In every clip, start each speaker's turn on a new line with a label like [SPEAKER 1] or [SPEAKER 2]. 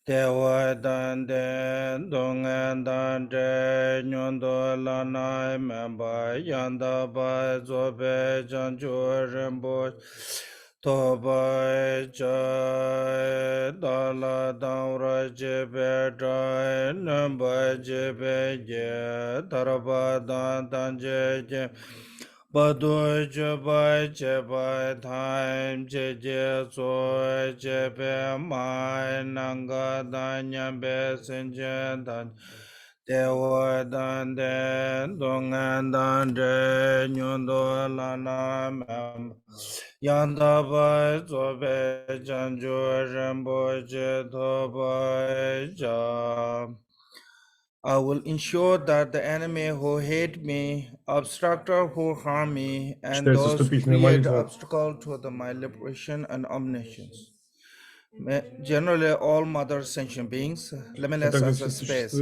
[SPEAKER 1] Dewa dan den dongan dan de nyondo lanai memba yanda ba zobe janju rembo toba jai dala daura jebe jai namba jebe je daraba dan je Badu Jubai Jebai Time Jeje Soy Jebe Mai Nanga Danyan Besenjen Dan Dewa Dan Den Dongan Dan De Nyundo Lana Mem Yanda Bai Zobe Janju Rembo Je Tobai Jam I will ensure that the enemy who hate me, obstructor who harm me, and
[SPEAKER 2] Читается
[SPEAKER 1] those who
[SPEAKER 2] вступительная
[SPEAKER 1] create
[SPEAKER 2] молитва.
[SPEAKER 1] obstacle to my liberation and omniscience. Generally, all mother sentient beings, limitless as a space,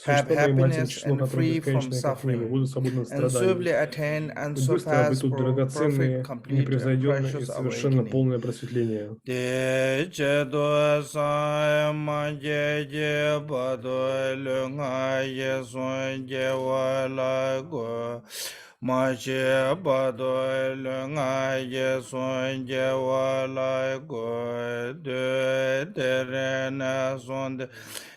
[SPEAKER 1] have
[SPEAKER 2] существа моей матери,
[SPEAKER 1] happiness
[SPEAKER 2] число
[SPEAKER 1] and
[SPEAKER 2] которых
[SPEAKER 1] free from
[SPEAKER 2] бесконечное, как небо,
[SPEAKER 1] suffering,
[SPEAKER 2] будут свободны от
[SPEAKER 1] and
[SPEAKER 2] страданий.
[SPEAKER 1] swiftly attain and
[SPEAKER 2] И быстро
[SPEAKER 1] surpass
[SPEAKER 2] обретут
[SPEAKER 1] perfect,
[SPEAKER 2] драгоценные,
[SPEAKER 1] complete, and
[SPEAKER 2] непревзойденное и
[SPEAKER 1] precious
[SPEAKER 2] совершенно
[SPEAKER 1] awakening.
[SPEAKER 2] полное просветление.
[SPEAKER 1] Machi bado lunga ye son je wala go de terena son de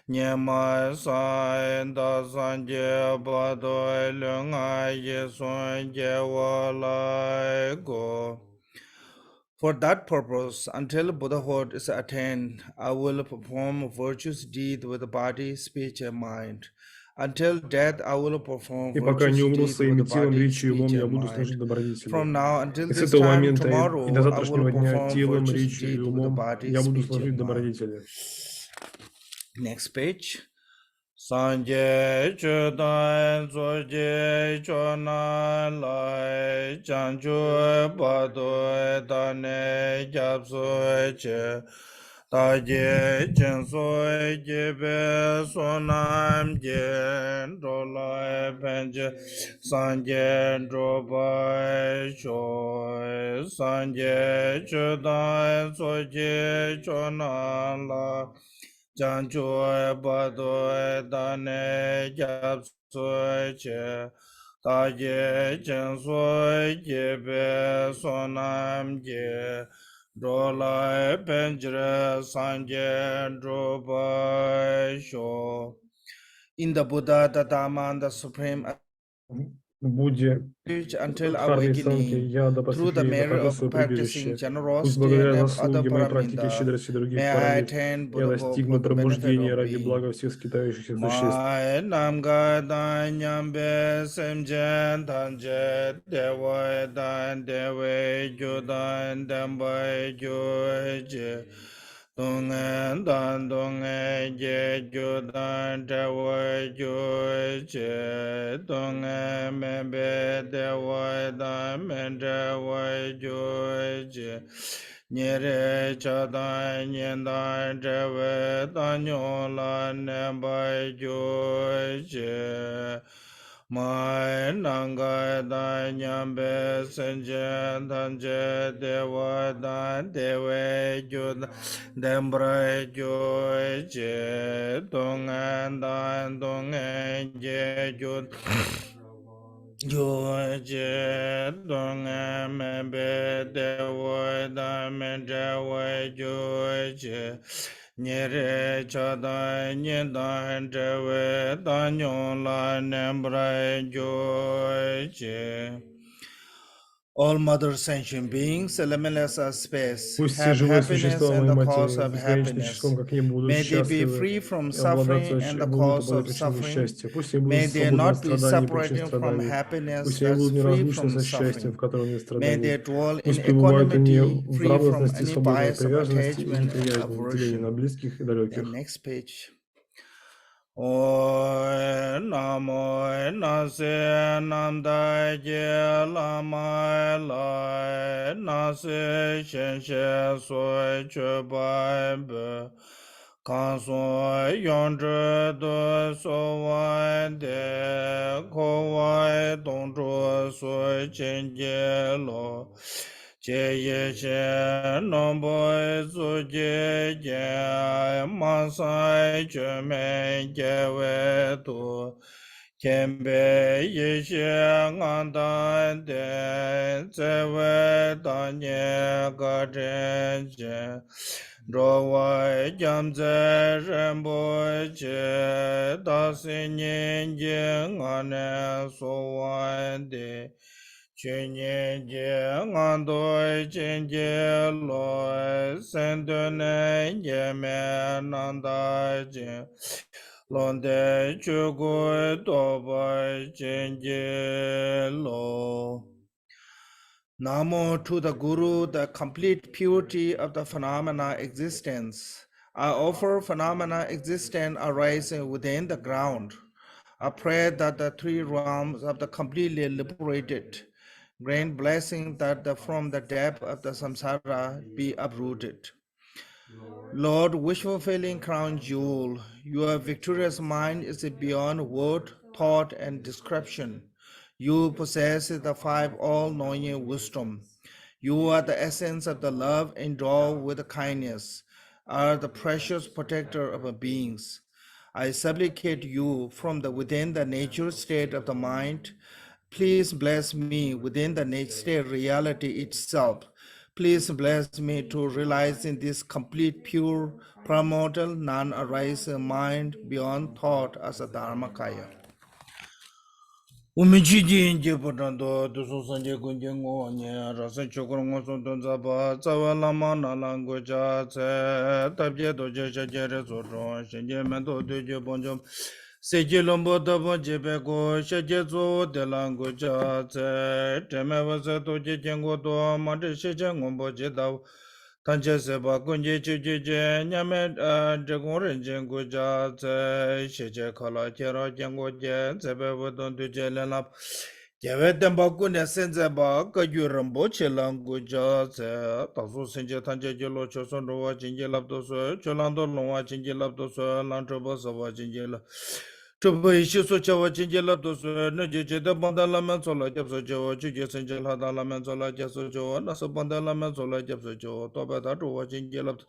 [SPEAKER 1] nyama sa da san je bado lunga ye son je wala go. For that purpose, until Buddhahood is attained, I will perform virtuous deeds with the body, speech, and mind. Until death, I will perform
[SPEAKER 2] И пока не
[SPEAKER 1] virtuous
[SPEAKER 2] умру
[SPEAKER 1] deeds with
[SPEAKER 2] своими
[SPEAKER 1] the
[SPEAKER 2] телом,
[SPEAKER 1] body,
[SPEAKER 2] речью и умом,
[SPEAKER 1] speech,
[SPEAKER 2] я
[SPEAKER 1] and
[SPEAKER 2] буду
[SPEAKER 1] mind.
[SPEAKER 2] служить добродетели.
[SPEAKER 1] From now until
[SPEAKER 2] И с
[SPEAKER 1] this
[SPEAKER 2] этого
[SPEAKER 1] time
[SPEAKER 2] момента и до
[SPEAKER 1] tomorrow, I will
[SPEAKER 2] завтрашнего дня
[SPEAKER 1] perform
[SPEAKER 2] телом,
[SPEAKER 1] virtuous
[SPEAKER 2] речью и
[SPEAKER 1] deeds with the
[SPEAKER 2] умом
[SPEAKER 1] body,
[SPEAKER 2] я буду
[SPEAKER 1] speech,
[SPEAKER 2] служить
[SPEAKER 1] and mind.
[SPEAKER 2] добродетели.
[SPEAKER 1] Next page. Sanje chudan zoje chona lai chanchu bado dane japso che taje chenso jebe sonam jen rolai penje sanje drobai shoy sanje chudan zoje chona lai Janjoy Badoy Dane Japsoy Che Taje Jensoy Jebe Sonam Je Rolai Benjre Sanje Drobai Sho. In the Buddha, the Dhamma, and the Supreme
[SPEAKER 2] В Будде,
[SPEAKER 1] until
[SPEAKER 2] Дхарме и Санке
[SPEAKER 1] awakening,
[SPEAKER 2] я до
[SPEAKER 1] through the
[SPEAKER 2] просветления
[SPEAKER 1] merit
[SPEAKER 2] нахожу
[SPEAKER 1] of
[SPEAKER 2] свое
[SPEAKER 1] practicing
[SPEAKER 2] прибежище. Пусть
[SPEAKER 1] generosity
[SPEAKER 2] благодаря
[SPEAKER 1] and other
[SPEAKER 2] заслуге моей практики
[SPEAKER 1] paramita,
[SPEAKER 2] щедрости других
[SPEAKER 1] may I
[SPEAKER 2] парамит
[SPEAKER 1] attain
[SPEAKER 2] я
[SPEAKER 1] Buddhahood
[SPEAKER 2] достигну
[SPEAKER 1] for the benefit
[SPEAKER 2] пробуждения
[SPEAKER 1] of
[SPEAKER 2] ради
[SPEAKER 1] being.
[SPEAKER 2] блага всех скитающихся существ.
[SPEAKER 1] Mai namga dan nyambe semjen tanje dewa dan dewe ju dan dambai ju je dongen dan dongen je ju dan dewa ju je dongen membe dewa dan men dewa ju je Nyere chada nyendan jewe danyo la nemba joje Mai nanga da nyambe senje danje dewa dan dewe jud dembra joje dongan dan dongan je jud Joje donga membe dewa da menjawa joje Nyere chada nyedan dewe danyo la nembra joje All mother sentient beings, limitless as space,
[SPEAKER 2] Пусть все
[SPEAKER 1] have
[SPEAKER 2] живые
[SPEAKER 1] happiness
[SPEAKER 2] существа
[SPEAKER 1] and
[SPEAKER 2] моей
[SPEAKER 1] the cause
[SPEAKER 2] матери,
[SPEAKER 1] of
[SPEAKER 2] бесконечным
[SPEAKER 1] happiness.
[SPEAKER 2] числом, как небо, будут
[SPEAKER 1] May they be
[SPEAKER 2] счастливы
[SPEAKER 1] free from
[SPEAKER 2] и обладать,
[SPEAKER 1] suffering and the
[SPEAKER 2] будут
[SPEAKER 1] cause
[SPEAKER 2] обладать
[SPEAKER 1] of
[SPEAKER 2] причинами
[SPEAKER 1] suffering.
[SPEAKER 2] счастья. Пусть они будут
[SPEAKER 1] May they
[SPEAKER 2] свободны от
[SPEAKER 1] not be
[SPEAKER 2] страданий и причин
[SPEAKER 1] separated from
[SPEAKER 2] страданий.
[SPEAKER 1] happiness
[SPEAKER 2] Пусть они
[SPEAKER 1] that's
[SPEAKER 2] будут
[SPEAKER 1] free
[SPEAKER 2] неразлучны
[SPEAKER 1] from
[SPEAKER 2] со счастьем, в
[SPEAKER 1] suffering.
[SPEAKER 2] котором нет
[SPEAKER 1] May they
[SPEAKER 2] страданий.
[SPEAKER 1] dwell in
[SPEAKER 2] Пусть пребывают они
[SPEAKER 1] equanimity,
[SPEAKER 2] в
[SPEAKER 1] free from
[SPEAKER 2] равности,
[SPEAKER 1] any
[SPEAKER 2] свободны от
[SPEAKER 1] bias of
[SPEAKER 2] привязанности и
[SPEAKER 1] attachment and
[SPEAKER 2] неприязни, деления на
[SPEAKER 1] aversion.
[SPEAKER 2] близких и
[SPEAKER 1] The
[SPEAKER 2] далеких.
[SPEAKER 1] next page. Oi namo nase namda je lama lai nase shen she soi che bai be kan so yon zhe de so wai de ko wai dong zhuo sui chen jie lo Che che nombo su je je masai che me je we tu Kembe yeshe nganda de zewe danye ga je Rowa jamze rembo che dasi nyenje ngane sowa de Chenye je ngando chenje lo sendone yeme nanda je Londe chugu toba chenje lo. Namo to the Guru, the complete purity of the phenomena existence. I offer phenomena existence arising within the ground. I pray that the three realms of the completely liberated grant blessing that from the depth of the samsara be uprooted. Lord, wish-fulfilling crown jewel, your victorious mind is beyond word, thought, and description. You possess the five all-knowing wisdom. You are the essence of the love endowed with kindness, are the precious protector of beings. I supplicate you from within the natural state of the mind. Please bless me within the nature state reality itself. Please bless me to realize in this complete, pure, primordial, non-arising mind beyond thought as a Dharmakaya. Umichiji inje potando dusu sanje kunje ngonye rasa chokoro ngoso donza ba tsawa lama nalango cha tse tabje doje shajere zoro shenje mendo doje bonjom seje lombo dabo jebe go sheje zo de lango cha tse teme wase doje jengo do mande sheje ngombo je daw Tanje seba kunje chuje nyame dragon renjen goja tse sheje kala kera jengo je sebe wadon duje lenap Jewe temba kune senze ba kagyu rambo che lang goja tse tasu senje tanje jelo choson rowa jinje labdo so cholando longwa jinje labdo so lantroba sawa jinje la Chupa ishi so chawa jinje labdo so na jeje de banda lamen sola japso jawa chuje senje lada lamen sola japso jawa nasa banda lamen sola japso jawa toba da rowa jinje labdo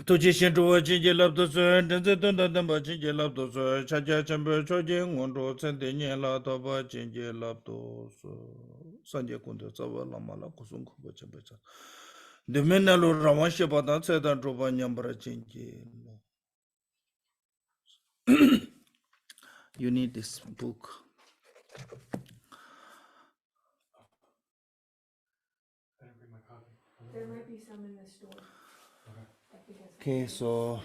[SPEAKER 1] Toji shen rowa jinje labdo so denze dunda damba jinje labdo so chaja chambe choje ngondo sende nye la toba jinje labdo so sanje kunde sawa lama la kusung kubo chambe cha Demena lo rawan sheba dan sedan roba nyambara jinje You need this book.
[SPEAKER 3] There might be some in the store.
[SPEAKER 1] Okay, so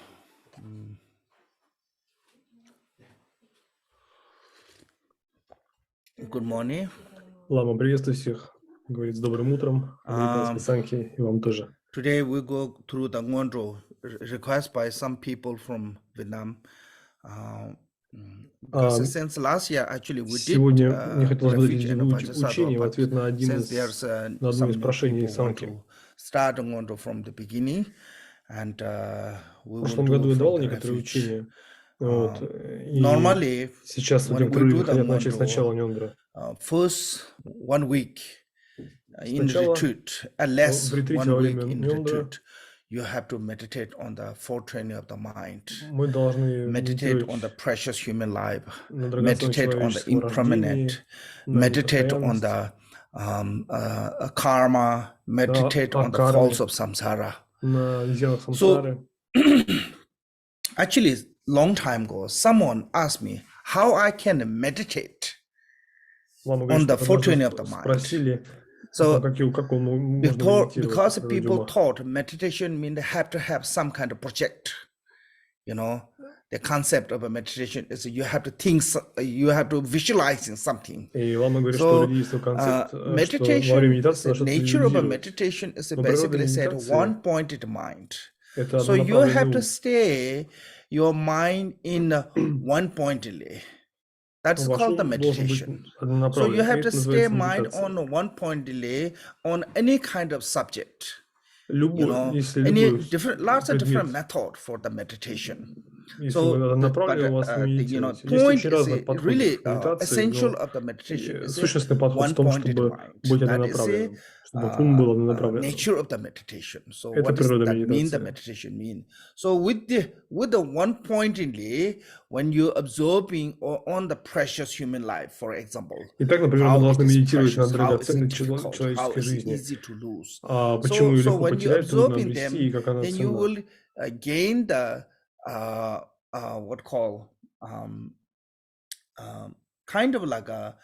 [SPEAKER 1] good morning.
[SPEAKER 2] Лама, приветствую всех. Говорит с добрым утром. Говорит Санки, и вам тоже.
[SPEAKER 1] Today we go through the Ngendro request by some people from Vietnam. Because since last year, actually, we
[SPEAKER 2] Сегодня
[SPEAKER 1] did
[SPEAKER 2] мне хотелось бы
[SPEAKER 1] refuge in
[SPEAKER 2] дать учение в ответ на
[SPEAKER 1] since there's
[SPEAKER 2] одно
[SPEAKER 1] some
[SPEAKER 2] из
[SPEAKER 1] new
[SPEAKER 2] прошений
[SPEAKER 1] people want
[SPEAKER 2] Санки.
[SPEAKER 1] to start Ngendro from the beginning, and we
[SPEAKER 2] В
[SPEAKER 1] will
[SPEAKER 2] прошлом
[SPEAKER 1] do
[SPEAKER 2] году я давал
[SPEAKER 1] from the
[SPEAKER 2] некоторые
[SPEAKER 1] refuge.
[SPEAKER 2] учения. Вот. И
[SPEAKER 1] Normally,
[SPEAKER 2] сейчас
[SPEAKER 1] when we
[SPEAKER 2] некоторые
[SPEAKER 1] do
[SPEAKER 2] люди
[SPEAKER 1] the
[SPEAKER 2] хотят начать сначала
[SPEAKER 1] Ngendro,
[SPEAKER 2] Нендро.
[SPEAKER 1] first 1 week in
[SPEAKER 2] Сначала
[SPEAKER 1] retreat, at less
[SPEAKER 2] в ретрите
[SPEAKER 1] 1
[SPEAKER 2] во
[SPEAKER 1] week
[SPEAKER 2] время
[SPEAKER 1] in
[SPEAKER 2] Нендро
[SPEAKER 1] retreat, you have to meditate on the foretraining of the mind,
[SPEAKER 2] мы должны
[SPEAKER 1] meditate on the
[SPEAKER 2] медитировать
[SPEAKER 1] precious human life,
[SPEAKER 2] на драгоценном
[SPEAKER 1] meditate on the
[SPEAKER 2] человеческом рождении,
[SPEAKER 1] impermanent,
[SPEAKER 2] на
[SPEAKER 1] meditate on
[SPEAKER 2] непостоянность,
[SPEAKER 1] the karma, meditate
[SPEAKER 2] о
[SPEAKER 1] on the faults
[SPEAKER 2] карме,
[SPEAKER 1] of samsara.
[SPEAKER 2] на изъянах
[SPEAKER 1] So,
[SPEAKER 2] самсары.
[SPEAKER 1] actually, long time ago, someone asked me how I can meditate
[SPEAKER 2] Лама
[SPEAKER 1] on
[SPEAKER 2] говорит,
[SPEAKER 1] the
[SPEAKER 2] что
[SPEAKER 1] foretraining
[SPEAKER 2] однажды
[SPEAKER 1] of the mind.
[SPEAKER 2] спросили,
[SPEAKER 1] So,
[SPEAKER 2] как он можно медитировать
[SPEAKER 1] because
[SPEAKER 2] по природе
[SPEAKER 1] people
[SPEAKER 2] ума.
[SPEAKER 1] thought meditation means they have to have some kind of project, you know, the concept of a meditation is you have to think, you have to visualize something.
[SPEAKER 2] И Лама говорит, что у
[SPEAKER 1] So,
[SPEAKER 2] людей есть концепт, что во время
[SPEAKER 1] meditation,
[SPEAKER 2] медитации
[SPEAKER 1] the
[SPEAKER 2] нужно что-то
[SPEAKER 1] nature of a
[SPEAKER 2] визуализировать.
[SPEAKER 1] meditation is
[SPEAKER 2] Но природа
[SPEAKER 1] basically said
[SPEAKER 2] медитации
[SPEAKER 1] one-pointed mind.
[SPEAKER 2] — это
[SPEAKER 1] So you
[SPEAKER 2] однонаправленный
[SPEAKER 1] have to
[SPEAKER 2] ум.
[SPEAKER 1] stay your mind in one pointedly. That's
[SPEAKER 2] Ваш
[SPEAKER 1] called the
[SPEAKER 2] ум должен быть
[SPEAKER 1] meditation. So you
[SPEAKER 2] однонаправленным.
[SPEAKER 1] have
[SPEAKER 2] И
[SPEAKER 1] to
[SPEAKER 2] это
[SPEAKER 1] stay
[SPEAKER 2] называется
[SPEAKER 1] mind
[SPEAKER 2] медитация.
[SPEAKER 1] on one pointedly on any kind of subject. You
[SPEAKER 2] Любой,
[SPEAKER 1] know,
[SPEAKER 2] если
[SPEAKER 1] any
[SPEAKER 2] любой
[SPEAKER 1] different, lots of different
[SPEAKER 2] предмет,
[SPEAKER 1] method for the meditation.
[SPEAKER 2] если мы направим вас на медитировать. Есть
[SPEAKER 3] point
[SPEAKER 2] очень
[SPEAKER 3] is
[SPEAKER 2] разных подходов
[SPEAKER 3] really
[SPEAKER 2] к медитации,
[SPEAKER 3] essential
[SPEAKER 2] но
[SPEAKER 3] of the meditation is
[SPEAKER 2] сущностный подход в
[SPEAKER 3] one
[SPEAKER 2] том,
[SPEAKER 3] pointed
[SPEAKER 2] чтобы
[SPEAKER 3] mind.
[SPEAKER 2] быть
[SPEAKER 3] That is
[SPEAKER 2] однонаправленным, чтобы ум был однонаправленным.
[SPEAKER 3] nature of the meditation. So
[SPEAKER 2] Это
[SPEAKER 3] what does
[SPEAKER 2] природа
[SPEAKER 3] that mean? The
[SPEAKER 2] медитации.
[SPEAKER 3] meditation mean. So with the one pointedly, when you're absorbing on the precious human life, for example,
[SPEAKER 2] Итак, например, мы
[SPEAKER 3] how
[SPEAKER 2] должны
[SPEAKER 3] it is
[SPEAKER 2] медитировать на
[SPEAKER 3] precious, how is
[SPEAKER 2] драгоценной
[SPEAKER 3] it difficult, how
[SPEAKER 2] человеческой
[SPEAKER 3] is it
[SPEAKER 2] жизни.
[SPEAKER 3] easy to lose.
[SPEAKER 2] Почему ее
[SPEAKER 3] So
[SPEAKER 2] легко
[SPEAKER 3] when you're
[SPEAKER 2] потерять, трудно
[SPEAKER 3] absorbing
[SPEAKER 2] обрести,
[SPEAKER 3] them,
[SPEAKER 2] и как она
[SPEAKER 3] then you
[SPEAKER 2] ценна.
[SPEAKER 3] will gain the what call kind of like a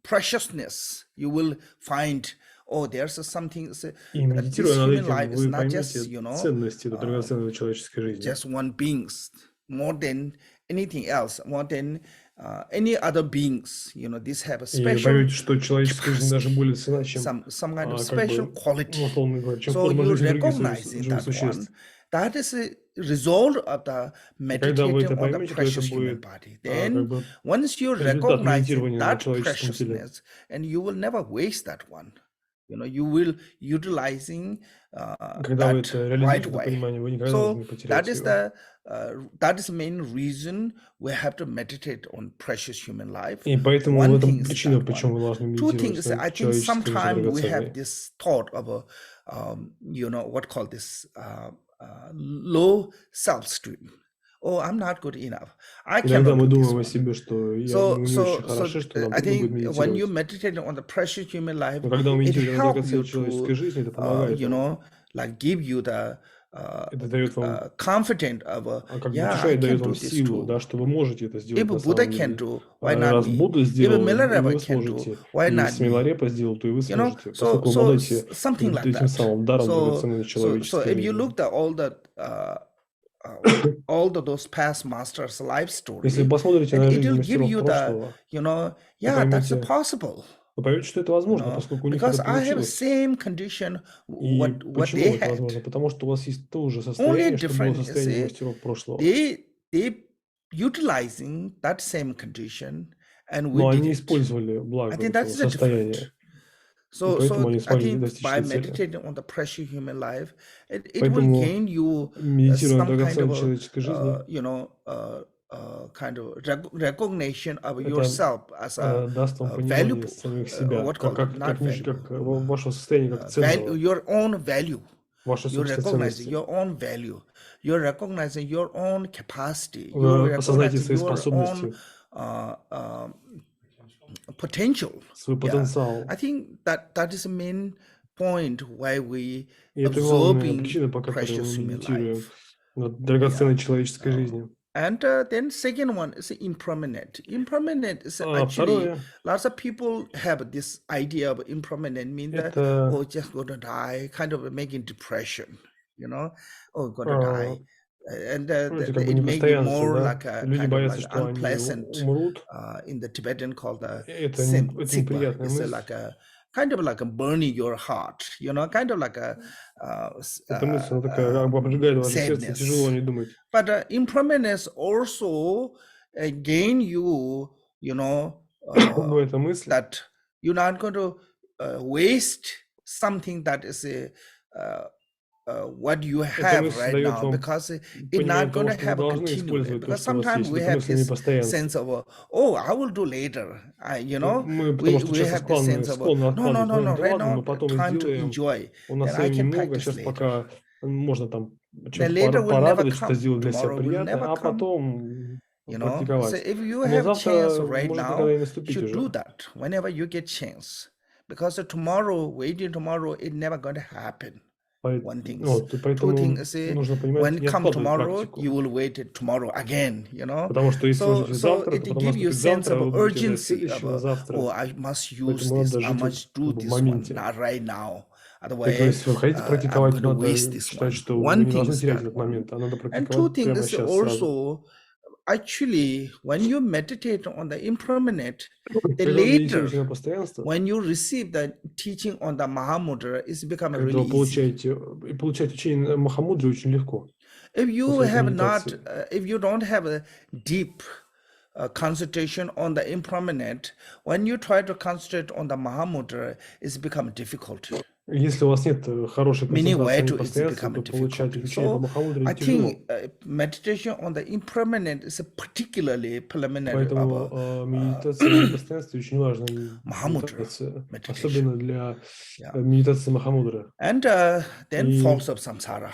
[SPEAKER 3] preciousness. You will find, oh, there's something.
[SPEAKER 2] И
[SPEAKER 3] This
[SPEAKER 2] медитируя над
[SPEAKER 3] human
[SPEAKER 2] этим,
[SPEAKER 3] life is
[SPEAKER 2] вы
[SPEAKER 3] not
[SPEAKER 2] поймете
[SPEAKER 3] just,
[SPEAKER 2] ценность этой драгоценной человеческой жизни.
[SPEAKER 3] just one beings, more than anything else, more than any other beings. This have a
[SPEAKER 2] И
[SPEAKER 3] special
[SPEAKER 2] поймете, что человеческая жизнь даже более ценна, чем
[SPEAKER 3] some kind of
[SPEAKER 2] как
[SPEAKER 3] special
[SPEAKER 2] бы,
[SPEAKER 3] quality.
[SPEAKER 2] условно говоря, чем
[SPEAKER 3] So
[SPEAKER 2] форма
[SPEAKER 3] you
[SPEAKER 2] жизни других
[SPEAKER 3] recognizing
[SPEAKER 2] живых
[SPEAKER 3] that
[SPEAKER 2] существ.
[SPEAKER 3] one, that is a result of the
[SPEAKER 2] Когда вы это
[SPEAKER 3] meditating on the
[SPEAKER 2] поймете, то это
[SPEAKER 3] precious human
[SPEAKER 2] будет
[SPEAKER 3] body.
[SPEAKER 2] как
[SPEAKER 3] Then
[SPEAKER 2] бы
[SPEAKER 3] once you
[SPEAKER 2] результат
[SPEAKER 3] recognize
[SPEAKER 2] медитирования на
[SPEAKER 3] that
[SPEAKER 2] человеческом теле.
[SPEAKER 3] preciousness, and you will never waste that one. You will utilizing
[SPEAKER 2] Когда вы
[SPEAKER 3] that
[SPEAKER 2] это
[SPEAKER 3] right
[SPEAKER 2] реализуете, это
[SPEAKER 3] way.
[SPEAKER 2] понимание, вы никогда уже не
[SPEAKER 3] So
[SPEAKER 2] потеряете его.
[SPEAKER 3] that is the main reason we have to meditate on precious human life.
[SPEAKER 2] И поэтому в
[SPEAKER 3] One
[SPEAKER 2] этом
[SPEAKER 3] thing is
[SPEAKER 2] причина,
[SPEAKER 3] that
[SPEAKER 2] почему
[SPEAKER 3] one.
[SPEAKER 2] вы должны
[SPEAKER 3] Two
[SPEAKER 2] медитировать
[SPEAKER 3] things,
[SPEAKER 2] на
[SPEAKER 3] I think
[SPEAKER 2] человеческой жизни
[SPEAKER 3] sometimes we have
[SPEAKER 2] драгоценной.
[SPEAKER 3] this thought of what call this low self-esteem. Oh, I'm not good enough. I
[SPEAKER 2] Иногда
[SPEAKER 3] cannot
[SPEAKER 2] мы
[SPEAKER 3] do this
[SPEAKER 2] думаем о
[SPEAKER 3] one.
[SPEAKER 2] себе, что мы не
[SPEAKER 3] So
[SPEAKER 2] очень хороши, что нам
[SPEAKER 3] I
[SPEAKER 2] трудно будет
[SPEAKER 3] think when you
[SPEAKER 2] медитировать.
[SPEAKER 3] meditate on the precious human life,
[SPEAKER 2] Но когда мы
[SPEAKER 3] it
[SPEAKER 2] медитируем на
[SPEAKER 3] helps
[SPEAKER 2] драгоценной
[SPEAKER 3] you
[SPEAKER 2] человеческой
[SPEAKER 3] to,
[SPEAKER 2] жизни, это помогает нам.
[SPEAKER 3] like give you the
[SPEAKER 2] Это дает вам,
[SPEAKER 3] confidence of,
[SPEAKER 2] как бы
[SPEAKER 3] yeah, I
[SPEAKER 2] утешает,
[SPEAKER 3] can
[SPEAKER 2] дает
[SPEAKER 3] do
[SPEAKER 2] вам
[SPEAKER 3] this
[SPEAKER 2] силу,
[SPEAKER 3] too.
[SPEAKER 2] да, что вы можете это сделать
[SPEAKER 3] If
[SPEAKER 2] на
[SPEAKER 3] Buddha
[SPEAKER 2] самом
[SPEAKER 3] can
[SPEAKER 2] деле.
[SPEAKER 3] do, why not
[SPEAKER 2] Раз
[SPEAKER 3] me?
[SPEAKER 2] Будда
[SPEAKER 3] If
[SPEAKER 2] сделал, и
[SPEAKER 3] Milarepa
[SPEAKER 2] вы
[SPEAKER 3] can do,
[SPEAKER 2] сможете.
[SPEAKER 3] why
[SPEAKER 2] И
[SPEAKER 3] not
[SPEAKER 2] если
[SPEAKER 3] me?
[SPEAKER 2] Миларепа сделал, то и вы сможете. Поскольку вы
[SPEAKER 3] So
[SPEAKER 2] обладаете
[SPEAKER 3] something like
[SPEAKER 2] этим
[SPEAKER 3] that.
[SPEAKER 2] самым даром драгоценной
[SPEAKER 3] So
[SPEAKER 2] человеческой
[SPEAKER 3] if you
[SPEAKER 2] жизни.
[SPEAKER 3] look at all those past masters' life story,
[SPEAKER 2] Если вы посмотрите на
[SPEAKER 3] it
[SPEAKER 2] жизнь
[SPEAKER 3] will give
[SPEAKER 2] мастеров
[SPEAKER 3] you the,
[SPEAKER 2] прошлого,
[SPEAKER 3] yeah, that's
[SPEAKER 2] поймете,
[SPEAKER 3] possible.
[SPEAKER 2] вы поймете, что это возможно, поскольку у них
[SPEAKER 3] Because
[SPEAKER 2] это
[SPEAKER 3] I have the
[SPEAKER 2] получилось.
[SPEAKER 3] same condition
[SPEAKER 2] И
[SPEAKER 3] what
[SPEAKER 2] почему
[SPEAKER 3] they
[SPEAKER 2] это возможно?
[SPEAKER 3] had.
[SPEAKER 2] Потому что у вас есть то же
[SPEAKER 3] Only
[SPEAKER 2] состояние, что было
[SPEAKER 3] different is
[SPEAKER 2] состояние мастеров прошлого.
[SPEAKER 3] they utilizing that same condition, and we
[SPEAKER 2] Но
[SPEAKER 3] did
[SPEAKER 2] они
[SPEAKER 3] it.
[SPEAKER 2] использовали
[SPEAKER 3] I
[SPEAKER 2] благо
[SPEAKER 3] think
[SPEAKER 2] этого
[SPEAKER 3] that's the difference.
[SPEAKER 2] состояния.
[SPEAKER 3] So
[SPEAKER 2] поэтому они
[SPEAKER 3] I
[SPEAKER 2] смогли
[SPEAKER 3] think
[SPEAKER 2] достичь
[SPEAKER 3] by
[SPEAKER 2] этой цели.
[SPEAKER 3] meditating on the precious human life, it will
[SPEAKER 2] Поэтому,
[SPEAKER 3] gain you
[SPEAKER 2] медитируя на
[SPEAKER 3] some kind
[SPEAKER 2] драгоценной
[SPEAKER 3] of
[SPEAKER 2] человеческой жизни,
[SPEAKER 3] kind of recognition of
[SPEAKER 2] это
[SPEAKER 3] yourself as a
[SPEAKER 2] даст вам понимание
[SPEAKER 3] valuable,
[SPEAKER 2] самих себя,
[SPEAKER 3] what call it, not
[SPEAKER 2] как
[SPEAKER 3] valuable,
[SPEAKER 2] вашего состояния как ценного,
[SPEAKER 3] your own value.
[SPEAKER 2] вашей
[SPEAKER 3] You're
[SPEAKER 2] собственной
[SPEAKER 3] recognizing
[SPEAKER 2] ценности.
[SPEAKER 3] your own value. You're recognizing your own capacity.
[SPEAKER 2] Вы
[SPEAKER 3] You're
[SPEAKER 2] осознаете
[SPEAKER 3] recognizing
[SPEAKER 2] свои
[SPEAKER 3] your
[SPEAKER 2] способности,
[SPEAKER 3] own potential.
[SPEAKER 2] свой потенциал.
[SPEAKER 3] I think that is the main point why we
[SPEAKER 2] И это главная
[SPEAKER 3] absorbing
[SPEAKER 2] причина, по которой
[SPEAKER 3] precious
[SPEAKER 2] мы
[SPEAKER 3] human
[SPEAKER 2] медитируем
[SPEAKER 3] life.
[SPEAKER 2] над драгоценной человеческой жизнью.
[SPEAKER 3] And then second one is impermanent. Impermanent is actually
[SPEAKER 2] Второе,
[SPEAKER 3] lots of people have this idea of impermanent, mean that
[SPEAKER 2] это
[SPEAKER 3] just gonna die, kind of making depression, gonna die, and
[SPEAKER 2] вроде как бы
[SPEAKER 3] it make you
[SPEAKER 2] непостоянство,
[SPEAKER 3] more
[SPEAKER 2] да?
[SPEAKER 3] like a
[SPEAKER 2] Люди
[SPEAKER 3] kind of
[SPEAKER 2] боятся,
[SPEAKER 3] like
[SPEAKER 2] что они
[SPEAKER 3] unpleasant.
[SPEAKER 2] умрут.
[SPEAKER 3] In the Tibetan called the
[SPEAKER 2] Это
[SPEAKER 3] sigma.
[SPEAKER 2] неприятная
[SPEAKER 3] It's
[SPEAKER 2] мысль.
[SPEAKER 3] like a kind of like a burning your heart, kind of like a
[SPEAKER 2] Эта мысль, она такая, как бы обжигает ваше сердце, тяжело не думать.
[SPEAKER 3] But impermanence also gain you,
[SPEAKER 2] Но эта мысль,
[SPEAKER 3] that you're not going to waste something that is what you have right now, because it's not going to have a continuity. Because sometimes we have this sense of, I will do later. We have this sense of, no, right now, time to enjoy.
[SPEAKER 2] у нас
[SPEAKER 3] Then I
[SPEAKER 2] времени
[SPEAKER 3] can
[SPEAKER 2] много,
[SPEAKER 3] practice
[SPEAKER 2] сейчас
[SPEAKER 3] later.
[SPEAKER 2] пока можно там
[SPEAKER 3] Then later will never
[SPEAKER 2] порадовать, что-то
[SPEAKER 3] come.
[SPEAKER 2] сделать для себя
[SPEAKER 3] Tomorrow will
[SPEAKER 2] приятное,
[SPEAKER 3] never
[SPEAKER 2] а
[SPEAKER 3] come.
[SPEAKER 2] потом
[SPEAKER 3] So
[SPEAKER 2] практиковать.
[SPEAKER 3] if you
[SPEAKER 2] Но
[SPEAKER 3] have chance
[SPEAKER 2] завтра
[SPEAKER 3] right
[SPEAKER 2] может
[SPEAKER 3] now,
[SPEAKER 2] никогда и наступить
[SPEAKER 3] should do
[SPEAKER 2] уже.
[SPEAKER 3] that whenever you get chance. Because tomorrow, waiting tomorrow, it's never going to happen. One thing. Two
[SPEAKER 2] Поэтому
[SPEAKER 3] things.
[SPEAKER 2] нужно понимать,
[SPEAKER 3] When
[SPEAKER 2] не
[SPEAKER 3] come
[SPEAKER 2] откладывать
[SPEAKER 3] tomorrow,
[SPEAKER 2] практику.
[SPEAKER 3] you will wait it tomorrow again.
[SPEAKER 2] Потому что если вы ждете завтра,
[SPEAKER 3] it
[SPEAKER 2] то потом
[SPEAKER 3] gives you
[SPEAKER 2] наступит
[SPEAKER 3] sense
[SPEAKER 2] завтра, а
[SPEAKER 3] of
[SPEAKER 2] вы будете ждать
[SPEAKER 3] urgency.
[SPEAKER 2] следующего завтра.
[SPEAKER 3] I must use
[SPEAKER 2] Поэтому
[SPEAKER 3] this.
[SPEAKER 2] надо
[SPEAKER 3] I
[SPEAKER 2] жить
[SPEAKER 3] must do
[SPEAKER 2] в
[SPEAKER 3] this one,
[SPEAKER 2] моменте.
[SPEAKER 3] not right now.
[SPEAKER 2] Поэтому
[SPEAKER 3] Otherwise,
[SPEAKER 2] если вы хотите
[SPEAKER 3] I'm
[SPEAKER 2] практиковать,
[SPEAKER 3] going to
[SPEAKER 2] надо
[SPEAKER 3] waste this one.
[SPEAKER 2] считать, что вы
[SPEAKER 3] One
[SPEAKER 2] не
[SPEAKER 3] thing
[SPEAKER 2] должны
[SPEAKER 3] is
[SPEAKER 2] терять
[SPEAKER 3] that
[SPEAKER 2] этот
[SPEAKER 3] one.
[SPEAKER 2] момент, а надо
[SPEAKER 3] And two
[SPEAKER 2] практиковать прямо
[SPEAKER 3] things
[SPEAKER 2] сейчас, сразу.
[SPEAKER 3] also, actually, when you meditate on the impermanent, the
[SPEAKER 2] Когда вы
[SPEAKER 3] later,
[SPEAKER 2] медитируете на постоянство,
[SPEAKER 3] when you receive the teaching on the Mahamudra, it's become
[SPEAKER 2] когда
[SPEAKER 3] really
[SPEAKER 2] вы
[SPEAKER 3] easy.
[SPEAKER 2] получаете учение Махамудры очень легко.
[SPEAKER 3] If you
[SPEAKER 2] после
[SPEAKER 3] have
[SPEAKER 2] медитации.
[SPEAKER 3] not, if you don't have a deep concentration on the impermanent, when you try to concentrate on the Mahamudra, it's become difficult.
[SPEAKER 2] Если у вас нет хорошей
[SPEAKER 3] Meaning where
[SPEAKER 2] концентрации
[SPEAKER 3] to it's
[SPEAKER 2] постоянства,
[SPEAKER 3] become
[SPEAKER 2] то получать
[SPEAKER 3] difficult.
[SPEAKER 2] учение по
[SPEAKER 3] So
[SPEAKER 2] Махамудре
[SPEAKER 3] I
[SPEAKER 2] тяжело.
[SPEAKER 3] think meditation on the impermanent is a particularly preliminary of
[SPEAKER 2] Поэтому медитация на непостоянстве очень важна.
[SPEAKER 3] Mahamudra
[SPEAKER 2] Медитация,
[SPEAKER 3] meditation.
[SPEAKER 2] особенно для
[SPEAKER 3] Yeah.
[SPEAKER 2] медитации Махамудры.
[SPEAKER 3] And then
[SPEAKER 2] И,
[SPEAKER 3] falls of samsara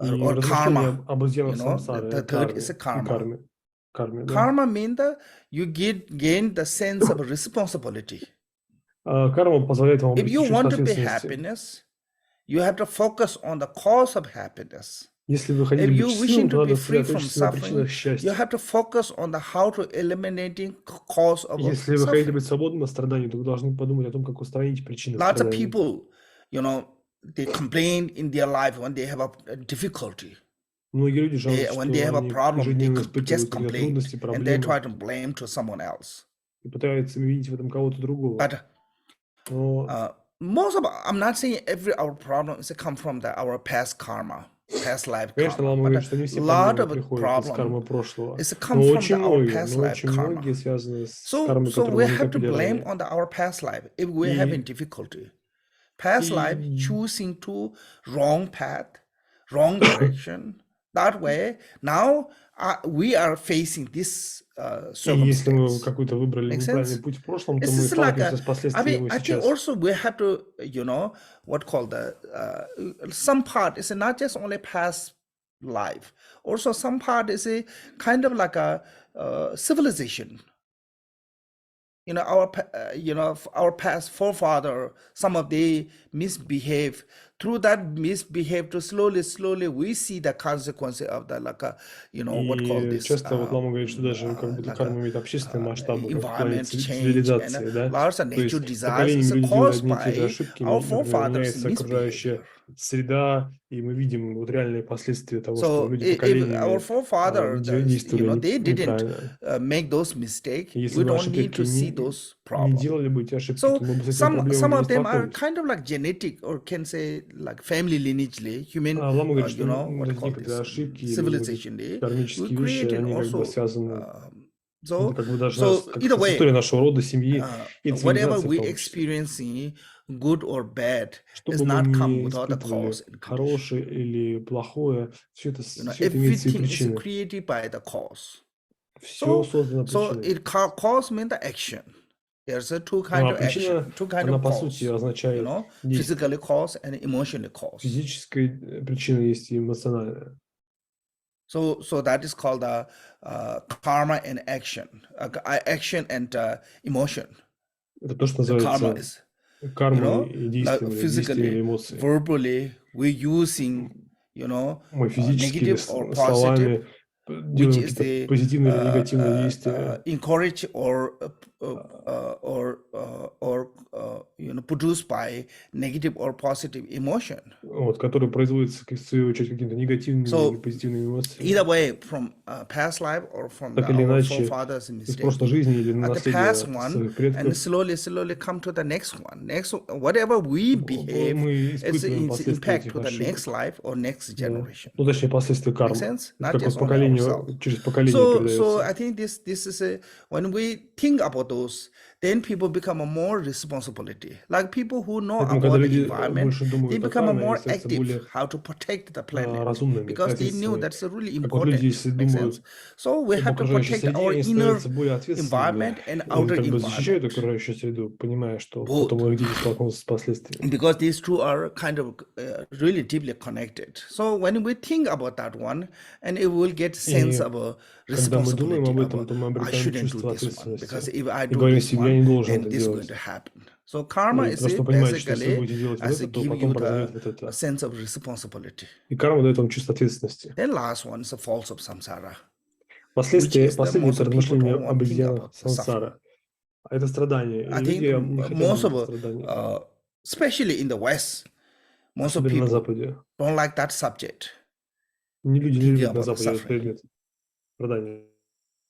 [SPEAKER 2] и
[SPEAKER 3] or
[SPEAKER 2] размышления
[SPEAKER 3] karma.
[SPEAKER 2] об изъянах
[SPEAKER 3] You know,
[SPEAKER 2] самсары,
[SPEAKER 3] the third is a
[SPEAKER 2] карме. Карме, да.
[SPEAKER 3] Karma means that you gain the sense of responsibility.
[SPEAKER 2] Карма позволяет вам
[SPEAKER 3] If
[SPEAKER 2] обрести
[SPEAKER 3] you
[SPEAKER 2] чувство
[SPEAKER 3] want to be
[SPEAKER 2] ответственности.
[SPEAKER 3] happiness, you have to focus on the cause of happiness.
[SPEAKER 2] Если вы
[SPEAKER 3] If
[SPEAKER 2] хотите
[SPEAKER 3] you
[SPEAKER 2] быть
[SPEAKER 3] wishing
[SPEAKER 2] счастливым, то
[SPEAKER 3] to be
[SPEAKER 2] надо
[SPEAKER 3] free from
[SPEAKER 2] сосредоточиться на
[SPEAKER 3] suffering,
[SPEAKER 2] причинах
[SPEAKER 3] you
[SPEAKER 2] счастья.
[SPEAKER 3] have to focus on the how to eliminating cause of
[SPEAKER 2] Если вы хотите
[SPEAKER 3] suffering.
[SPEAKER 2] быть свободным от страданий, то вы должны подумать о том, как устранить причины
[SPEAKER 3] Lots of
[SPEAKER 2] страданий.
[SPEAKER 3] people, you know, they complain in their life when they have a difficulty.
[SPEAKER 2] Многие люди жалуются,
[SPEAKER 3] When they have
[SPEAKER 2] что
[SPEAKER 3] a
[SPEAKER 2] они
[SPEAKER 3] problem, they
[SPEAKER 2] ежедневно
[SPEAKER 3] just
[SPEAKER 2] испытывают какие-то
[SPEAKER 3] complain
[SPEAKER 2] трудности,
[SPEAKER 3] and they try to
[SPEAKER 2] проблемы
[SPEAKER 3] blame to someone else.
[SPEAKER 2] и пытаются видеть в этом кого-то другого.
[SPEAKER 3] But
[SPEAKER 2] Но
[SPEAKER 3] most of I'm not saying every our problem is come from our past karma, past life
[SPEAKER 2] конечно,
[SPEAKER 3] karma.
[SPEAKER 2] Лама говорит, что не
[SPEAKER 3] But
[SPEAKER 2] все
[SPEAKER 3] a lot
[SPEAKER 2] проблемы
[SPEAKER 3] of
[SPEAKER 2] приходят из кармы
[SPEAKER 3] problem
[SPEAKER 2] прошлого,
[SPEAKER 3] is
[SPEAKER 2] но
[SPEAKER 3] come from
[SPEAKER 2] очень
[SPEAKER 3] our past life karma.
[SPEAKER 2] многие связаны с
[SPEAKER 3] So
[SPEAKER 2] кармой,
[SPEAKER 3] we
[SPEAKER 2] которую мы
[SPEAKER 3] have to
[SPEAKER 2] накопили
[SPEAKER 3] blame
[SPEAKER 2] ранее.
[SPEAKER 3] on our past life if we're having difficulty. Past life choosing to wrong path, wrong direction. That way, now we are facing this
[SPEAKER 2] И если мы
[SPEAKER 3] circumstance.
[SPEAKER 2] какой-то выбрали
[SPEAKER 3] Make
[SPEAKER 2] неправильный
[SPEAKER 3] sense?
[SPEAKER 2] путь в прошлом, то
[SPEAKER 3] This
[SPEAKER 2] мы
[SPEAKER 3] is like
[SPEAKER 2] сталкиваемся с последствиями его
[SPEAKER 3] I think
[SPEAKER 2] сейчас.
[SPEAKER 3] also we have to, you know, what called the some part is not just only past life. Also, some part is a kind of like a civilization. You know, our past forefather, some of they misbehave. Through that misbehave, to slowly we see the consequences of the like you know what called
[SPEAKER 2] И
[SPEAKER 3] this
[SPEAKER 2] часто вот Лама говорит, что даже как будто карма имеет общественные масштабы, как в плане
[SPEAKER 3] environment change
[SPEAKER 2] цивилизации,
[SPEAKER 3] and
[SPEAKER 2] да?
[SPEAKER 3] lots of
[SPEAKER 2] То
[SPEAKER 3] nature
[SPEAKER 2] есть
[SPEAKER 3] disasters
[SPEAKER 2] поколениями люди делают
[SPEAKER 3] caused
[SPEAKER 2] одни и те же
[SPEAKER 3] by
[SPEAKER 2] ошибки,
[SPEAKER 3] our
[SPEAKER 2] например,
[SPEAKER 3] forefathers'
[SPEAKER 2] меняется окружающая
[SPEAKER 3] misbehavior.
[SPEAKER 2] среда, и мы видим вот реальные последствия того, что
[SPEAKER 3] So
[SPEAKER 2] люди
[SPEAKER 3] if our
[SPEAKER 2] поколениями
[SPEAKER 3] forefathers, you
[SPEAKER 2] действовали
[SPEAKER 3] know, they didn't
[SPEAKER 2] неправильно.
[SPEAKER 3] make those mistakes,
[SPEAKER 2] И если
[SPEAKER 3] we
[SPEAKER 2] бы
[SPEAKER 3] don't
[SPEAKER 2] наши
[SPEAKER 3] need
[SPEAKER 2] предки
[SPEAKER 3] to see those
[SPEAKER 2] не
[SPEAKER 3] problems.
[SPEAKER 2] делали бы эти ошибки,
[SPEAKER 3] So
[SPEAKER 2] то мы бы с этими
[SPEAKER 3] some
[SPEAKER 2] проблемами не
[SPEAKER 3] of them are
[SPEAKER 2] столкнулись.
[SPEAKER 3] kind of like genetic, or can say like family lineagely, human,
[SPEAKER 2] Лама говорит, что
[SPEAKER 3] you know, what call
[SPEAKER 2] некоторые
[SPEAKER 3] this
[SPEAKER 2] ошибки или
[SPEAKER 3] civilization. We
[SPEAKER 2] кармические вещи,
[SPEAKER 3] created
[SPEAKER 2] они как бы
[SPEAKER 3] also.
[SPEAKER 2] связаны,
[SPEAKER 3] So
[SPEAKER 2] как бы даже как
[SPEAKER 3] either
[SPEAKER 2] с историей
[SPEAKER 3] way,
[SPEAKER 2] нашего рода, семьи и
[SPEAKER 3] whatever
[SPEAKER 2] цивилизации в
[SPEAKER 3] we
[SPEAKER 2] том числе.
[SPEAKER 3] experiencing, good or bad,
[SPEAKER 2] Что
[SPEAKER 3] is
[SPEAKER 2] бы мы
[SPEAKER 3] not come
[SPEAKER 2] ни
[SPEAKER 3] without a
[SPEAKER 2] испытывали,
[SPEAKER 3] cause and condition.
[SPEAKER 2] хорошее или плохое, все это
[SPEAKER 3] You know,
[SPEAKER 2] имеет свои
[SPEAKER 3] everything is
[SPEAKER 2] причины.
[SPEAKER 3] created by the cause.
[SPEAKER 2] Все создано причиной.
[SPEAKER 3] Cause means the action. There's a two kind
[SPEAKER 2] А
[SPEAKER 3] of action,
[SPEAKER 2] причина,
[SPEAKER 3] two kind
[SPEAKER 2] она
[SPEAKER 3] of
[SPEAKER 2] по
[SPEAKER 3] cause.
[SPEAKER 2] сути
[SPEAKER 3] You
[SPEAKER 2] означает
[SPEAKER 3] know,
[SPEAKER 2] действие.
[SPEAKER 3] physically cause and emotionally cause.
[SPEAKER 2] Физическая причина есть и эмоциональная.
[SPEAKER 3] So that is called the karma and action, action and emotion.
[SPEAKER 2] Это то, что
[SPEAKER 3] The karma
[SPEAKER 2] называется
[SPEAKER 3] is, you
[SPEAKER 2] кармой
[SPEAKER 3] know,
[SPEAKER 2] и
[SPEAKER 3] like
[SPEAKER 2] действием, или действием или
[SPEAKER 3] physically,
[SPEAKER 2] эмоцией.
[SPEAKER 3] verbally, we're using, you know,
[SPEAKER 2] Мы физически
[SPEAKER 3] negative or positive,
[SPEAKER 2] словами
[SPEAKER 3] which
[SPEAKER 2] делаем
[SPEAKER 3] is
[SPEAKER 2] какие-то
[SPEAKER 3] the
[SPEAKER 2] позитивные или негативные действия.
[SPEAKER 3] encourage or you know, produced by negative or positive emotion.
[SPEAKER 2] Вот, которые производятся, в свою очередь, какими-то негативными или позитивными эмоциями.
[SPEAKER 3] Either way, from past life or from
[SPEAKER 2] Так или
[SPEAKER 3] our
[SPEAKER 2] иначе,
[SPEAKER 3] forefathers'
[SPEAKER 2] из
[SPEAKER 3] mistakes.
[SPEAKER 2] прошлой жизни или
[SPEAKER 3] At the
[SPEAKER 2] наследия
[SPEAKER 3] past
[SPEAKER 2] своих
[SPEAKER 3] one,
[SPEAKER 2] предков,
[SPEAKER 3] and slowly come to the next one. Next, whatever we behave,
[SPEAKER 2] мы
[SPEAKER 3] it's
[SPEAKER 2] испытываем последствия
[SPEAKER 3] impact
[SPEAKER 2] этих
[SPEAKER 3] to the
[SPEAKER 2] ошибок.
[SPEAKER 3] next life or next generation.
[SPEAKER 2] Ну, точнее, последствия кармы.
[SPEAKER 3] Make sense?
[SPEAKER 2] Это
[SPEAKER 3] Not
[SPEAKER 2] как
[SPEAKER 3] just
[SPEAKER 2] вот
[SPEAKER 3] only
[SPEAKER 2] поколение,
[SPEAKER 3] ourselves.
[SPEAKER 2] через поколение
[SPEAKER 3] So
[SPEAKER 2] передается.
[SPEAKER 3] I think this is when we think about those, then people become a more responsibility. Like people who know
[SPEAKER 2] Поэтому, когда
[SPEAKER 3] about the
[SPEAKER 2] люди
[SPEAKER 3] environment,
[SPEAKER 2] больше
[SPEAKER 3] they
[SPEAKER 2] думают о
[SPEAKER 3] become
[SPEAKER 2] карме, они
[SPEAKER 3] more
[SPEAKER 2] становятся более
[SPEAKER 3] active how to protect the planet
[SPEAKER 2] разумными,
[SPEAKER 3] because they knew
[SPEAKER 2] ответственными.
[SPEAKER 3] that's really
[SPEAKER 2] Как вот люди,
[SPEAKER 3] important.
[SPEAKER 2] если
[SPEAKER 3] Make
[SPEAKER 2] думают
[SPEAKER 3] sense? So we
[SPEAKER 2] об
[SPEAKER 3] have to
[SPEAKER 2] окружающей
[SPEAKER 3] protect
[SPEAKER 2] среде,
[SPEAKER 3] our
[SPEAKER 2] они
[SPEAKER 3] inner
[SPEAKER 2] становятся более ответственными.
[SPEAKER 3] environment and
[SPEAKER 2] Они
[SPEAKER 3] outer
[SPEAKER 2] как бы защищают
[SPEAKER 3] environment.
[SPEAKER 2] окружающую среду, понимая, что
[SPEAKER 3] Both.
[SPEAKER 2] потом их дети столкнутся с последствиями.
[SPEAKER 3] Because these two are kind of really deeply connected. So when we think about that one, and it will get sense
[SPEAKER 2] И
[SPEAKER 3] of a
[SPEAKER 2] когда мы думаем
[SPEAKER 3] responsibility
[SPEAKER 2] об этом,
[SPEAKER 3] of
[SPEAKER 2] то мы
[SPEAKER 3] I
[SPEAKER 2] обретаем
[SPEAKER 3] shouldn't do
[SPEAKER 2] чувство
[SPEAKER 3] this one because
[SPEAKER 2] ответственности.
[SPEAKER 3] if I
[SPEAKER 2] И
[SPEAKER 3] do
[SPEAKER 2] говорим
[SPEAKER 3] this
[SPEAKER 2] себе, я не
[SPEAKER 3] one,
[SPEAKER 2] должен
[SPEAKER 3] then
[SPEAKER 2] это
[SPEAKER 3] this is going
[SPEAKER 2] делать.
[SPEAKER 3] to happen. So karma
[SPEAKER 2] И
[SPEAKER 3] is
[SPEAKER 2] просто
[SPEAKER 3] it
[SPEAKER 2] понимаете, что если вы
[SPEAKER 3] basically
[SPEAKER 2] будете делать вот
[SPEAKER 3] as
[SPEAKER 2] это,
[SPEAKER 3] it
[SPEAKER 2] то
[SPEAKER 3] give
[SPEAKER 2] потом
[SPEAKER 3] you
[SPEAKER 2] произойдет
[SPEAKER 3] the
[SPEAKER 2] вот это.
[SPEAKER 3] sense of responsibility.
[SPEAKER 2] И карма дает вам чувство ответственности.
[SPEAKER 3] Then last one is the false of samsara, which
[SPEAKER 2] Последнее
[SPEAKER 3] is the
[SPEAKER 2] это
[SPEAKER 3] most of people
[SPEAKER 2] размышление
[SPEAKER 3] don't
[SPEAKER 2] об
[SPEAKER 3] want to think
[SPEAKER 2] изъянах
[SPEAKER 3] about the suffering.
[SPEAKER 2] сансары. А это страдание.
[SPEAKER 3] I
[SPEAKER 2] И
[SPEAKER 3] think
[SPEAKER 2] люди не хотят
[SPEAKER 3] most
[SPEAKER 2] думать о
[SPEAKER 3] of
[SPEAKER 2] страдании.
[SPEAKER 3] especially in the West, most of
[SPEAKER 2] Особенно на
[SPEAKER 3] people
[SPEAKER 2] Западе.
[SPEAKER 3] don't like that subject.
[SPEAKER 2] Люди не
[SPEAKER 3] Thinking
[SPEAKER 2] любят на
[SPEAKER 3] about the
[SPEAKER 2] Западе этот
[SPEAKER 3] suffering.
[SPEAKER 2] предмет страдания.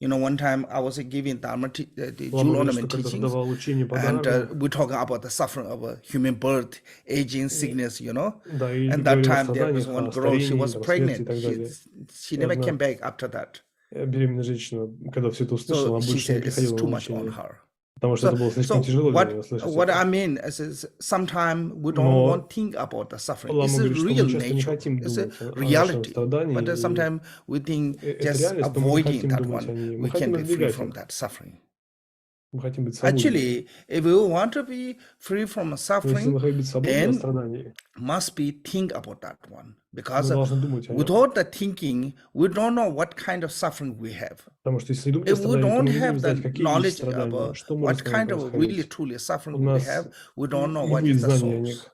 [SPEAKER 3] You know, one time I was giving the
[SPEAKER 2] Лама
[SPEAKER 3] jewel
[SPEAKER 2] говорит, что
[SPEAKER 3] ornament
[SPEAKER 2] когда
[SPEAKER 3] teachings,
[SPEAKER 2] давал учение по
[SPEAKER 3] and
[SPEAKER 2] дарам,
[SPEAKER 3] we're talking about the suffering of a human birth, aging, sickness, you know.
[SPEAKER 2] да, и
[SPEAKER 3] And that
[SPEAKER 2] говорил о
[SPEAKER 3] time there was
[SPEAKER 2] страданиях,
[SPEAKER 3] one
[SPEAKER 2] о
[SPEAKER 3] girl, she
[SPEAKER 2] старении,
[SPEAKER 3] was
[SPEAKER 2] там, смерти и
[SPEAKER 3] pregnant.
[SPEAKER 2] так далее.
[SPEAKER 3] She
[SPEAKER 2] И
[SPEAKER 3] never
[SPEAKER 2] одна
[SPEAKER 3] came back after that.
[SPEAKER 2] беременная женщина, когда все это услышала,
[SPEAKER 3] So
[SPEAKER 2] она
[SPEAKER 3] she
[SPEAKER 2] больше не
[SPEAKER 3] said it's
[SPEAKER 2] приходила
[SPEAKER 3] too
[SPEAKER 2] на
[SPEAKER 3] much on
[SPEAKER 2] учение.
[SPEAKER 3] her.
[SPEAKER 2] Потому что это было слишком тяжело для него слышать.
[SPEAKER 1] What I mean is sometimes we don't want to think about the suffering. It's a real nature. It's a reality. But sometimes we think just avoiding that one, we can be free from that suffering.
[SPEAKER 2] Мы хотим быть свободны.
[SPEAKER 1] Actually, if we want to be free from suffering, then must be think about that one. Because without the thinking, we don't know what kind of suffering we have. If we don't have the knowledge about what kind of really truly suffering we have, we don't know what is the source.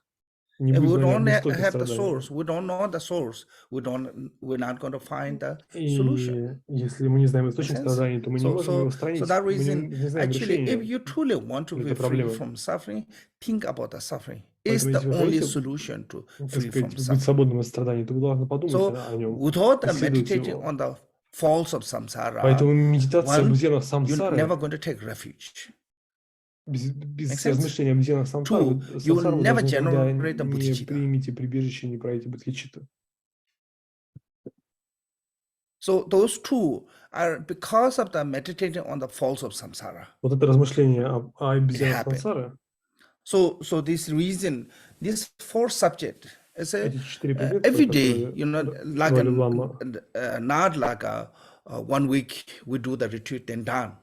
[SPEAKER 1] If we don't have the source, we don't know the source, we're not going to find the solution.
[SPEAKER 2] Если мы не знаем источник страданий, то мы не можем его устранить.
[SPEAKER 1] So that reason, actually, if you truly want to be free from suffering, think about the suffering. It's the only solution to free from
[SPEAKER 2] быть
[SPEAKER 1] suffering.
[SPEAKER 2] свободным от страданий, то вы должны подумать о нем.
[SPEAKER 1] Without meditating on the falls of samsara,
[SPEAKER 2] Поэтому медитация об изъянах
[SPEAKER 1] you're never going to take refuge.
[SPEAKER 2] Без размышления об изъянах самсары,
[SPEAKER 1] you will never generate the bodhicitta.
[SPEAKER 2] Не примите прибежище, не пройдете бодхичитту.
[SPEAKER 1] So those two are because of the meditating on the falls of samsara.
[SPEAKER 2] Вот это размышление об изъянах самсары.
[SPEAKER 1] So this reason, this four subject is every day, like not like 1 week we do the retreat then done.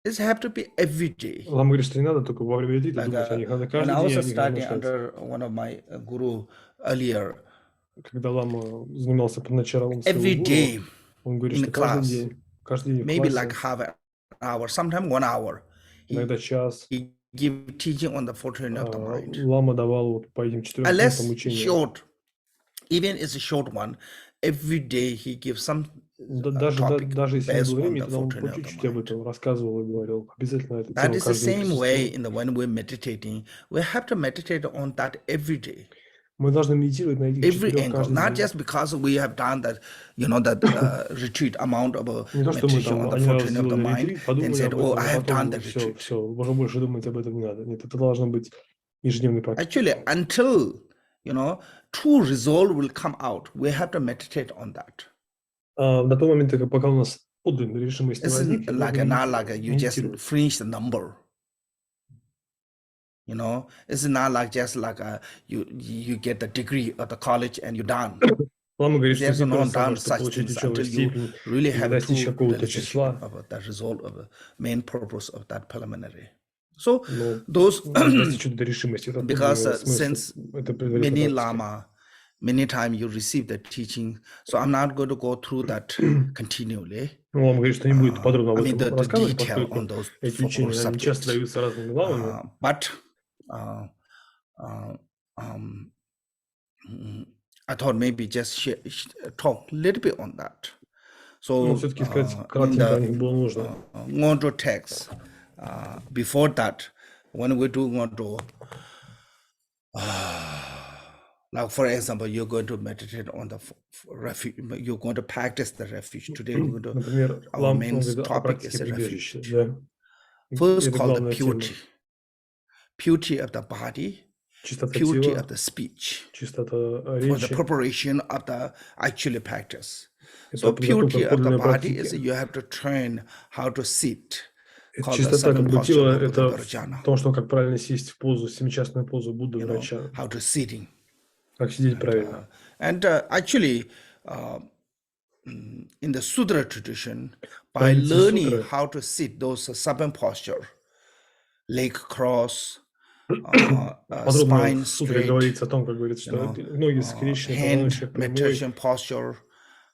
[SPEAKER 1] This have to be every day.
[SPEAKER 2] Лама говорит, что не надо только во время ретрита думать о них, надо каждый день.
[SPEAKER 1] When I was studying under one of my guru earlier,
[SPEAKER 2] когда Лама занимался поначалу
[SPEAKER 1] every day
[SPEAKER 2] он говорит,
[SPEAKER 1] in
[SPEAKER 2] что
[SPEAKER 1] class,
[SPEAKER 2] каждый день в
[SPEAKER 1] maybe
[SPEAKER 2] классе,
[SPEAKER 1] like half an hour, sometimes 1 hour,
[SPEAKER 2] иногда час,
[SPEAKER 1] he give teaching on the fortune of the mind.
[SPEAKER 2] Лама давал вот по этим 4 пунктам учения.
[SPEAKER 1] Short, even it's a short one, every day he gives some
[SPEAKER 2] даже если не было времени, тогда он по чуть-чуть об этом рассказывал и говорил. Обязательно это
[SPEAKER 1] That is the same way when we're meditating. We have to meditate on that every day.
[SPEAKER 2] Мы должны медитировать на этих
[SPEAKER 1] every angle, not just because we have done that, that retreat amount of meditation on the fortune of the mind, and said, oh, I have done the retreat.
[SPEAKER 2] Все, уже больше думать об этом не надо. Нет, это должно быть ежедневной практикой.
[SPEAKER 1] Actually, until, true resolve will come out, we have to meditate on that.
[SPEAKER 2] До того момента, пока у нас подлинная решимость не возникнет,
[SPEAKER 1] not like you just finish the number. It's not like just like you get the degree at the college and you're done.
[SPEAKER 2] Лама говорит, что
[SPEAKER 1] There's
[SPEAKER 2] ты
[SPEAKER 1] no
[SPEAKER 2] просто
[SPEAKER 1] done
[SPEAKER 2] можешь
[SPEAKER 1] such
[SPEAKER 2] получить
[SPEAKER 1] things
[SPEAKER 2] ученую
[SPEAKER 1] until you
[SPEAKER 2] степень
[SPEAKER 1] really
[SPEAKER 2] и
[SPEAKER 1] have
[SPEAKER 2] достичь
[SPEAKER 1] true
[SPEAKER 2] какого-то
[SPEAKER 1] realization
[SPEAKER 2] числа.
[SPEAKER 1] of the result of the main purpose of that preliminary. So
[SPEAKER 2] Но
[SPEAKER 1] those
[SPEAKER 2] достичь этой решимости, это
[SPEAKER 1] because
[SPEAKER 2] смысл,
[SPEAKER 1] since
[SPEAKER 2] это
[SPEAKER 1] many
[SPEAKER 2] предварительная практика.
[SPEAKER 1] Lama, many times you receive the teaching, so I'm not going to go through that continually.
[SPEAKER 2] Лама говорит, что не будет подробно об этом
[SPEAKER 1] the
[SPEAKER 2] рассказывать,
[SPEAKER 1] detail on
[SPEAKER 2] поскольку
[SPEAKER 1] those
[SPEAKER 2] эти
[SPEAKER 1] four
[SPEAKER 2] учения они часто
[SPEAKER 1] subjects.
[SPEAKER 2] даются разными ламами.
[SPEAKER 1] But I thought maybe just talk a little bit on that. So
[SPEAKER 2] все-таки сказать кратенько о них было нужно.
[SPEAKER 1] Ngendro text, before that, when we do Ngendro, like for example, you're going to meditate on the refuge, you're going to practice the refuge. Today, we're going to,
[SPEAKER 2] Например,
[SPEAKER 1] our main topic is the refuge. First called the purity. Purity of the body, purity of the speech, for the preparation of the actual practice. So purity of the body is you have to train how to sit.
[SPEAKER 2] Чистота как бы тела – это в том, что как правильно сесть в позу, семичастную позу Будды врача.
[SPEAKER 1] How to sitting.
[SPEAKER 2] Как сидеть правильно.
[SPEAKER 1] And actually, in the Sutra tradition, by learning how to sit those 7 postures, leg cross, spine straight,
[SPEAKER 2] говорится о том, как говорится, что ноги скрещены,
[SPEAKER 1] hand meditation posture,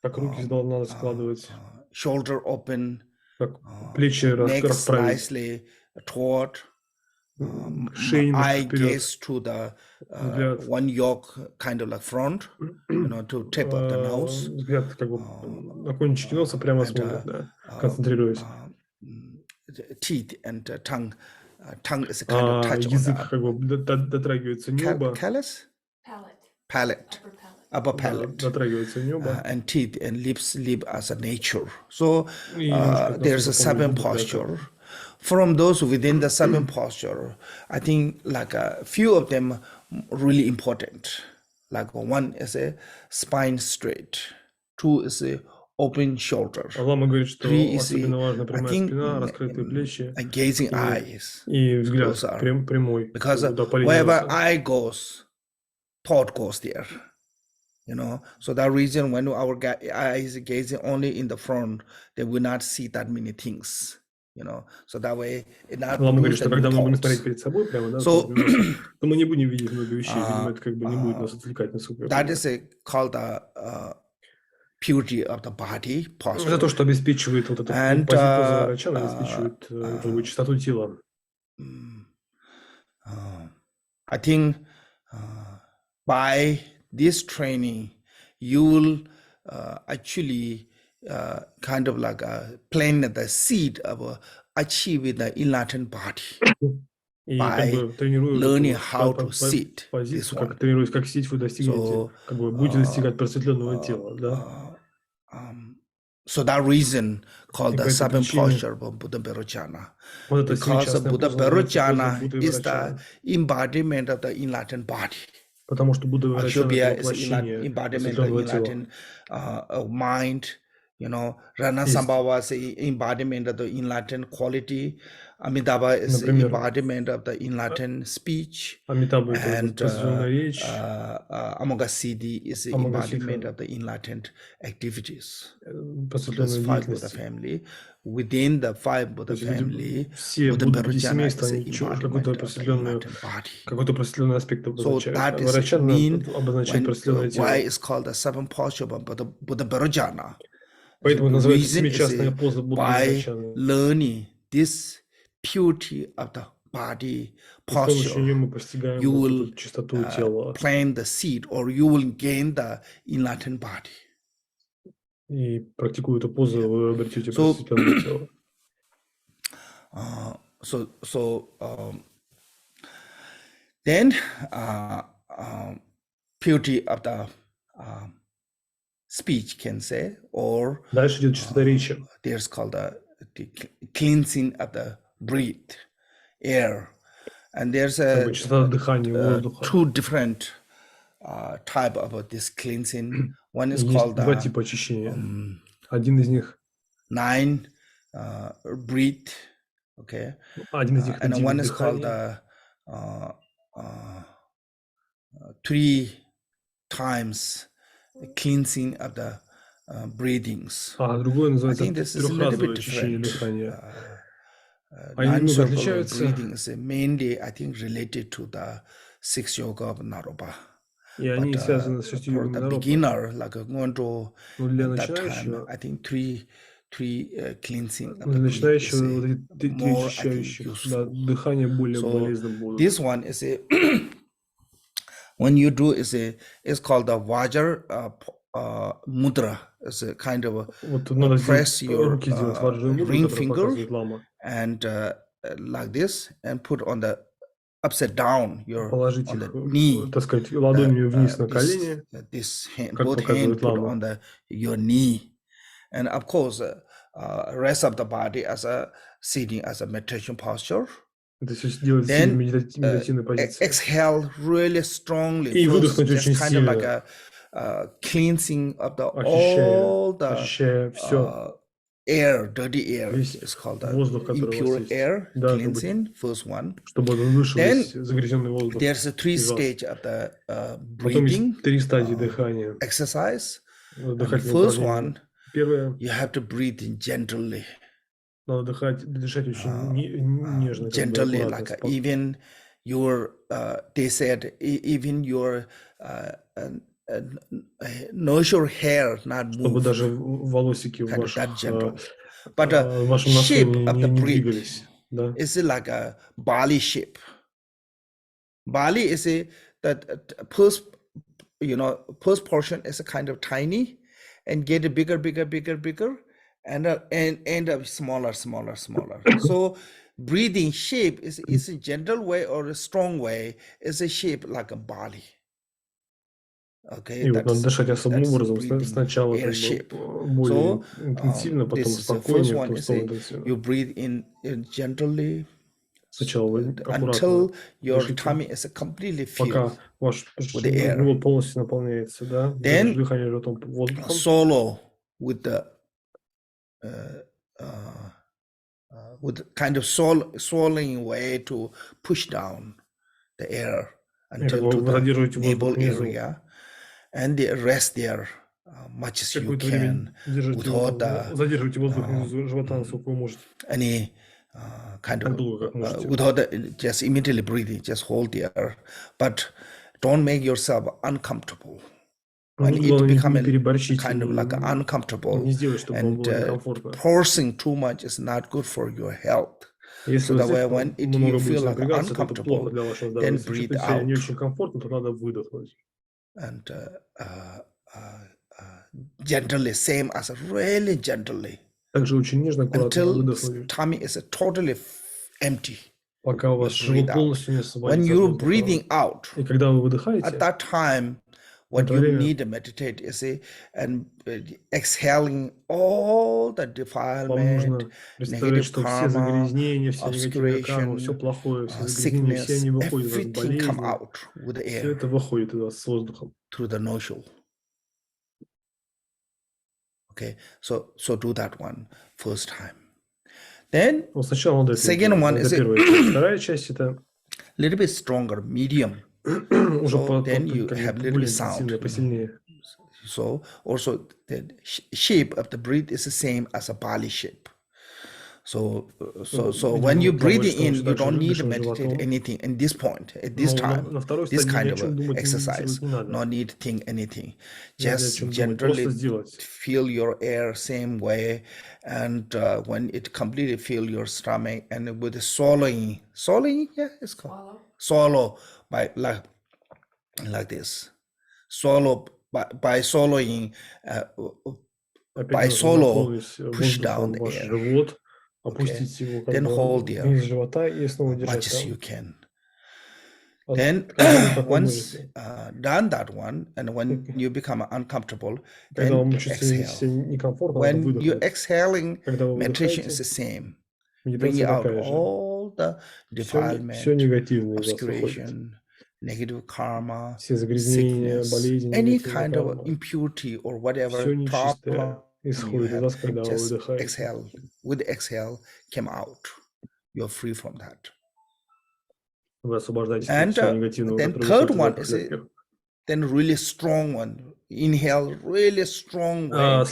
[SPEAKER 2] как руки надо складывать,
[SPEAKER 1] shoulder open,
[SPEAKER 2] как плечи
[SPEAKER 1] neck
[SPEAKER 2] расправить,
[SPEAKER 1] slightly toward, eye gaze to the one yoke, kind of like front, to tip of the nose.
[SPEAKER 2] Взгляд как бы на кончике носа прямо смотрит, да, концентрируясь.
[SPEAKER 1] Teeth and tongue. Tongue is a kind of touch
[SPEAKER 2] язык
[SPEAKER 1] on
[SPEAKER 2] как бы дотрагивается небо.
[SPEAKER 1] Callus? Palate. Upper palate.
[SPEAKER 2] Дотрагивается небо.
[SPEAKER 1] And teeth and lips live as a nature. So there's a 7 posture. From those within the 7 posture, I think like a few of them really important. Like one is a spine straight. 2 is a open shoulder.
[SPEAKER 2] Лама говорит, что
[SPEAKER 1] 3 is
[SPEAKER 2] особенно важна прямая
[SPEAKER 1] I
[SPEAKER 2] спина,
[SPEAKER 1] think
[SPEAKER 2] раскрытые плечи
[SPEAKER 1] gazing eyes.
[SPEAKER 2] и взгляд
[SPEAKER 1] Those are
[SPEAKER 2] прямой,
[SPEAKER 1] because
[SPEAKER 2] до поления
[SPEAKER 1] wherever
[SPEAKER 2] носа.
[SPEAKER 1] eye goes, thought goes there. So that reason when our eyes gazing only in the front, they will not see that many things. So that way it not
[SPEAKER 2] Лама говорит,
[SPEAKER 1] produce
[SPEAKER 2] что
[SPEAKER 1] the
[SPEAKER 2] когда
[SPEAKER 1] new
[SPEAKER 2] мы будем
[SPEAKER 1] thoughts.
[SPEAKER 2] смотреть перед собой прямо, да,
[SPEAKER 1] So
[SPEAKER 2] то мы не будем видеть много вещей, видимо, это как бы не будет нас отвлекать, насколько я
[SPEAKER 1] that
[SPEAKER 2] понимаю.
[SPEAKER 1] is called the purity of the body
[SPEAKER 2] Это то,
[SPEAKER 1] posture.
[SPEAKER 2] что обеспечивает вот эту
[SPEAKER 1] And
[SPEAKER 2] поза врача, обеспечивает как бы чистоту тела.
[SPEAKER 1] I think by this training, you will actually kind of like plant the seed of achieving the enlightened body
[SPEAKER 2] И как бы
[SPEAKER 1] by
[SPEAKER 2] тренируя
[SPEAKER 1] learning
[SPEAKER 2] эту
[SPEAKER 1] how to sit this
[SPEAKER 2] позицию, как
[SPEAKER 1] one.
[SPEAKER 2] тренируясь, как сидеть, вы достигнете,
[SPEAKER 1] So,
[SPEAKER 2] как бы будете достигать просветленного тела, да?
[SPEAKER 1] So that reason called
[SPEAKER 2] И
[SPEAKER 1] the
[SPEAKER 2] по этой
[SPEAKER 1] seven
[SPEAKER 2] причине
[SPEAKER 1] posture of Buddha Bhairocana.
[SPEAKER 2] вот это
[SPEAKER 1] Because the
[SPEAKER 2] семичастное
[SPEAKER 1] Buddha
[SPEAKER 2] поза называется позой
[SPEAKER 1] Bhairocana
[SPEAKER 2] Будды
[SPEAKER 1] is the
[SPEAKER 2] Вайрочаны.
[SPEAKER 1] embodiment of the enlightened body.
[SPEAKER 2] Потому что Будда Вайрочана —
[SPEAKER 1] Akshobhya
[SPEAKER 2] это
[SPEAKER 1] is the
[SPEAKER 2] воплощение
[SPEAKER 1] embodiment of the
[SPEAKER 2] просветленного тела.
[SPEAKER 1] enlightened mind. Rana
[SPEAKER 2] Есть,
[SPEAKER 1] Sambhava is the embodiment of the enlightened quality. Amitabha is the
[SPEAKER 2] например,
[SPEAKER 1] embodiment of the enlightened speech.
[SPEAKER 2] Амитаба — это
[SPEAKER 1] And
[SPEAKER 2] просветленная речь,
[SPEAKER 1] Amoghasiddhi is the embodiment
[SPEAKER 2] Амагасидха
[SPEAKER 1] of the enlightened activities. There's
[SPEAKER 2] просветленной
[SPEAKER 1] 5 Buddha
[SPEAKER 2] деятельности.
[SPEAKER 1] family. Within the 5 Buddha
[SPEAKER 2] То есть
[SPEAKER 1] family,
[SPEAKER 2] все
[SPEAKER 1] Buddha
[SPEAKER 2] Будды 5
[SPEAKER 1] Bhairocana
[SPEAKER 2] семейств,
[SPEAKER 1] is the
[SPEAKER 2] они какой-то
[SPEAKER 1] embodiment of the
[SPEAKER 2] просветленный
[SPEAKER 1] enlightened body.
[SPEAKER 2] аспект
[SPEAKER 1] So
[SPEAKER 2] обозначают.
[SPEAKER 1] that is
[SPEAKER 2] Вайрочана
[SPEAKER 1] mean
[SPEAKER 2] обозначает
[SPEAKER 1] when
[SPEAKER 2] просветленное
[SPEAKER 1] why
[SPEAKER 2] тело.
[SPEAKER 1] it's called the seven posture of Buddha Bhairocana.
[SPEAKER 2] Поэтому
[SPEAKER 1] The
[SPEAKER 2] называется
[SPEAKER 1] reason is
[SPEAKER 2] семичастная поза Будды
[SPEAKER 1] by
[SPEAKER 2] Вайрочаны.
[SPEAKER 1] learning this purity of the body
[SPEAKER 2] И с помощью нее
[SPEAKER 1] posture,
[SPEAKER 2] мы постигаем
[SPEAKER 1] you
[SPEAKER 2] вот
[SPEAKER 1] will
[SPEAKER 2] эту чистоту тела
[SPEAKER 1] plant the seed or you will gain the enlightened body.
[SPEAKER 2] и практикуя эту позу, вы обретете
[SPEAKER 1] So,
[SPEAKER 2] просветленное тело.
[SPEAKER 1] Then purity of the speech can say, or
[SPEAKER 2] Дальше идет чистота речи.
[SPEAKER 1] there's called the cleansing of the breath, air, and there's
[SPEAKER 2] Как бы чистота дыхания, воздуха.
[SPEAKER 1] 2 different type of this cleansing. One is
[SPEAKER 2] Есть
[SPEAKER 1] called
[SPEAKER 2] два
[SPEAKER 1] the
[SPEAKER 2] типа очищения. Один из них
[SPEAKER 1] 9 breath, okay,
[SPEAKER 2] один из них это
[SPEAKER 1] and then
[SPEAKER 2] 9
[SPEAKER 1] one is called
[SPEAKER 2] дыханий.
[SPEAKER 1] the 3 times cleansing of the breathings.
[SPEAKER 2] А другое
[SPEAKER 1] I
[SPEAKER 2] называется
[SPEAKER 1] think this is a little
[SPEAKER 2] трехразовое
[SPEAKER 1] bit
[SPEAKER 2] очищение
[SPEAKER 1] different.
[SPEAKER 2] дыхания. Они немного
[SPEAKER 1] Non-circular
[SPEAKER 2] отличаются.
[SPEAKER 1] breathing is mainly, I think, related to the 6 yoga of Naropa.
[SPEAKER 2] И они
[SPEAKER 1] But
[SPEAKER 2] связаны с 6
[SPEAKER 1] for
[SPEAKER 2] йогами
[SPEAKER 1] the
[SPEAKER 2] Наропа.
[SPEAKER 1] beginner, like Ngendro,
[SPEAKER 2] Но для
[SPEAKER 1] at that time,
[SPEAKER 2] начинающего,
[SPEAKER 1] I think three cleansing of
[SPEAKER 2] для
[SPEAKER 1] the breath is
[SPEAKER 2] начинающего вот эти три
[SPEAKER 1] more, I think,
[SPEAKER 2] очищающих, да,
[SPEAKER 1] useful.
[SPEAKER 2] дыхание более
[SPEAKER 1] So
[SPEAKER 2] полезным будут.
[SPEAKER 1] this one is a when you do it's called the Vajra mudra. It's a kind of
[SPEAKER 2] Вот надо
[SPEAKER 1] press
[SPEAKER 2] сделать,
[SPEAKER 1] your
[SPEAKER 2] руки сделать ваджру мудру,
[SPEAKER 1] ring
[SPEAKER 2] которую
[SPEAKER 1] finger
[SPEAKER 2] показывает Лама.
[SPEAKER 1] and like this, and put on the upside down your
[SPEAKER 2] Положить
[SPEAKER 1] on
[SPEAKER 2] их,
[SPEAKER 1] the knee.
[SPEAKER 2] так сказать, ладонями вниз на колени,
[SPEAKER 1] This hand,
[SPEAKER 2] как
[SPEAKER 1] both hand
[SPEAKER 2] показывает
[SPEAKER 1] put
[SPEAKER 2] Лама.
[SPEAKER 1] on your knee, and of course, rest of the body as a sitting as a meditation posture.
[SPEAKER 2] Это все сделать в
[SPEAKER 1] Then
[SPEAKER 2] медитативной позиции.
[SPEAKER 1] exhale really strongly.
[SPEAKER 2] И
[SPEAKER 1] First,
[SPEAKER 2] выдохнуть
[SPEAKER 1] just
[SPEAKER 2] очень
[SPEAKER 1] kind of like
[SPEAKER 2] сильно,
[SPEAKER 1] a cleansing of the all the
[SPEAKER 2] ощущая все,
[SPEAKER 1] air, dirty air.
[SPEAKER 2] весь
[SPEAKER 1] It's called the
[SPEAKER 2] воздух, который у вас
[SPEAKER 1] impure
[SPEAKER 2] есть.
[SPEAKER 1] air
[SPEAKER 2] Да,
[SPEAKER 1] cleansing. First one.
[SPEAKER 2] чтобы он вышел
[SPEAKER 1] Then
[SPEAKER 2] весь загрязненный воздух
[SPEAKER 1] there's a 3
[SPEAKER 2] из вас.
[SPEAKER 1] stage of the
[SPEAKER 2] Потом есть
[SPEAKER 1] breathing
[SPEAKER 2] 3 стадии дихания.
[SPEAKER 1] exercise. And the
[SPEAKER 2] Дыхательные
[SPEAKER 1] first
[SPEAKER 2] упражнения.
[SPEAKER 1] one,
[SPEAKER 2] Первое,
[SPEAKER 1] you have to breathe in gently.
[SPEAKER 2] надо дышать очень нежно, как бы
[SPEAKER 1] Gently,
[SPEAKER 2] аккуратно,
[SPEAKER 1] like
[SPEAKER 2] спокойно.
[SPEAKER 1] even your they said even your nose or hair not
[SPEAKER 2] Чтобы
[SPEAKER 1] move,
[SPEAKER 2] даже волосики в
[SPEAKER 1] kind of that
[SPEAKER 2] ваших,
[SPEAKER 1] gentle. But
[SPEAKER 2] в вашем носу
[SPEAKER 1] shape of
[SPEAKER 2] не
[SPEAKER 1] the breath
[SPEAKER 2] двигались. Да?
[SPEAKER 1] is like a Bali shape. Bali is that first, first portion is a kind of tiny, and get a bigger, and end up smaller. So breathing shape is a gentle way or a strong way. Is a shape like a Bali. Okay,
[SPEAKER 2] И вот надо дышать особым образом.
[SPEAKER 1] breathing
[SPEAKER 2] Сначала
[SPEAKER 1] air
[SPEAKER 2] как
[SPEAKER 1] shape.
[SPEAKER 2] бы более интенсивно, потом
[SPEAKER 1] This is the first
[SPEAKER 2] спокойнее,
[SPEAKER 1] one
[SPEAKER 2] потом
[SPEAKER 1] is
[SPEAKER 2] снова
[SPEAKER 1] you
[SPEAKER 2] интенсивно.
[SPEAKER 1] breathe in
[SPEAKER 2] Сначала
[SPEAKER 1] gently
[SPEAKER 2] вы аккуратно
[SPEAKER 1] until your
[SPEAKER 2] дышите,
[SPEAKER 1] tummy is completely
[SPEAKER 2] пока
[SPEAKER 1] filled
[SPEAKER 2] ваш
[SPEAKER 1] with the air.
[SPEAKER 2] живот полностью наполняется, да?
[SPEAKER 1] Then
[SPEAKER 2] Дыхание животом воздухом.
[SPEAKER 1] solo with the with kind of swallowing way to push down the air until to the navel area, and they rest there much as you can without any kind of without just immediately breathing, just hold the air, but don't make yourself uncomfortable. When it becomes kind of like uncomfortable, and forcing too much is not good for your health. So that way, when you feel like uncomfortable, then breathe out. And gently, same as really gently, until tummy is totally empty. When you're breathing out, at that time, what you need to meditate is and exhaling all the defilement, negative karma, obscuration, sickness, everything come out with the air through the nostril. Okay, so do that one first time. Then second one is a little bit stronger, medium. So then you have a little bit sound. So also the shape of the breath is the same as a Bali shape. So when you breathe in, you don't need to meditate anything in this point, at this time, this kind of exercise, no need to think anything. Just generally feel your air same way, and when it completely fill your stomach, and with the swallowing, yeah, it's called swallow by like this, swallow by swallowing, by swallow, push down the air. Okay. Then hold there much as you can. Then once done that one, and when you become uncomfortable, then exhale. When you're exhaling, meditation is the same. Bring out all the defilement, obscuration, negative karma, sickness, any kind of impurity or whatever problem you have, just exhale. With the exhale, came out. You're free from that. And then third one is then really strong one. Inhale really strong way.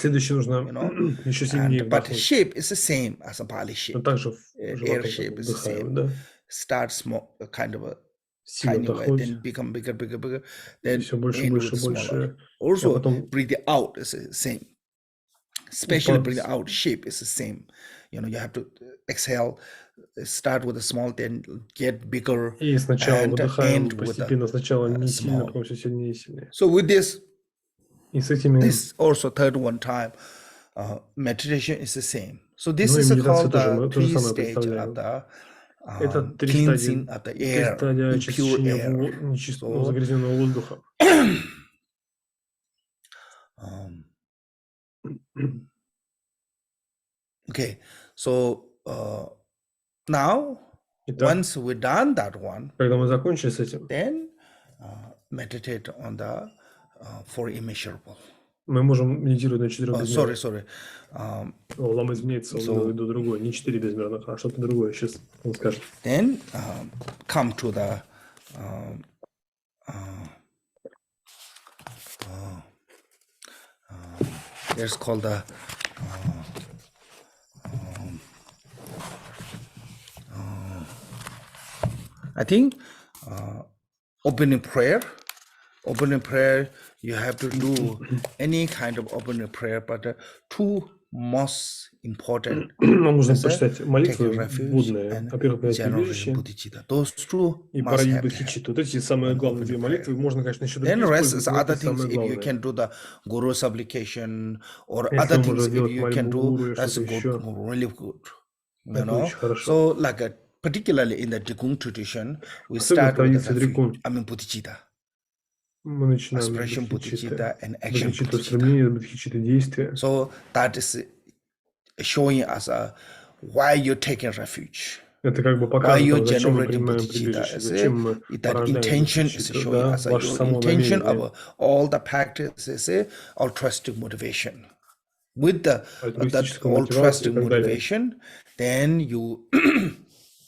[SPEAKER 1] But the shape is the same as a Bali shape. Air shape is the same. Start small, kind of a tiny way, then become bigger, then end with smaller. Also, breathe out is the same. Especially breathe out shape is the same. You have to exhale, start with a small, then get bigger, and end with a small. So with this also third one time, meditation is the same. So this is called the 3 stage of the cleansing of the air, impure air. Okay, so now once we're done that one, then meditate on the for immeasurable.
[SPEAKER 2] Мы можем медитировать на 4 безмерных.
[SPEAKER 1] Sorry.
[SPEAKER 2] Лама изменяется, он имел в виду другое, не 4 безмерных, а что-то другое. Сейчас он скажет.
[SPEAKER 1] Then come to the it's called the I think opening prayer. Opening prayer, you have to do any kind of opening prayer, but 2 most important.
[SPEAKER 2] Нужно почитать молитвы будные. Во-первых, those 2 must have. Вот эти самые главные 2 молитвы. Можно, конечно, еще другие.
[SPEAKER 1] Then rest is other things. If you can do the guru supplication or other things, if you can do, that's good, really good. So like particularly in the Drikung tradition, we start with the bodhicitta. Expression bodhicitta and action bodhicitta. So that is showing us why you're taking refuge. Why you're generating bodhicitta. That intention is showing us your intention of all the practice is altruistic motivation. with that whole trust and motivation, then you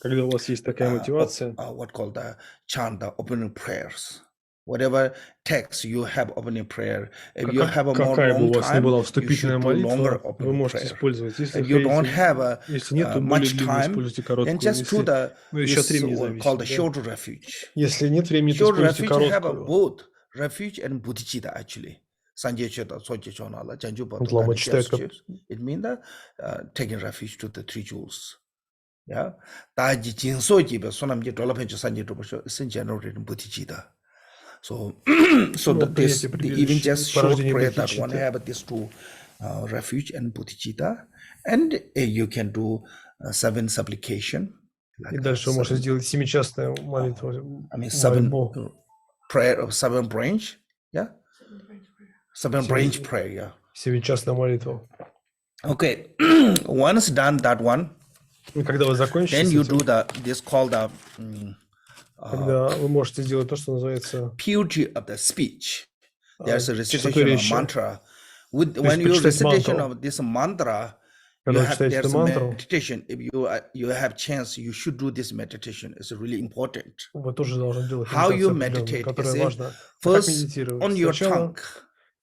[SPEAKER 2] когда у вас есть такая мотивация,
[SPEAKER 1] what called the chant, the opening prayers. Whatever text you have opening prayer, if you have a more long time, you should do longer opening prayer. If you don't have much time, then just do the this called the short refuge.
[SPEAKER 2] Если нет времени, то
[SPEAKER 1] Short
[SPEAKER 2] используйте
[SPEAKER 1] refuge have
[SPEAKER 2] короткую.
[SPEAKER 1] both refuge and bodhicitta actually.
[SPEAKER 2] Лама читает как
[SPEAKER 1] It means that taking refuge to the three jewels. Yeah, 다지 진소지be 손남지 돌아편지 산지도 is generating bodhicitta. So this even just short prayer that one have these two refuge and bodhicitta, and you can do 7 supplication.
[SPEAKER 2] И дальше вы можете сделать 7-частную молитву.
[SPEAKER 1] I mean 7 prayer of 7 branch, yeah. 7 branch prayer, yeah.
[SPEAKER 2] 7-частную молитву.
[SPEAKER 1] Okay, once done that one,
[SPEAKER 2] когда вы закончите,
[SPEAKER 1] then you do this called the
[SPEAKER 2] когда вы можете сделать то, что называется
[SPEAKER 1] purity of the speech. There's a recitation of mantra. When you recitation of this mantra, there's a meditation. If you have chance, you should do this meditation. It's really important.
[SPEAKER 2] Вы тоже должны делать
[SPEAKER 1] how you meditate is first on your tongue.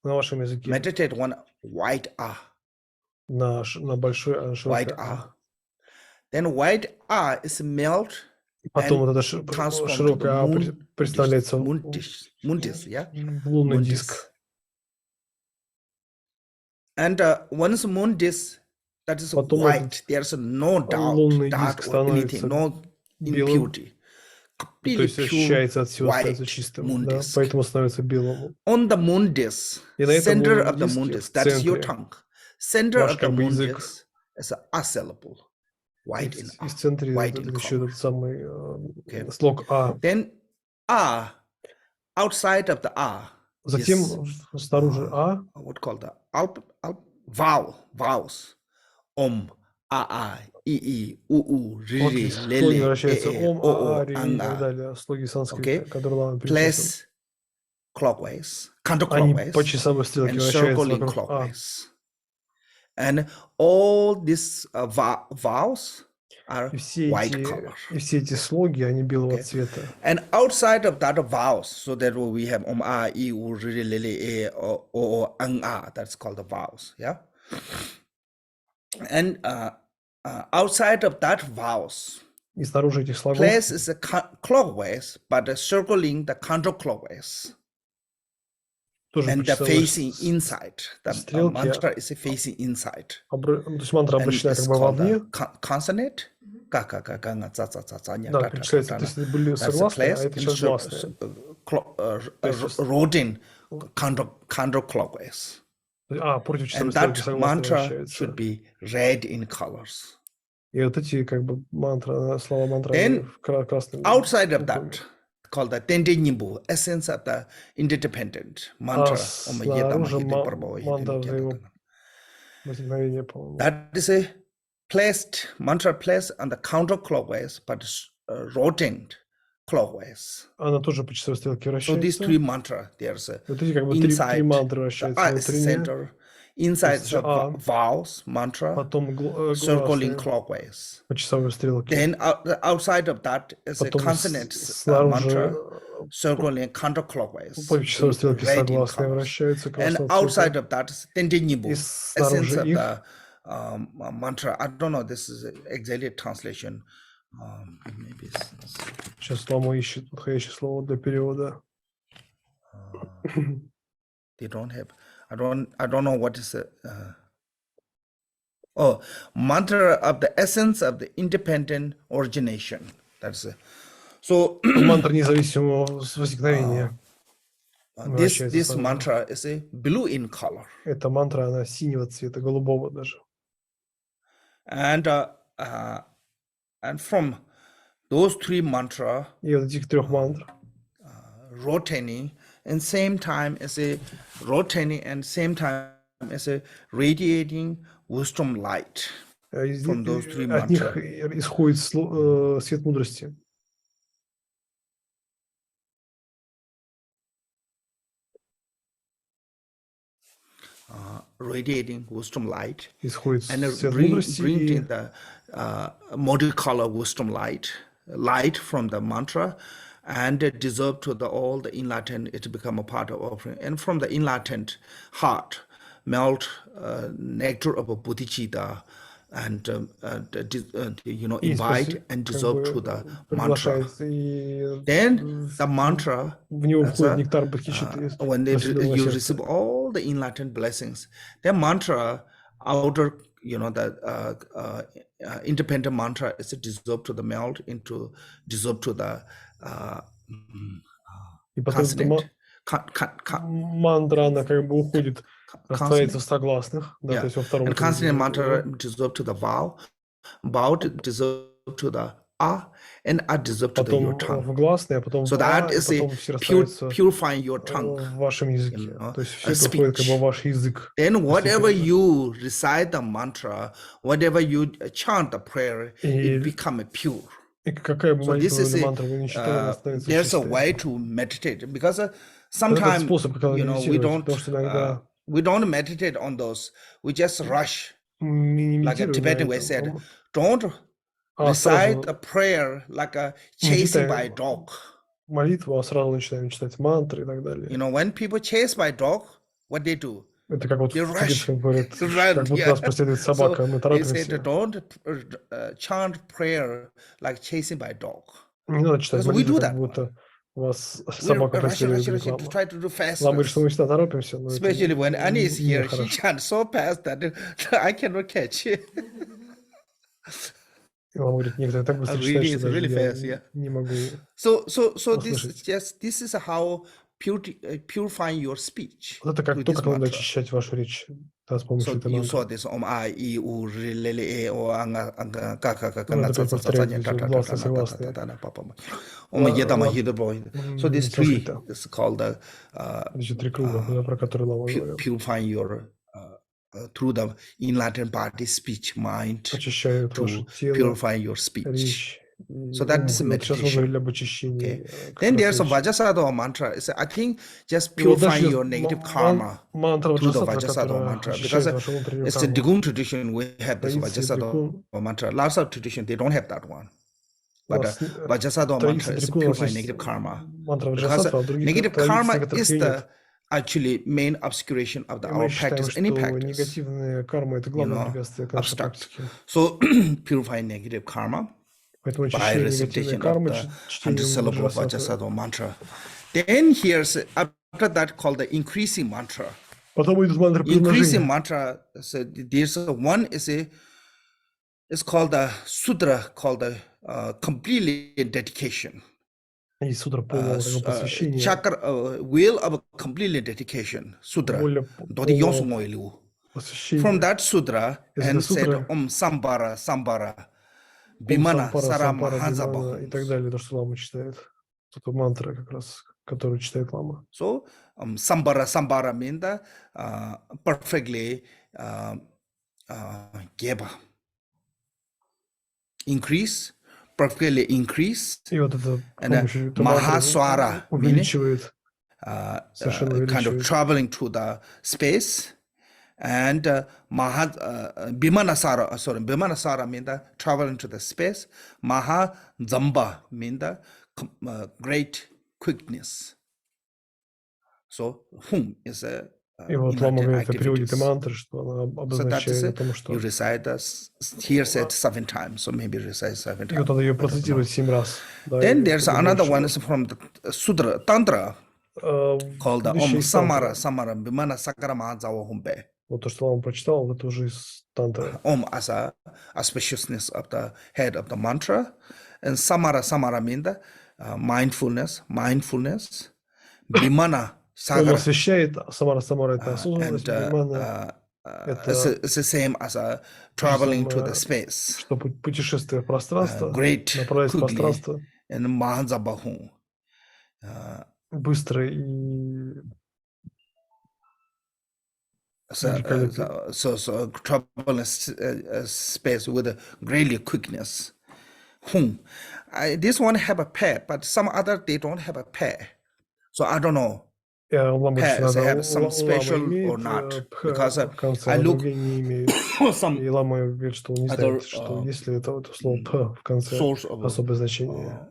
[SPEAKER 2] На вашем языке.
[SPEAKER 1] Meditate one white R.
[SPEAKER 2] На большой
[SPEAKER 1] white R. Then white R is melt.
[SPEAKER 2] Потом вот это широкое А представляется
[SPEAKER 1] мундис, yeah?
[SPEAKER 2] Лунный диск.
[SPEAKER 1] And once mundis, that is white, there's no doubt, dark or anything, no impurity.
[SPEAKER 2] То есть ощущается от всего, становится чистым, да? Поэтому становится белым.
[SPEAKER 1] On the mundis, center of the mundis, that is your tongue. Center of the mundis is a syllable. White in
[SPEAKER 2] в центре еще этот самый слог А.
[SPEAKER 1] Then A, outside of the A.
[SPEAKER 2] Затем снаружи А.
[SPEAKER 1] What called the vowels. А, И, У, Ри,
[SPEAKER 2] Слоги вращаются А, Ри и так далее. Слоги санскрита, которые Лама перечислил.
[SPEAKER 1] Place clockwise, counterclockwise.
[SPEAKER 2] Они по часовой стрелке вращаются вокруг А.
[SPEAKER 1] And all these vowels are white color.
[SPEAKER 2] И все эти слоги, они белого цвета.
[SPEAKER 1] And outside of that vowels, so that we have A, I, U, R, L, A, O, Ang, A. That's called the vowels. Yeah. And outside of that vowels,
[SPEAKER 2] и снаружи этих слогов,
[SPEAKER 1] place is clockwise, but circling the counterclockwise. And the facing inside. The mantra is facing inside.
[SPEAKER 2] То есть мантра обращена как бы вовне.
[SPEAKER 1] Consonant.
[SPEAKER 2] Да, перечисляется, то есть были согласные, а это сейчас гласные.
[SPEAKER 1] Rodin counterclockwise.
[SPEAKER 2] Против часовой
[SPEAKER 1] стрелки согласные вращаются. And that mantra should be red in colors.
[SPEAKER 2] И вот эти как бы мантры, слова мантры красными.
[SPEAKER 1] Outside of that, called the Tende Nimbu, essence of the interdependent mantra. That is a mantra placed on the counterclockwise, but rotating clockwise.
[SPEAKER 2] Она тоже по часовой стрелке вращается.
[SPEAKER 1] So these three mantras, there's
[SPEAKER 2] вот эти как бы три мантры вращаются
[SPEAKER 1] center, inside the vowels mantra, circling clockwise.
[SPEAKER 2] По часовой стрелке.
[SPEAKER 1] Then outside of that is a consonants mantra, circling counterclockwise.
[SPEAKER 2] По часовой стрелке согласные вращаются.
[SPEAKER 1] And outside of that is Tendinibu, essence of the mantra. I don't know, this is exactly translation. Maybe
[SPEAKER 2] сейчас Лама ищет подходящее слово для перевода.
[SPEAKER 1] They don't have. I don't know what is it. Mantra of the essence of the independent origination. That's it. So
[SPEAKER 2] мантра независимого возникновения.
[SPEAKER 1] This mantra is a blue in color.
[SPEAKER 2] Эта мантра, она синего цвета, голубого даже.
[SPEAKER 1] And from those three mantra,
[SPEAKER 2] и вот этих трех мантр,
[SPEAKER 1] rotating and same time as a rotating and same time as a radiating wisdom light. From those three
[SPEAKER 2] от них исходит свет мудрости.
[SPEAKER 1] radiating wisdom light,
[SPEAKER 2] исходит
[SPEAKER 1] and
[SPEAKER 2] свет мудрости,
[SPEAKER 1] bringing the multicolor wisdom light from the mantra, and dissolve to all the enlightened. It become a part of offering, and from the enlightened heart melt nectar of a bodhicitta, and invite and dissolve to the mantra. Then the mantra,
[SPEAKER 2] в него входит нектар бодхичитты,
[SPEAKER 1] when you receive all the enlightened blessings, the mantra, outer, the independent mantra is dissolved to the melt into, dissolved to the consonant.
[SPEAKER 2] Мантра, она как бы уходит, растворяется в согласных, да, то есть во втором.
[SPEAKER 1] And consonant mantra dissolved to the vowel, vowel dissolved to the a, and a dissolved to the your tongue.
[SPEAKER 2] В гласные, а потом
[SPEAKER 1] so that is a purifying your tongue.
[SPEAKER 2] В вашем языке, то есть все проходит как бы ваш язык.
[SPEAKER 1] Then whatever you recite the mantra, whatever you chant the prayer, it become pure. So this is there's a way to meditate, because sometimes we don't meditate on those. We just rush, like a Tibetan way said. Don't recite a prayer like a chasing by a dog.
[SPEAKER 2] Молитву, а сразу начинаем читать мантры и так далее.
[SPEAKER 1] When people chase by dog, what they do?
[SPEAKER 2] Это как вот
[SPEAKER 1] they rush,
[SPEAKER 2] говорят, как будто нас преследует собака, мы торопимся.
[SPEAKER 1] They said, don't chant prayer like chasing by a dog.
[SPEAKER 2] Не надо читать молитву, как будто вас собака преследует. Лама говорит, что мы всегда торопимся.
[SPEAKER 1] Especially when Annie is here, she chants so fast that I cannot catch.
[SPEAKER 2] Лама говорит, некоторые так быстро читают, что даже я не могу.
[SPEAKER 1] So this is how purifying your speech.
[SPEAKER 2] Вот это как то, как надо очищать вашу речь, да, с помощью этой мантры.
[SPEAKER 1] You saw this I, E, U, L, E, O, Anga, So these three is called the purifying your through the enlightened body, speech, mind, to purify your speech. So that is meditation. Okay. Then there's a Vajrasattva mantra. I think just purifying your negative karma through the Vajrasattva mantra. Because it's the Drikung tradition, we have this Vajrasattva mantra. Lots of tradition, they don't have that one. But Vajrasattva mantra is purifying negative karma. Because negative karma is the actually main obscuration of our practice, any practice. Abstract. So purifying negative karma by recitation of the 100 syllable Vajrasattva mantra. Then here's after that called the increasing mantra. Increasing mantra. So there's one is it's called the sutra called the completely dedication. Chakra wheel of completely dedication. Sutra. From that sutra and said Sambara Sambara. Бимана, Сарама, Ханзаба.
[SPEAKER 2] И так далее, то, что Лама читает. Это мантра как раз, которую читает Лама.
[SPEAKER 1] So, Sambara means perfectly geba. Increase, perfectly increase.
[SPEAKER 2] И вот это
[SPEAKER 1] Mahaswara
[SPEAKER 2] увеличивает,
[SPEAKER 1] kind of traveling to the space. And Bimanasara means the travel into the space. Maha Zamba means the great quickness. So whom is a
[SPEAKER 2] и вот Лама говорит, это переводит и мантры, что она обозначает о том, что...
[SPEAKER 1] You recite this, here said 7 times, so maybe recite 7 times.
[SPEAKER 2] И вот надо ее процитировать 7 раз.
[SPEAKER 1] Then there's another one is from the Sutra, Tantra, called the Om Samara Samara Bimana Sakara Mahazawa Humbe.
[SPEAKER 2] Вот то, что Лама прочитал, это уже из тантры.
[SPEAKER 1] Om as a auspiciousness of the head of the mantra, and Samara Samara means the mindfulness. Bimana Sagara.
[SPEAKER 2] Он освещает, Самара это осознанность, Бимана
[SPEAKER 1] it's the same as a traveling to the space.
[SPEAKER 2] Что путешествие в пространство,
[SPEAKER 1] great
[SPEAKER 2] направляясь в пространство.
[SPEAKER 1] And Mahanzabahu.
[SPEAKER 2] Быстро и
[SPEAKER 1] so travel space with a great quickness. This one have a pair, but some other they don't have a pair. So I don't know.
[SPEAKER 2] Обычно
[SPEAKER 1] have some
[SPEAKER 2] лама
[SPEAKER 1] special
[SPEAKER 2] имеет,
[SPEAKER 1] or not?
[SPEAKER 2] пх
[SPEAKER 1] Because
[SPEAKER 2] в конце,
[SPEAKER 1] I
[SPEAKER 2] а
[SPEAKER 1] look
[SPEAKER 2] другие не имеют.
[SPEAKER 1] some
[SPEAKER 2] И лама говорит, что он не
[SPEAKER 1] other
[SPEAKER 2] знает, что если это слово «п» в конце
[SPEAKER 1] source of
[SPEAKER 2] особое значение.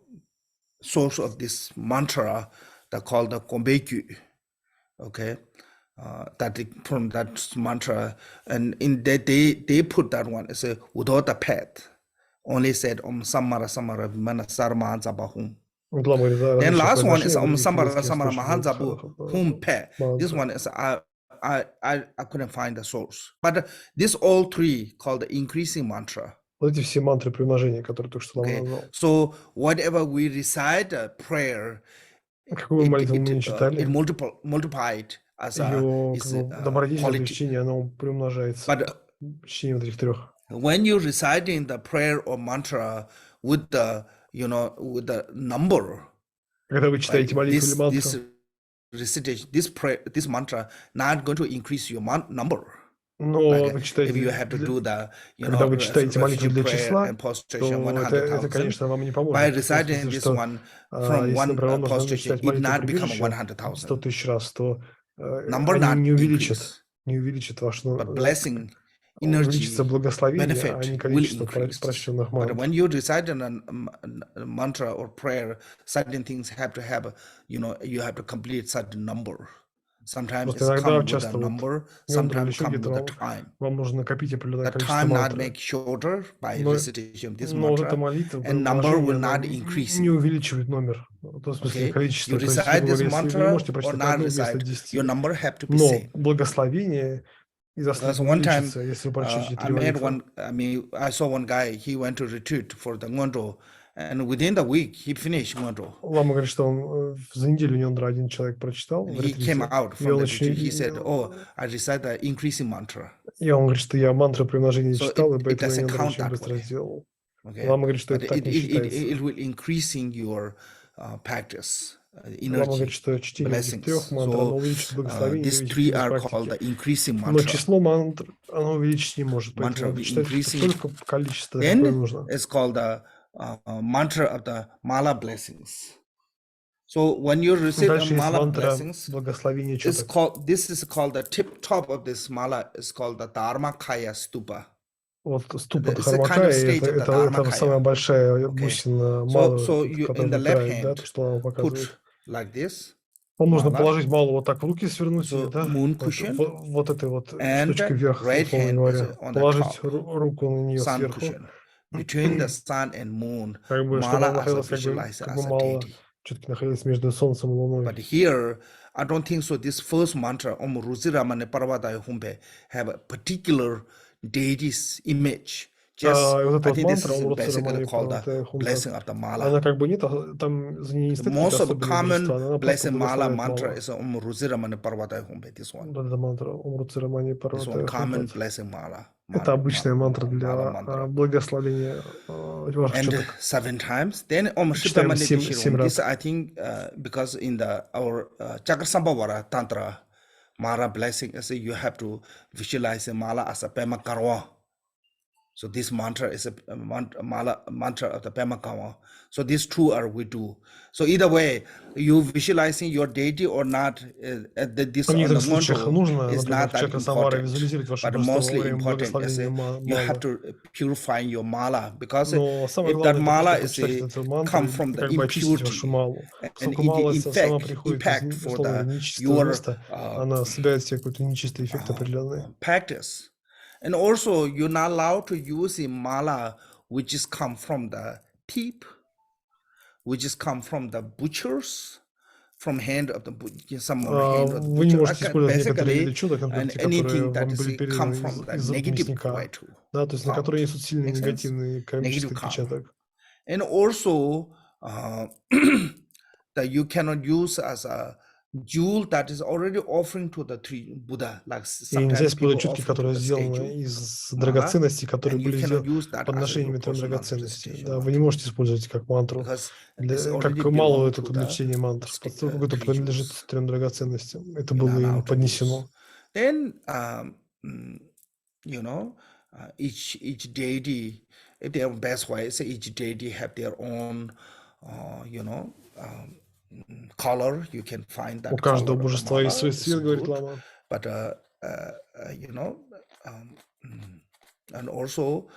[SPEAKER 1] source of this mantra that called the Kombekyu. Okay, from that mantra, and in that they put that one as a without a path, only said samara samara vimana sarma zabahum.
[SPEAKER 2] Вот лама говорит, да,
[SPEAKER 1] Then
[SPEAKER 2] различные
[SPEAKER 1] last one is
[SPEAKER 2] произношения в других
[SPEAKER 1] samara
[SPEAKER 2] тибетских
[SPEAKER 1] samara
[SPEAKER 2] источниках
[SPEAKER 1] mahanzabu hum pe. This
[SPEAKER 2] мантр.
[SPEAKER 1] one is I couldn't find the source, but this all three called the increasing mantra.
[SPEAKER 2] Вот эти все мантры примножения, которые только что Лама
[SPEAKER 1] Okay,
[SPEAKER 2] назвал.
[SPEAKER 1] so whatever we recite a prayer,
[SPEAKER 2] Какую молитву мы не
[SPEAKER 1] it
[SPEAKER 2] читали,
[SPEAKER 1] multiplied as
[SPEAKER 2] его
[SPEAKER 1] is
[SPEAKER 2] добродетельное
[SPEAKER 1] quality.
[SPEAKER 2] причинение, оно приумножается в течение вот этих трех.
[SPEAKER 1] When you reciting the prayer or mantra with the with the number,
[SPEAKER 2] Когда вы читаете молитву или мантру,
[SPEAKER 1] this recitation, this mantra not going to increase your number.
[SPEAKER 2] но вы читаете,
[SPEAKER 1] if you have to do the,
[SPEAKER 2] когда вы читаете молитву для числа,
[SPEAKER 1] and
[SPEAKER 2] то
[SPEAKER 1] prostration
[SPEAKER 2] это, конечно, вам не поможет.
[SPEAKER 1] By reciting this one from
[SPEAKER 2] если,
[SPEAKER 1] one
[SPEAKER 2] например, вам нужно
[SPEAKER 1] prostration,
[SPEAKER 2] читать
[SPEAKER 1] it
[SPEAKER 2] молитву
[SPEAKER 1] not become
[SPEAKER 2] прибежища
[SPEAKER 1] 100,000.
[SPEAKER 2] 100 тысяч раз, то
[SPEAKER 1] Number
[SPEAKER 2] они
[SPEAKER 1] not
[SPEAKER 2] не увеличат ваше
[SPEAKER 1] blessing, energy,
[SPEAKER 2] увеличится благословение,
[SPEAKER 1] benefit
[SPEAKER 2] а не
[SPEAKER 1] will
[SPEAKER 2] количество
[SPEAKER 1] increase.
[SPEAKER 2] прочтенных
[SPEAKER 1] But
[SPEAKER 2] мантр.
[SPEAKER 1] when you recite a mantra or prayer, certain things have to have, you have to complete certain number. Sometimes it's come with a number, sometimes come with a time.
[SPEAKER 2] Вам нужно накопить определенное
[SPEAKER 1] The
[SPEAKER 2] количество
[SPEAKER 1] time not
[SPEAKER 2] мантры.
[SPEAKER 1] make shorter by recitation of this
[SPEAKER 2] Но вот эта
[SPEAKER 1] mantra,
[SPEAKER 2] молитва,
[SPEAKER 1] and number will
[SPEAKER 2] она
[SPEAKER 1] not increase.
[SPEAKER 2] не увеличивает номер. В том смысле количество.
[SPEAKER 1] You
[SPEAKER 2] То есть,
[SPEAKER 1] recite this
[SPEAKER 2] если вы
[SPEAKER 1] mantra
[SPEAKER 2] можете
[SPEAKER 1] or
[SPEAKER 2] прочитать
[SPEAKER 1] not
[SPEAKER 2] одну вместо
[SPEAKER 1] recite,
[SPEAKER 2] 10,
[SPEAKER 1] your number have to be
[SPEAKER 2] но
[SPEAKER 1] same.
[SPEAKER 2] благословение и заслуга
[SPEAKER 1] One time,
[SPEAKER 2] увеличится, если вы прочтете три молитвы.
[SPEAKER 1] I saw one guy, he went to retreat for the Ngendro, and within the week, he finished Ngendro.
[SPEAKER 2] Лама говорит, что он за неделю Нендро один человек прочитал.
[SPEAKER 1] He came out from the retreat, he said, I recite the increasing mantra.
[SPEAKER 2] И он говорит, что я мантру примножения
[SPEAKER 1] So
[SPEAKER 2] читал, и
[SPEAKER 1] it
[SPEAKER 2] поэтому
[SPEAKER 1] doesn't
[SPEAKER 2] Нендро
[SPEAKER 1] count
[SPEAKER 2] очень
[SPEAKER 1] that
[SPEAKER 2] быстро
[SPEAKER 1] way.
[SPEAKER 2] сделал.
[SPEAKER 1] Okay?
[SPEAKER 2] Лама говорит, что
[SPEAKER 1] But
[SPEAKER 2] это так не считается.
[SPEAKER 1] it will increasing your practice,
[SPEAKER 2] Лама говорит,
[SPEAKER 1] energy,
[SPEAKER 2] что чтение этих
[SPEAKER 1] blessings.
[SPEAKER 2] трех мантр, оно увеличит благословение и
[SPEAKER 1] These
[SPEAKER 2] увеличит
[SPEAKER 1] three
[SPEAKER 2] силу
[SPEAKER 1] are called the
[SPEAKER 2] практики.
[SPEAKER 1] increasing
[SPEAKER 2] Но
[SPEAKER 1] mantra.
[SPEAKER 2] число мантр оно увеличить не может, поэтому надо читать только количество, какое нужно.
[SPEAKER 1] It's called the mantra of the mala blessings. So when you receive the mala blessings, this is called the tip top of this mala is called the Dharmakaya stupa.
[SPEAKER 2] Вот ступа Дхармакая, это самая большая бусина мала, которая выпирает, да, то, что Лама показывает.
[SPEAKER 1] Like this.
[SPEAKER 2] Вам нужно положить малу вот так в руки, свернуть ее, да, вот этой вот штучкой вверх, условно говоря, положить руку на нее сверху.
[SPEAKER 1] Between the sun and moon,
[SPEAKER 2] как бы, чтобы она находилась, как бы мало, все-таки находилась между солнцем и луной.
[SPEAKER 1] But here, I don't think so. This first mantra, Om Ruziramane Parvata Humpe, have a particular deity's image. Just,
[SPEAKER 2] вот
[SPEAKER 1] I think this
[SPEAKER 2] мантра,
[SPEAKER 1] is basically called the blessing of the mala.
[SPEAKER 2] Она как бы нет, там за ней не стоит
[SPEAKER 1] Most of
[SPEAKER 2] особенное
[SPEAKER 1] common
[SPEAKER 2] божество, она
[SPEAKER 1] blessing mala
[SPEAKER 2] благословляет
[SPEAKER 1] mantra
[SPEAKER 2] малу.
[SPEAKER 1] is Om Ruziramane Parvata Humpe. This one.
[SPEAKER 2] Это мантра Om Ruziramane Parvata
[SPEAKER 1] This one common blessing mala.
[SPEAKER 2] Это обычная мантра для благословения ваших
[SPEAKER 1] and
[SPEAKER 2] четок.
[SPEAKER 1] 7 times. Then Om
[SPEAKER 2] Читаем
[SPEAKER 1] Shittamane
[SPEAKER 2] 7
[SPEAKER 1] Dishirun.
[SPEAKER 2] раз.
[SPEAKER 1] This I think because in our Chakrasambhavara Tantra, Mala blessing is you have to visualize the Mala as a Pema Karwa. So this mantra is a mantra of the Pema Karwa. So these two are we do. So either way, you visualizing your deity or not, this on the mantra is not that important. But mostly important is you have to purify your mala, because if that mala is come from the impurity, and it impact for your practice. And also, you're not allowed to use a mala which is come from the tip, which is come from the butchers, from hand of the hand of the
[SPEAKER 2] Вы не можете
[SPEAKER 1] butcher.
[SPEAKER 2] использовать некоторые виды чуда,
[SPEAKER 1] And
[SPEAKER 2] которые
[SPEAKER 1] anything that
[SPEAKER 2] вам были
[SPEAKER 1] is come
[SPEAKER 2] переданы
[SPEAKER 1] from the
[SPEAKER 2] из
[SPEAKER 1] negative
[SPEAKER 2] мясника,
[SPEAKER 1] way too.
[SPEAKER 2] да, то есть на которые несут сильный
[SPEAKER 1] Make sense?
[SPEAKER 2] негативный кармический
[SPEAKER 1] Negative
[SPEAKER 2] отпечаток.
[SPEAKER 1] And also, that you cannot use as a jewel that is already offering to the three Buddha, like
[SPEAKER 2] И нельзя
[SPEAKER 1] sometimes people
[SPEAKER 2] использовать четки,
[SPEAKER 1] offer to
[SPEAKER 2] которые
[SPEAKER 1] the
[SPEAKER 2] сделаны
[SPEAKER 1] statue,
[SPEAKER 2] из
[SPEAKER 1] mala,
[SPEAKER 2] драгоценностей, которые
[SPEAKER 1] and you
[SPEAKER 2] были
[SPEAKER 1] cannot
[SPEAKER 2] сделаны
[SPEAKER 1] use that as a
[SPEAKER 2] подношениями
[SPEAKER 1] your
[SPEAKER 2] трем
[SPEAKER 1] personal
[SPEAKER 2] драгоценностей.
[SPEAKER 1] manifestation
[SPEAKER 2] Да, вы
[SPEAKER 1] mantra,
[SPEAKER 2] не можете использовать как мантру,
[SPEAKER 1] because it's already
[SPEAKER 2] как малую
[SPEAKER 1] belong
[SPEAKER 2] это
[SPEAKER 1] to
[SPEAKER 2] для
[SPEAKER 1] the
[SPEAKER 2] чтения мантр, поскольку это
[SPEAKER 1] three
[SPEAKER 2] принадлежит
[SPEAKER 1] jewels.
[SPEAKER 2] трем драгоценностям. Это
[SPEAKER 1] You're
[SPEAKER 2] было
[SPEAKER 1] not
[SPEAKER 2] им
[SPEAKER 1] allowed to use.
[SPEAKER 2] поднесено.
[SPEAKER 1] Then, each deity, if they are best way, say each deity have their own, color. You can find that.
[SPEAKER 2] У каждого божества есть свой цвет, говорит Лама.
[SPEAKER 1] But and also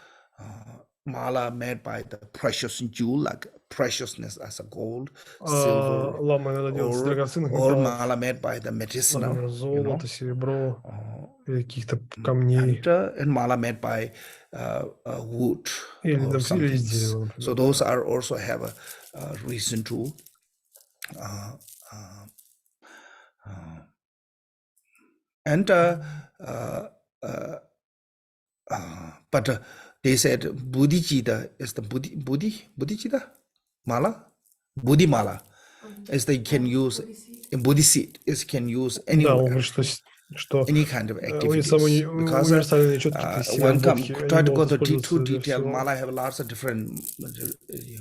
[SPEAKER 1] mala made by the precious jewel, like preciousness as a gold, silver, or mala made by the medicinal,
[SPEAKER 2] золото, серебро, каких-то камней,
[SPEAKER 1] and mala made by wood or something. So those are also have a reason to but they said Bodhicitta is the Bodhicitta mala, Bodhi mala is they can use in Bodhi seed is can use anywhere, any kind of activities. Because when try to go to too detailed, mala have lots of different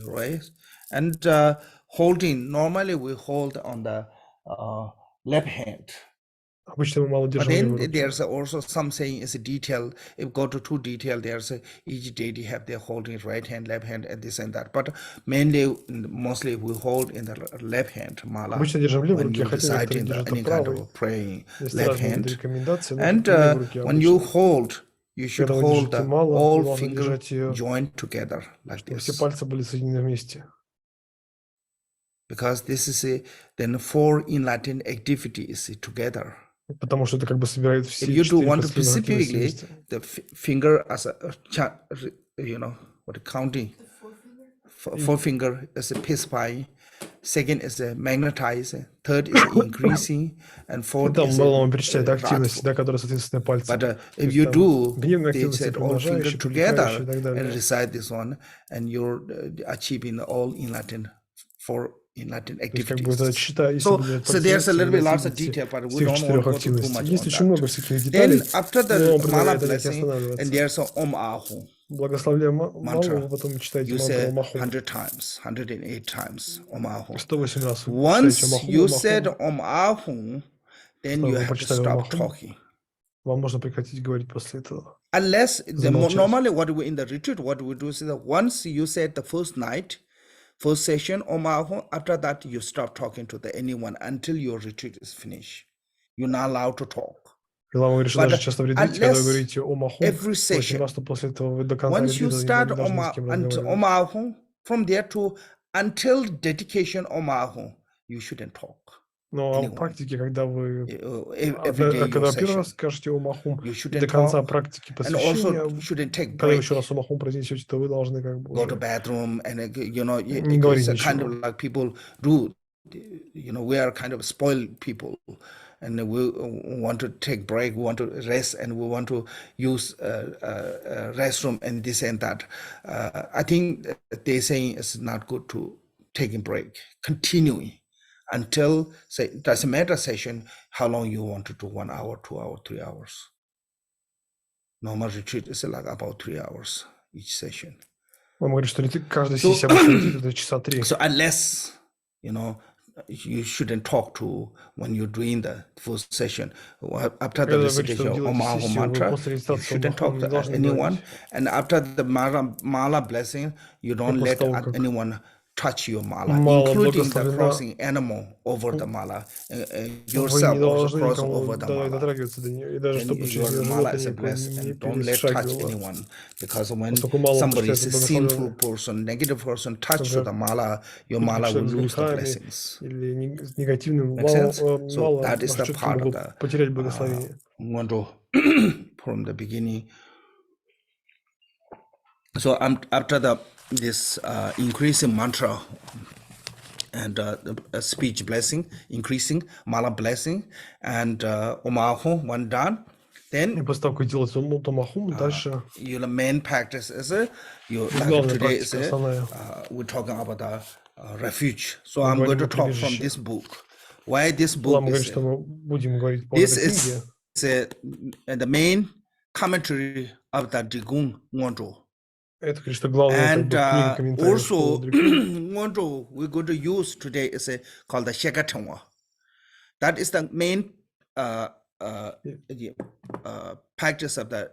[SPEAKER 1] ways, and holding normally we hold on the left hand. But then there's also some saying is a detail. If go to too detail, there's each deity have their holding right hand, left hand, and this and that. But mainly, mostly we hold in the left hand mala when you decide in any kind of praying left hand. And when you hold, you should hold the all fingers joined together like this. Because this is then 4 in Latin activities together.
[SPEAKER 2] Потому что это как бы собирает все
[SPEAKER 1] if you do one specifically, the finger as a, what counting, forefinger is a pispine, second is a magnetize, third is increasing, and fourth is
[SPEAKER 2] активность, да, которая соответственно пальцем.
[SPEAKER 1] But if you do, they said all fingers together and recite this one, and you're achieving all in Latin for in Latin activities. So there's a little bit lots of detail, but we don't want to go too much on that. Then after the mala blessing, and there's a Om Ahu mantra. You say 100 times, 108 times Om Ahu. Once you said Om Ahu, then you have to stop talking.
[SPEAKER 2] Вам можно прекратить говорить после этого.
[SPEAKER 1] Unless normally what we in the retreat, what we do is that once you said the first session, Om Ahu, after that you stop talking to anyone until your retreat is finished. You're not allowed to talk.
[SPEAKER 2] But
[SPEAKER 1] every session, once you start Om Ahu, from there to until dedication Om Ahu, you shouldn't talk.
[SPEAKER 2] Но в практике, когда вы когда первый раз скажете Ом Ахум, до конца практики посвящения, когда вы еще раз Ом Ахум произнесете, то вы должны как бы не говорить ничего.
[SPEAKER 1] Kind of like people do, we are kind of spoiled people, and we want to take break, we want to rest, and we want to use restroom and this and that. I think they saying it's not good to taking break, continuing. Until, say, it doesn't matter session, how long you want to do, 1 hour, 2 hours, 3 hours. Normal retreat is like about 3 hours each session.
[SPEAKER 2] Он говорит, что каждая сессия это часа 3.
[SPEAKER 1] So unless, you shouldn't talk to when you're doing the first session. After the recitation of Om Ahu mantra, you shouldn't talk to anyone. And after the mala blessing, you don't let anyone touch your mala, including the crossing animal over the mala. Yourself also cross over the mala. And your mala is a blessed, and don't let touch anyone. Because when somebody is a sinful person, negative person, touch the mala, your mala will lose the blessings. Make sense? So that is the part of the Nendro from the beginning. So after this increasing mantra and speech blessing, increasing mala blessing, and Om Ahu, one done. Then your main practice is today is we're talking about the refuge. So I'm going to talk from this book. Why this book is this is the main commentary of the Drikung Kagyu. And also, Nendro we're going to use today is called the Shekatangwa. That is the main practice of the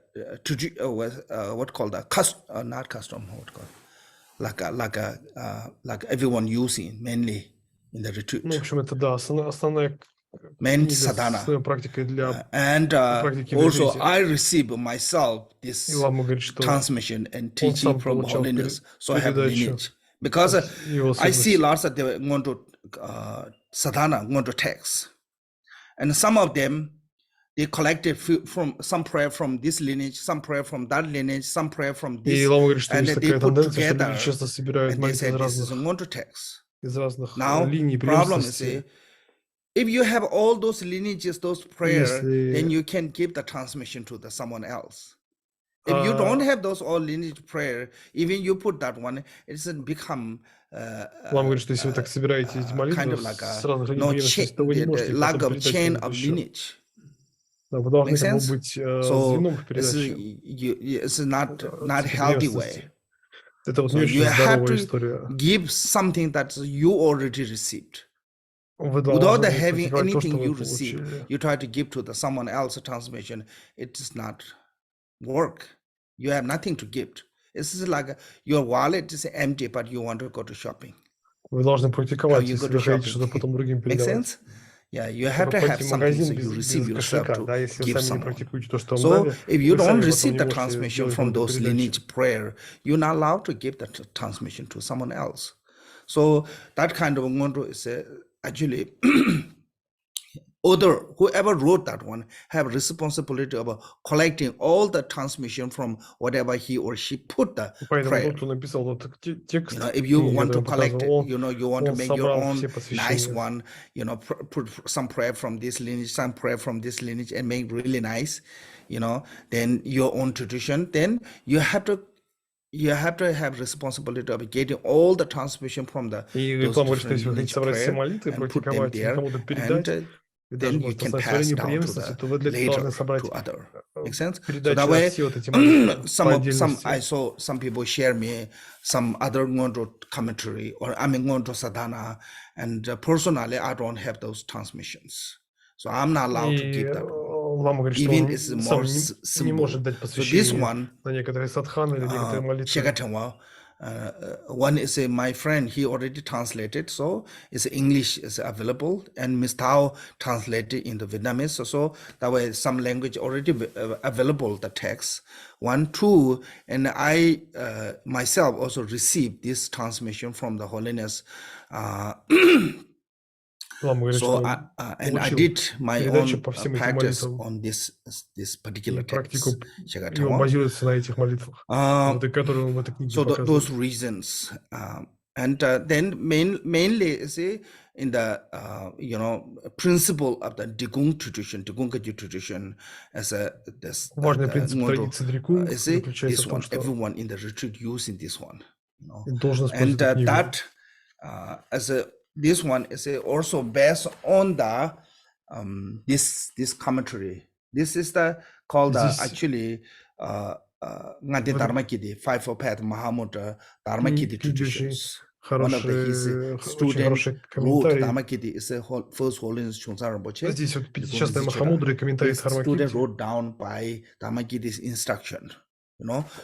[SPEAKER 1] what called the not custom, what called like everyone using mainly in the retreat.
[SPEAKER 2] Ну, в общем, это, да, основная
[SPEAKER 1] Main
[SPEAKER 2] книга с
[SPEAKER 1] sadhana.
[SPEAKER 2] основной практикой для
[SPEAKER 1] And
[SPEAKER 2] практики в
[SPEAKER 1] also
[SPEAKER 2] ретрите.
[SPEAKER 1] I receive myself
[SPEAKER 2] И
[SPEAKER 1] this
[SPEAKER 2] Лама говорит, что
[SPEAKER 1] transmission and
[SPEAKER 2] он
[SPEAKER 1] teaching
[SPEAKER 2] сам
[SPEAKER 1] from
[SPEAKER 2] получал
[SPEAKER 1] holiness, so I have
[SPEAKER 2] передачу
[SPEAKER 1] lineage. Because
[SPEAKER 2] от его
[SPEAKER 1] I see
[SPEAKER 2] светлости.
[SPEAKER 1] lots of them going to sadhana, going to texts. And some of them, they collected from some prayer from this lineage, some prayer from that lineage, some prayer from
[SPEAKER 2] И
[SPEAKER 1] this,
[SPEAKER 2] Лама говорит, что
[SPEAKER 1] and
[SPEAKER 2] есть
[SPEAKER 1] they
[SPEAKER 2] такая
[SPEAKER 1] put
[SPEAKER 2] тенденция, что
[SPEAKER 1] together,
[SPEAKER 2] люди часто собирают
[SPEAKER 1] and they
[SPEAKER 2] молитвы
[SPEAKER 1] said this is going to text.
[SPEAKER 2] из разных
[SPEAKER 1] Now,
[SPEAKER 2] линий
[SPEAKER 1] problem is,
[SPEAKER 2] преемственности.
[SPEAKER 1] if you have all those lineages, those prayers,
[SPEAKER 2] Если-
[SPEAKER 1] then you can give the transmission to someone else. If you don't have those all lineage prayer, even you put that one, it's become
[SPEAKER 2] Лама говорит, что если вы так собираете эти молитвы
[SPEAKER 1] kind of like
[SPEAKER 2] с
[SPEAKER 1] a
[SPEAKER 2] разных линий
[SPEAKER 1] no
[SPEAKER 2] преемственности, то вы не
[SPEAKER 1] the
[SPEAKER 2] можете их
[SPEAKER 1] lack
[SPEAKER 2] потом
[SPEAKER 1] of
[SPEAKER 2] передать
[SPEAKER 1] chain
[SPEAKER 2] кому-то
[SPEAKER 1] of
[SPEAKER 2] еще.
[SPEAKER 1] lineage.
[SPEAKER 2] Да, вы должны
[SPEAKER 1] Make
[SPEAKER 2] как бы
[SPEAKER 1] sense?
[SPEAKER 2] быть
[SPEAKER 1] So
[SPEAKER 2] звеном в
[SPEAKER 1] it's,
[SPEAKER 2] передаче.
[SPEAKER 1] it's not healthy way.
[SPEAKER 2] Это вот
[SPEAKER 1] So
[SPEAKER 2] не
[SPEAKER 1] you
[SPEAKER 2] очень
[SPEAKER 1] have
[SPEAKER 2] здоровая
[SPEAKER 1] to
[SPEAKER 2] история.
[SPEAKER 1] give something that you already received.
[SPEAKER 2] Вы
[SPEAKER 1] Without
[SPEAKER 2] должны
[SPEAKER 1] having
[SPEAKER 2] практиковать то,
[SPEAKER 1] anything
[SPEAKER 2] что
[SPEAKER 1] you
[SPEAKER 2] вы
[SPEAKER 1] receive,
[SPEAKER 2] получили.
[SPEAKER 1] you try to give to someone else a transmission. It does not work. You have nothing to give. It's like your wallet is empty, but you want to go to shopping.
[SPEAKER 2] Вы должны
[SPEAKER 1] How
[SPEAKER 2] практиковать,
[SPEAKER 1] you go
[SPEAKER 2] если
[SPEAKER 1] to
[SPEAKER 2] вы хотите
[SPEAKER 1] shopping?
[SPEAKER 2] что-то потом другим
[SPEAKER 1] Make
[SPEAKER 2] передавать.
[SPEAKER 1] sense? Yeah, you have
[SPEAKER 2] Чтобы
[SPEAKER 1] to have
[SPEAKER 2] пойти в
[SPEAKER 1] something
[SPEAKER 2] магазин
[SPEAKER 1] so you receive
[SPEAKER 2] без
[SPEAKER 1] yourself
[SPEAKER 2] кошелька,
[SPEAKER 1] to
[SPEAKER 2] да, если вы
[SPEAKER 1] give
[SPEAKER 2] сами не
[SPEAKER 1] someone.
[SPEAKER 2] практикуете то, что вам
[SPEAKER 1] So
[SPEAKER 2] дали,
[SPEAKER 1] if you
[SPEAKER 2] вы сами
[SPEAKER 1] don't
[SPEAKER 2] потом
[SPEAKER 1] receive
[SPEAKER 2] не
[SPEAKER 1] the
[SPEAKER 2] можете
[SPEAKER 1] transmission
[SPEAKER 2] делать
[SPEAKER 1] from
[SPEAKER 2] какую-то
[SPEAKER 1] those
[SPEAKER 2] передачу.
[SPEAKER 1] lineage prayer, you're not allowed to give that transmission to someone else. So that kind of ngonro is actually whoever wrote that one have responsibility of collecting all the transmission from whatever he or she put the
[SPEAKER 2] Поэтому
[SPEAKER 1] prayer.
[SPEAKER 2] тот, кто написал этот текст,
[SPEAKER 1] If you
[SPEAKER 2] книги,
[SPEAKER 1] want to
[SPEAKER 2] который
[SPEAKER 1] collect,
[SPEAKER 2] показывал он,
[SPEAKER 1] you want to
[SPEAKER 2] он
[SPEAKER 1] make your
[SPEAKER 2] собрал
[SPEAKER 1] own
[SPEAKER 2] все
[SPEAKER 1] nice
[SPEAKER 2] посвящения.
[SPEAKER 1] one, put some prayer from this lineage, some prayer from this lineage, and make really nice, then your own tradition. Then you have to have responsibility of getting all the transmission from
[SPEAKER 2] И
[SPEAKER 1] those
[SPEAKER 2] Реклама говорит, что
[SPEAKER 1] different
[SPEAKER 2] если вы хотите
[SPEAKER 1] lineage
[SPEAKER 2] собрать все
[SPEAKER 1] prayer
[SPEAKER 2] молитвы,
[SPEAKER 1] and put them
[SPEAKER 2] практиковать и
[SPEAKER 1] there,
[SPEAKER 2] кому-то передать,
[SPEAKER 1] and
[SPEAKER 2] и даже,
[SPEAKER 1] then you
[SPEAKER 2] может,
[SPEAKER 1] can
[SPEAKER 2] основать своей
[SPEAKER 1] pass down to
[SPEAKER 2] преемственности,
[SPEAKER 1] the
[SPEAKER 2] то вы для этого должны
[SPEAKER 1] later
[SPEAKER 2] собрать
[SPEAKER 1] to other. Make sense? So
[SPEAKER 2] передачу
[SPEAKER 1] that
[SPEAKER 2] на
[SPEAKER 1] way,
[SPEAKER 2] все вот эти молитвы по отдельности.
[SPEAKER 1] I saw some people share me some other Ngendro commentary, or I mean Ngendro sadhana, and personally I don't have those transmissions, so I'm not allowed to
[SPEAKER 2] И
[SPEAKER 1] give that.
[SPEAKER 2] Лама говорит, что
[SPEAKER 1] Even
[SPEAKER 2] он
[SPEAKER 1] it's
[SPEAKER 2] сам
[SPEAKER 1] more
[SPEAKER 2] не может
[SPEAKER 1] simple.
[SPEAKER 2] дать
[SPEAKER 1] So this
[SPEAKER 2] посвящение
[SPEAKER 1] one,
[SPEAKER 2] на некоторые садханы или некоторые молитвы.
[SPEAKER 1] one is my friend, he already translated, so it's English is available, and Ms. Tao translated into Vietnamese, so that way some language already available, the text. 1, 2, and I myself also received this transmission from the Holiness.
[SPEAKER 2] Говорит,
[SPEAKER 1] So and I did my own practice on this particular text.
[SPEAKER 2] Его базируется на этих молитвах, которые он в этой книге
[SPEAKER 1] So
[SPEAKER 2] показывает.
[SPEAKER 1] those reasons, and then mainly in the principle of the Drikung tradition, Drikung Kagyu tradition, as
[SPEAKER 2] важный принцип традиции Дрикунг заключается
[SPEAKER 1] this
[SPEAKER 2] в том,
[SPEAKER 1] one,
[SPEAKER 2] что
[SPEAKER 1] everyone in the retreat using this one,
[SPEAKER 2] должен
[SPEAKER 1] and
[SPEAKER 2] использовать книгу.
[SPEAKER 1] that this one is also based on the this commentary. This is called actually Ngati Dharma Kidi, Five Path Mahamudra Dharma Kidi traditions. One of his students wrote Dharma Kidi is the first Holiness Chungsa Rinpoche.
[SPEAKER 2] Здесь вот пятичастная Махамудра и комментарий Дхарма Кити.
[SPEAKER 1] Student wrote down by Dharma Kidi's instruction.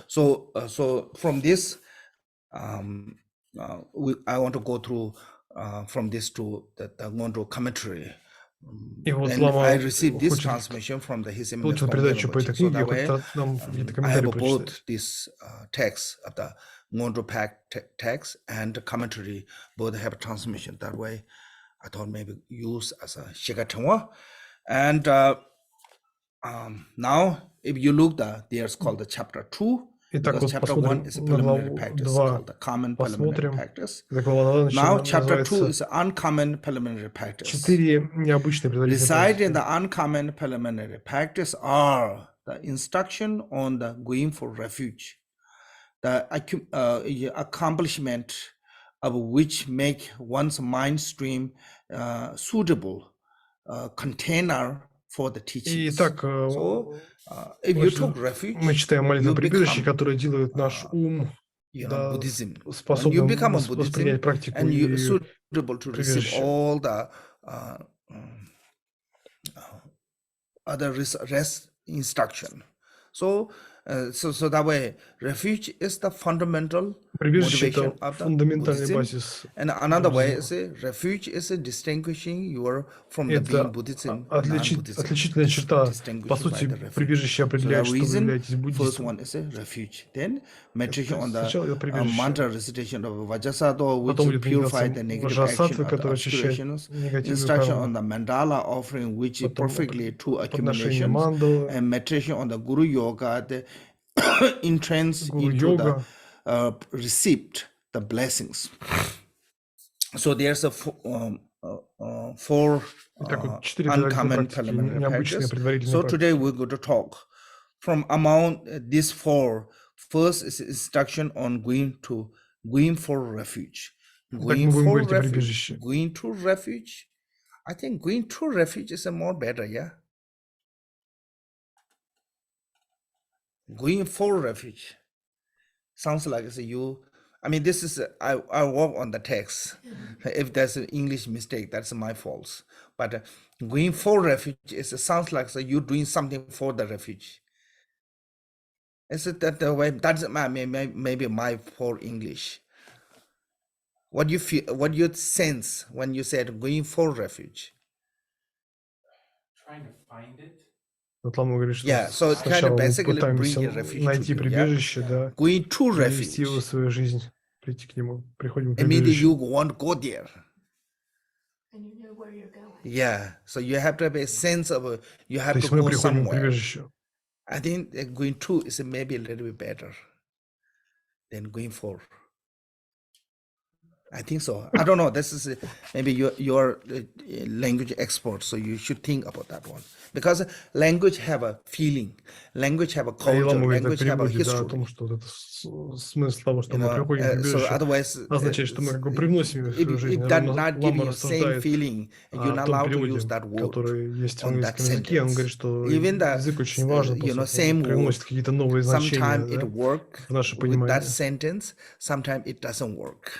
[SPEAKER 1] So from this, I want to go through from this to the Ngendro commentary. And I received this transmission from his Eminence. So that way, I have both this text of the Ngendro text and the commentary, both have a transmission. That way, I thought maybe use as a Shigatangwa. And now, if you look, there's called the chapter 2. Because chapter 1 is a preliminary practice called the common preliminary practice. Now chapter 2 is uncommon preliminary practice. Reside in the uncommon preliminary practice are the instruction on the going for refuge, the accomplishment of which make one's mind stream suitable container for the teachings.
[SPEAKER 2] Итак, мы читаем молитву прибежище, которое делает наш ум способным воспринять практику и прибежище.
[SPEAKER 1] Other rest instruction. So that way, refuge is the fundamental
[SPEAKER 2] Прибежище —
[SPEAKER 1] motivation
[SPEAKER 2] это
[SPEAKER 1] of the
[SPEAKER 2] фундаментальный
[SPEAKER 1] Buddhism.
[SPEAKER 2] базис
[SPEAKER 1] And another way
[SPEAKER 2] буддизма.
[SPEAKER 1] is refuge is distinguishing you from the being
[SPEAKER 2] Это
[SPEAKER 1] Buddhism,
[SPEAKER 2] отличительная
[SPEAKER 1] non-Buddhism,
[SPEAKER 2] черта. По
[SPEAKER 1] distinguishing by
[SPEAKER 2] сути,
[SPEAKER 1] the refuge.
[SPEAKER 2] прибежище
[SPEAKER 1] So the
[SPEAKER 2] определяет, что вы
[SPEAKER 1] reason,
[SPEAKER 2] являетесь
[SPEAKER 1] first
[SPEAKER 2] буддистом.
[SPEAKER 1] one is a refuge. Then meditation on the
[SPEAKER 2] Сначала это прибежище,
[SPEAKER 1] mantra recitation of Vajrasattva, which
[SPEAKER 2] потом будет
[SPEAKER 1] purify
[SPEAKER 2] медитация
[SPEAKER 1] the negative action
[SPEAKER 2] ваджрасаттвы,
[SPEAKER 1] of the
[SPEAKER 2] которая очищает
[SPEAKER 1] obscurations.
[SPEAKER 2] негативную
[SPEAKER 1] Instruction on
[SPEAKER 2] карму.
[SPEAKER 1] the mandala offering, which is
[SPEAKER 2] Потом
[SPEAKER 1] perfectly true
[SPEAKER 2] подношение
[SPEAKER 1] accumulations.
[SPEAKER 2] мандалы,
[SPEAKER 1] And meditation on the Guru Yoga, the entrance into the
[SPEAKER 2] гуру-йога.
[SPEAKER 1] received the blessings. So there's a four
[SPEAKER 2] Итак, вот 4 предварительные
[SPEAKER 1] uncommon
[SPEAKER 2] практики,
[SPEAKER 1] preliminary
[SPEAKER 2] необычные
[SPEAKER 1] practices.
[SPEAKER 2] предварительные
[SPEAKER 1] So
[SPEAKER 2] практики.
[SPEAKER 1] today we're going to talk from among these four. First is instruction on going for refuge.
[SPEAKER 2] Итак, мы
[SPEAKER 1] Going
[SPEAKER 2] будем
[SPEAKER 1] for
[SPEAKER 2] говорить о
[SPEAKER 1] refuge.
[SPEAKER 2] прибежище.
[SPEAKER 1] Going to refuge. I think going to refuge is a more better, yeah. Going for refuge sounds like it's you. I mean, this is I work on the text. If there's an English mistake, that's my fault. But going for refuge sounds like you doing something for the refuge. Is it that the way? That's maybe my poor English. What do you feel? What do you sense when you said going for refuge?
[SPEAKER 3] Trying to find it.
[SPEAKER 2] Вот Лама говорит, что
[SPEAKER 1] Yeah, so it kind
[SPEAKER 2] сначала
[SPEAKER 1] of
[SPEAKER 2] мы
[SPEAKER 1] basically bring
[SPEAKER 2] пытаемся
[SPEAKER 1] a refuge
[SPEAKER 2] найти
[SPEAKER 1] to you, yeah?
[SPEAKER 2] прибежище, да,
[SPEAKER 1] Going to
[SPEAKER 2] привести его в
[SPEAKER 1] refuge.
[SPEAKER 2] свою жизнь, прийти к нему, приходим к
[SPEAKER 1] Immediately
[SPEAKER 2] прибежищу.
[SPEAKER 1] you want to go there.
[SPEAKER 4] And you know where you're going.
[SPEAKER 1] Yeah, so you have to have a sense of you
[SPEAKER 2] То
[SPEAKER 1] have to
[SPEAKER 2] есть мы
[SPEAKER 1] go
[SPEAKER 2] приходим к
[SPEAKER 1] somewhere.
[SPEAKER 2] прибежищу.
[SPEAKER 1] I think going to is maybe a little bit better than going for. I think so. I don't know. This is maybe you're a language expert, so you should think about that one. Because language have a feeling, language have a
[SPEAKER 2] И
[SPEAKER 1] culture,
[SPEAKER 2] Лама говорит о
[SPEAKER 1] language have a
[SPEAKER 2] переводе, да, о
[SPEAKER 1] history.
[SPEAKER 2] том, что вот это смысл того, что
[SPEAKER 1] You
[SPEAKER 2] мы
[SPEAKER 1] know,
[SPEAKER 2] приходим к
[SPEAKER 1] so
[SPEAKER 2] прибежищу,
[SPEAKER 1] otherwise,
[SPEAKER 2] означает, что мы как бы привносим его в свою жизнь.
[SPEAKER 1] it does
[SPEAKER 2] Лама
[SPEAKER 1] not give you same
[SPEAKER 2] рассуждает
[SPEAKER 1] feeling. You're
[SPEAKER 2] о
[SPEAKER 1] not
[SPEAKER 2] том
[SPEAKER 1] allowed to
[SPEAKER 2] переводе,
[SPEAKER 1] use that word
[SPEAKER 2] который есть в
[SPEAKER 1] on that
[SPEAKER 2] английском языке. Он
[SPEAKER 1] sentence.
[SPEAKER 2] говорит, что
[SPEAKER 1] Even the
[SPEAKER 2] язык очень важен,
[SPEAKER 1] you know,
[SPEAKER 2] поскольку
[SPEAKER 1] same
[SPEAKER 2] он
[SPEAKER 1] word.
[SPEAKER 2] привносит какие-то новые значения,
[SPEAKER 1] Sometimes
[SPEAKER 2] да,
[SPEAKER 1] it work
[SPEAKER 2] в наше
[SPEAKER 1] with that
[SPEAKER 2] понимание.
[SPEAKER 1] sentence. Sometimes it doesn't work.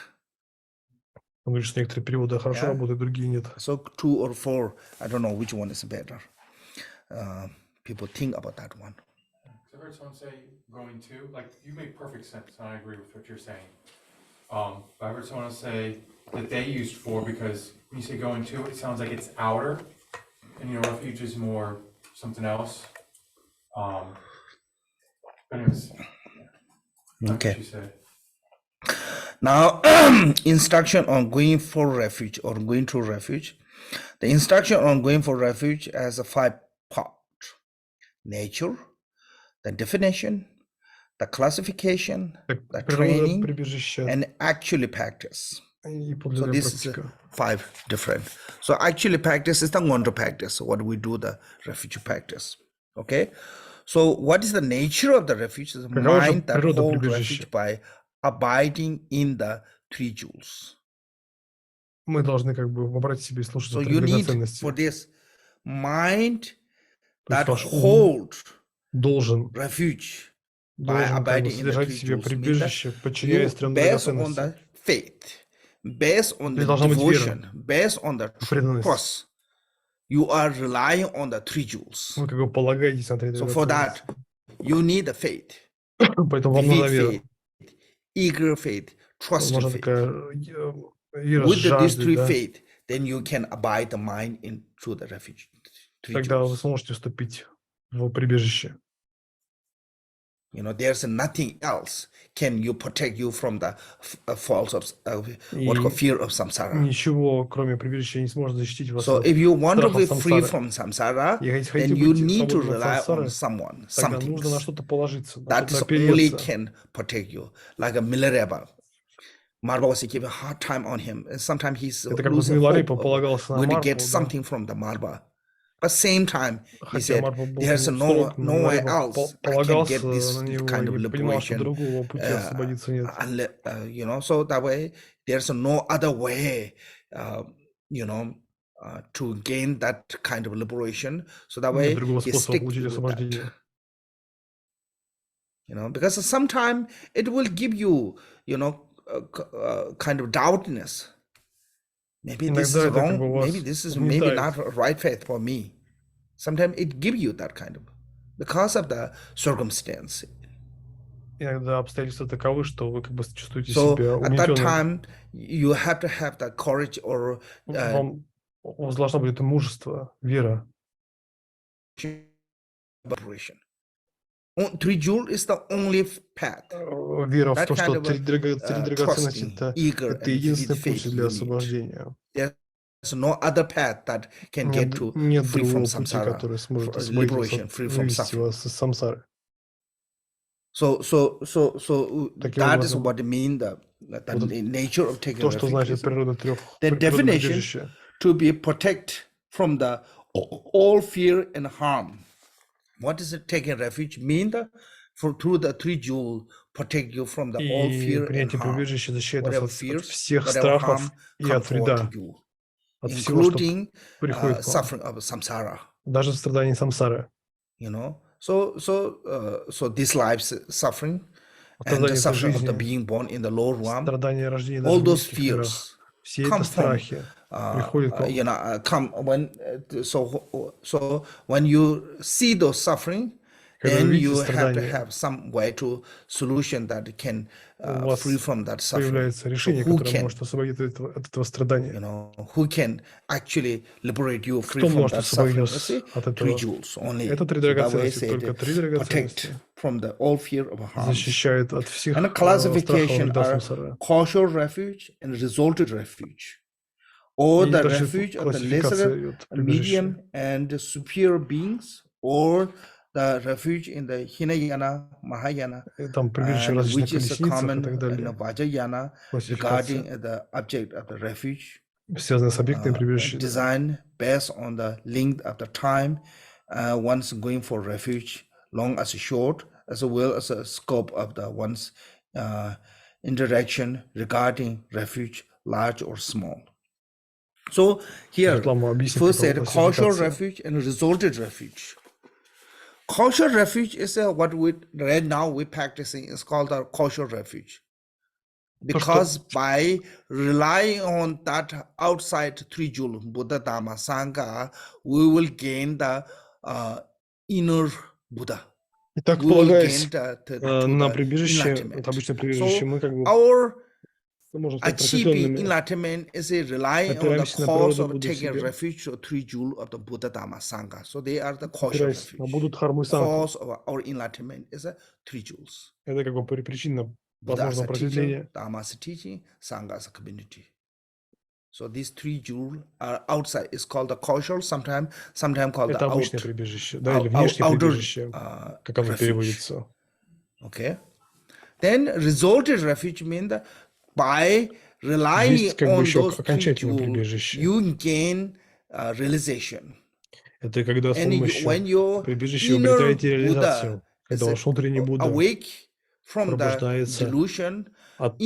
[SPEAKER 2] Он говорит, что некоторые переводы хорошо
[SPEAKER 1] Yeah.
[SPEAKER 2] работают, другие нет.
[SPEAKER 1] So 2 or 4, I don't know which one is better. People think about that one.
[SPEAKER 3] So I heard someone say going to, like, you make perfect sense, and I agree with what you're saying. But I heard someone else say that they used for because when you say going to, it sounds like it's outer, and you know, refuge is more something else. But anyways, yeah.
[SPEAKER 1] Okay.
[SPEAKER 3] What you said.
[SPEAKER 1] Now, instruction on going for refuge or going to refuge. The instruction on going for refuge has a 5 part: nature, the definition, the classification,
[SPEAKER 2] Так,
[SPEAKER 1] the
[SPEAKER 2] природа
[SPEAKER 1] training,
[SPEAKER 2] прибежища
[SPEAKER 1] and actually practice.
[SPEAKER 2] и
[SPEAKER 1] So
[SPEAKER 2] подлинная
[SPEAKER 1] this is
[SPEAKER 2] практика.
[SPEAKER 1] 5 different. So actually practice is the one to practice. What we do the refuge practice. Okay. So what is the nature of the refuge? Is
[SPEAKER 2] Какова же
[SPEAKER 1] mind that
[SPEAKER 2] природа
[SPEAKER 1] hold
[SPEAKER 2] прибежища?
[SPEAKER 1] refuge by abiding in the 3 jewels.
[SPEAKER 2] Мы должны как бы вобрать в себя и слушать
[SPEAKER 1] So
[SPEAKER 2] эти
[SPEAKER 1] you need
[SPEAKER 2] драгоценности.
[SPEAKER 1] for this mind
[SPEAKER 2] То есть
[SPEAKER 1] that
[SPEAKER 2] ваш ум
[SPEAKER 1] hold
[SPEAKER 2] должен
[SPEAKER 1] refuge by
[SPEAKER 2] как бы
[SPEAKER 1] abiding in the
[SPEAKER 2] содержать
[SPEAKER 1] 3
[SPEAKER 2] в себе
[SPEAKER 1] jewels. Means that
[SPEAKER 2] прибежище, подчиняясь
[SPEAKER 1] you,
[SPEAKER 2] трем
[SPEAKER 1] based on
[SPEAKER 2] драгоценностям.
[SPEAKER 1] the faith, based on the
[SPEAKER 2] должна быть вера,
[SPEAKER 1] devotion, based on the
[SPEAKER 2] преданность.
[SPEAKER 1] trust, you are relying on the 3 jewels.
[SPEAKER 2] Вы как бы полагаетесь на три
[SPEAKER 1] So for
[SPEAKER 2] драгоценности.
[SPEAKER 1] that, you need the faith,
[SPEAKER 2] Поэтому вам нужна
[SPEAKER 1] vivid
[SPEAKER 2] вера.
[SPEAKER 1] faith, eager faith, trusting
[SPEAKER 2] Нужна
[SPEAKER 1] faith.
[SPEAKER 2] такая вера с
[SPEAKER 1] With these
[SPEAKER 2] жаждой,
[SPEAKER 1] 3
[SPEAKER 2] да?
[SPEAKER 1] faith, then you can abide the mind into the refuge. 3
[SPEAKER 2] Тогда вы
[SPEAKER 1] jewels.
[SPEAKER 2] сможете вступить в прибежище.
[SPEAKER 1] You know, there's nothing else can you protect you from the faults of what called fear of samsara.
[SPEAKER 2] Ничего, кроме прибежища, не сможет защитить вас
[SPEAKER 1] So
[SPEAKER 2] от
[SPEAKER 1] if you want to be
[SPEAKER 2] страхов
[SPEAKER 1] free
[SPEAKER 2] самсары.
[SPEAKER 1] from samsara,
[SPEAKER 2] И если
[SPEAKER 1] then
[SPEAKER 2] хотите
[SPEAKER 1] you
[SPEAKER 2] быть
[SPEAKER 1] need to
[SPEAKER 2] свободным от
[SPEAKER 1] rely on
[SPEAKER 2] самсары,
[SPEAKER 1] someone,
[SPEAKER 2] тогда
[SPEAKER 1] something.
[SPEAKER 2] нужно на что-то положиться, на
[SPEAKER 1] That
[SPEAKER 2] что-то
[SPEAKER 1] is only
[SPEAKER 2] опереться.
[SPEAKER 1] can protect you. Like a Milarepa. Marba was giving a hard time on him. And sometimes he's
[SPEAKER 2] Это как вот
[SPEAKER 1] losing
[SPEAKER 2] Миларепа
[SPEAKER 1] hope of
[SPEAKER 2] полагался на
[SPEAKER 1] going to
[SPEAKER 2] Марпу,
[SPEAKER 1] get
[SPEAKER 2] да.
[SPEAKER 1] something from the Marba. But same time, he
[SPEAKER 2] Хотя
[SPEAKER 1] said,
[SPEAKER 2] Марпа был
[SPEAKER 1] there's
[SPEAKER 2] к нему
[SPEAKER 1] no
[SPEAKER 2] строг, но
[SPEAKER 1] nowhere
[SPEAKER 2] Миларепа
[SPEAKER 1] else I can
[SPEAKER 2] полагался
[SPEAKER 1] get this
[SPEAKER 2] на него
[SPEAKER 1] kind of
[SPEAKER 2] и понимал, что
[SPEAKER 1] liberation.
[SPEAKER 2] другого пути освободиться нет.
[SPEAKER 1] You know, so that way there's no other way, you know, to gain that kind of liberation. So that
[SPEAKER 2] Нет
[SPEAKER 1] way
[SPEAKER 2] другого
[SPEAKER 1] he
[SPEAKER 2] способа
[SPEAKER 1] stick
[SPEAKER 2] получить
[SPEAKER 1] with that.
[SPEAKER 2] освобождение.
[SPEAKER 1] You know, because sometimes it will give you, you know, kind of doubtness. Maybe this is
[SPEAKER 2] Иногда это как
[SPEAKER 1] wrong.
[SPEAKER 2] бы вас
[SPEAKER 1] Maybe this is maybe
[SPEAKER 2] угнетает.
[SPEAKER 1] not right faith for me. Sometimes it gives you that kind of because of the circumstance.
[SPEAKER 2] иногда обстоятельства таковы, что вы как бы чувствуете
[SPEAKER 1] So
[SPEAKER 2] себя
[SPEAKER 1] at that
[SPEAKER 2] угнетенным.
[SPEAKER 1] time, you have to have the courage or
[SPEAKER 2] У вас должно быть это мужество, вера.
[SPEAKER 1] liberation. 3 jewel is the only path.
[SPEAKER 2] Вера в
[SPEAKER 1] That
[SPEAKER 2] то,
[SPEAKER 1] kind
[SPEAKER 2] что
[SPEAKER 1] of
[SPEAKER 2] три драгоценности
[SPEAKER 1] trusting, eager,
[SPEAKER 2] это
[SPEAKER 1] and
[SPEAKER 2] единственный
[SPEAKER 1] faith
[SPEAKER 2] путь для
[SPEAKER 1] you need.
[SPEAKER 2] освобождения.
[SPEAKER 1] There's no other path that can get to
[SPEAKER 2] Нет
[SPEAKER 1] free from
[SPEAKER 2] другого пути,
[SPEAKER 1] samsara,
[SPEAKER 2] который сможет
[SPEAKER 1] liberation, free from
[SPEAKER 2] вывести
[SPEAKER 1] suffering.
[SPEAKER 2] вас из самсары.
[SPEAKER 1] So
[SPEAKER 2] Таким
[SPEAKER 1] that is
[SPEAKER 2] образом,
[SPEAKER 1] what it means, the nature of taking
[SPEAKER 2] то, что значит
[SPEAKER 1] refuge.
[SPEAKER 2] природа
[SPEAKER 1] The definition
[SPEAKER 2] прибежища.
[SPEAKER 1] to be protect from the all fear and harm. What does it taking refuge mean? Through the 3 jewel protect you from the all fear and
[SPEAKER 2] принятие
[SPEAKER 1] harm.
[SPEAKER 2] прибежища защищает
[SPEAKER 1] Whatever
[SPEAKER 2] вас от
[SPEAKER 1] fears,
[SPEAKER 2] всех
[SPEAKER 1] whatever
[SPEAKER 2] страхов
[SPEAKER 1] harm
[SPEAKER 2] и
[SPEAKER 1] come
[SPEAKER 2] от
[SPEAKER 1] forward
[SPEAKER 2] вреда,
[SPEAKER 1] to you,
[SPEAKER 2] от всего, что
[SPEAKER 1] including
[SPEAKER 2] приходит к вам,
[SPEAKER 1] suffering of samsara.
[SPEAKER 2] даже страданий самсары.
[SPEAKER 1] You know, so this life's suffering and the
[SPEAKER 2] Страдания этой
[SPEAKER 1] suffering of the
[SPEAKER 2] жизни,
[SPEAKER 1] being born in the lower realm,
[SPEAKER 2] страдания рождения
[SPEAKER 1] all
[SPEAKER 2] даже в
[SPEAKER 1] those
[SPEAKER 2] низких мирах,
[SPEAKER 1] fears
[SPEAKER 2] все
[SPEAKER 1] come
[SPEAKER 2] это
[SPEAKER 1] from
[SPEAKER 2] страхи приходят к вам.
[SPEAKER 1] you know come when so when you see those suffering,
[SPEAKER 2] Когда вы
[SPEAKER 1] then
[SPEAKER 2] видите
[SPEAKER 1] you have to
[SPEAKER 2] страдания,
[SPEAKER 1] have some way to solution that can
[SPEAKER 2] у вас
[SPEAKER 1] free from that suffering.
[SPEAKER 2] появляется
[SPEAKER 1] So
[SPEAKER 2] решение,
[SPEAKER 1] who
[SPEAKER 2] которое
[SPEAKER 1] can,
[SPEAKER 2] может освободить от этого страдания.
[SPEAKER 1] you know, who can actually liberate you free
[SPEAKER 2] Кто
[SPEAKER 1] from
[SPEAKER 2] может
[SPEAKER 1] that
[SPEAKER 2] освободить
[SPEAKER 1] suffering?
[SPEAKER 2] вас
[SPEAKER 1] You see,
[SPEAKER 2] от
[SPEAKER 1] 3
[SPEAKER 2] этого?
[SPEAKER 1] jewels only.
[SPEAKER 2] Это три
[SPEAKER 1] So that way
[SPEAKER 2] драгоценности,
[SPEAKER 1] say
[SPEAKER 2] только три
[SPEAKER 1] protect
[SPEAKER 2] драгоценности
[SPEAKER 1] from the all fear of harm.
[SPEAKER 2] защищает от всех
[SPEAKER 1] And the
[SPEAKER 2] страхов и
[SPEAKER 1] classification
[SPEAKER 2] вреда
[SPEAKER 1] are
[SPEAKER 2] самсары.
[SPEAKER 1] causal refuge and resulted refuge, or
[SPEAKER 2] И
[SPEAKER 1] the
[SPEAKER 2] дальше
[SPEAKER 1] refuge of the
[SPEAKER 2] классификация
[SPEAKER 1] lesser,
[SPEAKER 2] идет прибежища.
[SPEAKER 1] medium, and superior beings, or the refuge in the Hinayana, Mahayana,
[SPEAKER 2] Там прибежища в
[SPEAKER 1] and
[SPEAKER 2] различных
[SPEAKER 1] which is
[SPEAKER 2] колесницах и
[SPEAKER 1] common
[SPEAKER 2] так
[SPEAKER 1] in the
[SPEAKER 2] далее.
[SPEAKER 1] Vajrayana regarding
[SPEAKER 2] Классификация,
[SPEAKER 1] the object of the refuge,
[SPEAKER 2] связанная с объектами прибежища.
[SPEAKER 1] design based on the length of the time one's going for refuge, long as short, as well as the scope of the one's interaction regarding refuge, large or small. So here, first said causal refuge and resulted refuge. Causal refuge is what we right now we're practicing. It's called the causal refuge. Because by relying on that outside 3 jewel, Buddha, Dhamma, Sangha, we will gain the inner Buddha.
[SPEAKER 2] Итак, полагаясь на прибежище, это обычное прибежище, мы как бы можем стать просветленными.
[SPEAKER 1] Enlightenment is relying on the cause of taking refuge of 3 jewel of the Buddha, Dhamma, Sangha. So they are the causal refuge. Cause of our enlightenment is 3 jewels.
[SPEAKER 2] Это как бы причина возможного просветления.
[SPEAKER 1] Dhamma's teaching, Sangha's community. So these 3 jewels are outside. It's called the causal, sometimes called
[SPEAKER 2] это
[SPEAKER 1] the
[SPEAKER 2] обычное прибежище, да, или внешнее прибежище, как оно переводится.
[SPEAKER 1] Okay. Then resulted refuge means that by relying on those 3 jewels, you gain realization.
[SPEAKER 2] Это когда с помощью прибежища вы обретаете реализацию, когда ваш внутренний Будда пробуждается от заблуждений, от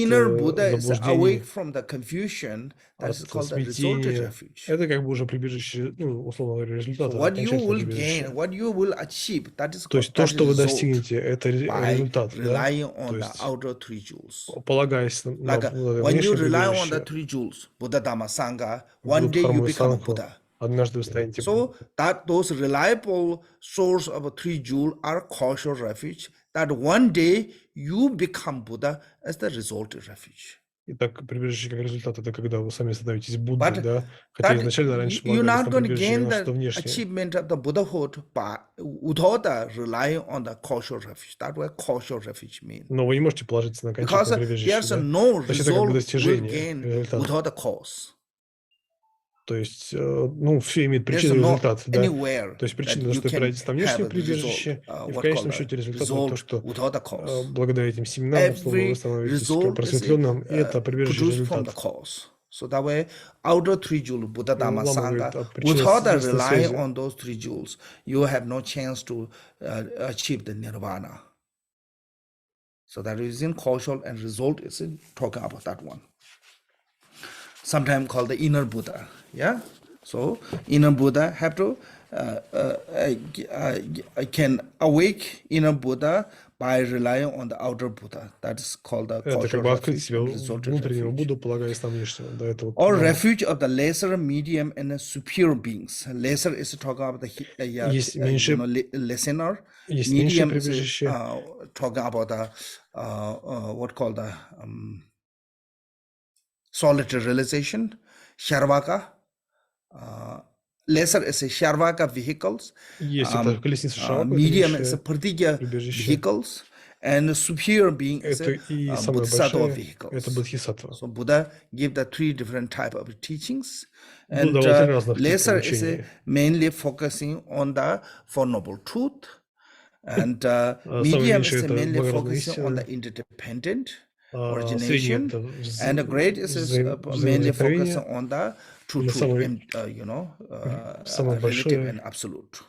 [SPEAKER 2] смятения. Это как бы уже прибежище, ну, условно говоря, результат, окончательное прибежище. То есть то, что вы достигнете, это результат, да? То есть, полагаясь на внешнее прибежище, будут харму сангху, однажды вы станете
[SPEAKER 1] So that those reliable source of 3 jewel are causal refuge, that one day you become Buddha as the resulted refuge.
[SPEAKER 2] Итак, прибежище как результат, это когда вы сами становитесь Буддой, да? Хотя изначально раньше полагались на прибежище на что-то внешнее.
[SPEAKER 1] Achievement of the Buddhahood without relying on the causal refuge. That's what causal refuge means.
[SPEAKER 2] Но вы не можете положиться на окончательное прибежище, да?
[SPEAKER 1] No
[SPEAKER 2] то есть это как бы достижение, результат.
[SPEAKER 1] Without a cause.
[SPEAKER 2] То есть, ну, все имеет причину и результат, да? То есть причина, что опираетесь на внешнее прибежище, и в конечном счете результат то, что благодаря этим семенам, условно, вы становитесь просветленным, и это прибежище результат.
[SPEAKER 1] So that way, outer 3 jewels, Buddha, Dhamma, Sangha, without relying on those 3 jewels, you have no chance to achieve the nirvana. So that is in causal and result is in talking about that one. Sometimes called the inner Buddha. Yeah. So inner Buddha have to can awake inner Buddha by relying on the outer Buddha. That is called the
[SPEAKER 2] Это как бы открыть себя
[SPEAKER 1] resultant
[SPEAKER 2] внутреннего
[SPEAKER 1] refuge.
[SPEAKER 2] Будду, полагаясь на внешнего. Да, это вот,
[SPEAKER 1] Or refuge of the lesser, medium, and superior beings. Lesser is talking about the
[SPEAKER 2] есть меньшее,
[SPEAKER 1] listener.
[SPEAKER 2] есть меньшее
[SPEAKER 1] Medium is
[SPEAKER 2] прибежище.
[SPEAKER 1] talking about the what called the solitary realization. Sharvaka. Lesser is a Sharvaka vehicles.
[SPEAKER 2] Есть это колесница Шарвака,
[SPEAKER 1] Medium
[SPEAKER 2] это
[SPEAKER 1] is a
[SPEAKER 2] меньшее
[SPEAKER 1] Pratitya
[SPEAKER 2] прибежище.
[SPEAKER 1] vehicles. And the superior being is
[SPEAKER 2] Это
[SPEAKER 1] a
[SPEAKER 2] и самое
[SPEAKER 1] Bodhisattva
[SPEAKER 2] большое,
[SPEAKER 1] vehicles.
[SPEAKER 2] это Бодхисаттва.
[SPEAKER 1] So Buddha gave the 3 different type of teachings. And
[SPEAKER 2] Будда давал 3 разных типа
[SPEAKER 1] lesser is
[SPEAKER 2] учения.
[SPEAKER 1] mainly focusing on the Four Noble Truth. And
[SPEAKER 2] Самое
[SPEAKER 1] medium
[SPEAKER 2] меньшее
[SPEAKER 1] is
[SPEAKER 2] это
[SPEAKER 1] mainly
[SPEAKER 2] благородная
[SPEAKER 1] focusing on
[SPEAKER 2] истина.
[SPEAKER 1] the interdependent
[SPEAKER 2] Среднее
[SPEAKER 1] origination.
[SPEAKER 2] это
[SPEAKER 1] And the great is mainly focusing on the true truth, and,
[SPEAKER 2] самое
[SPEAKER 1] relative
[SPEAKER 2] большое
[SPEAKER 1] and absolute.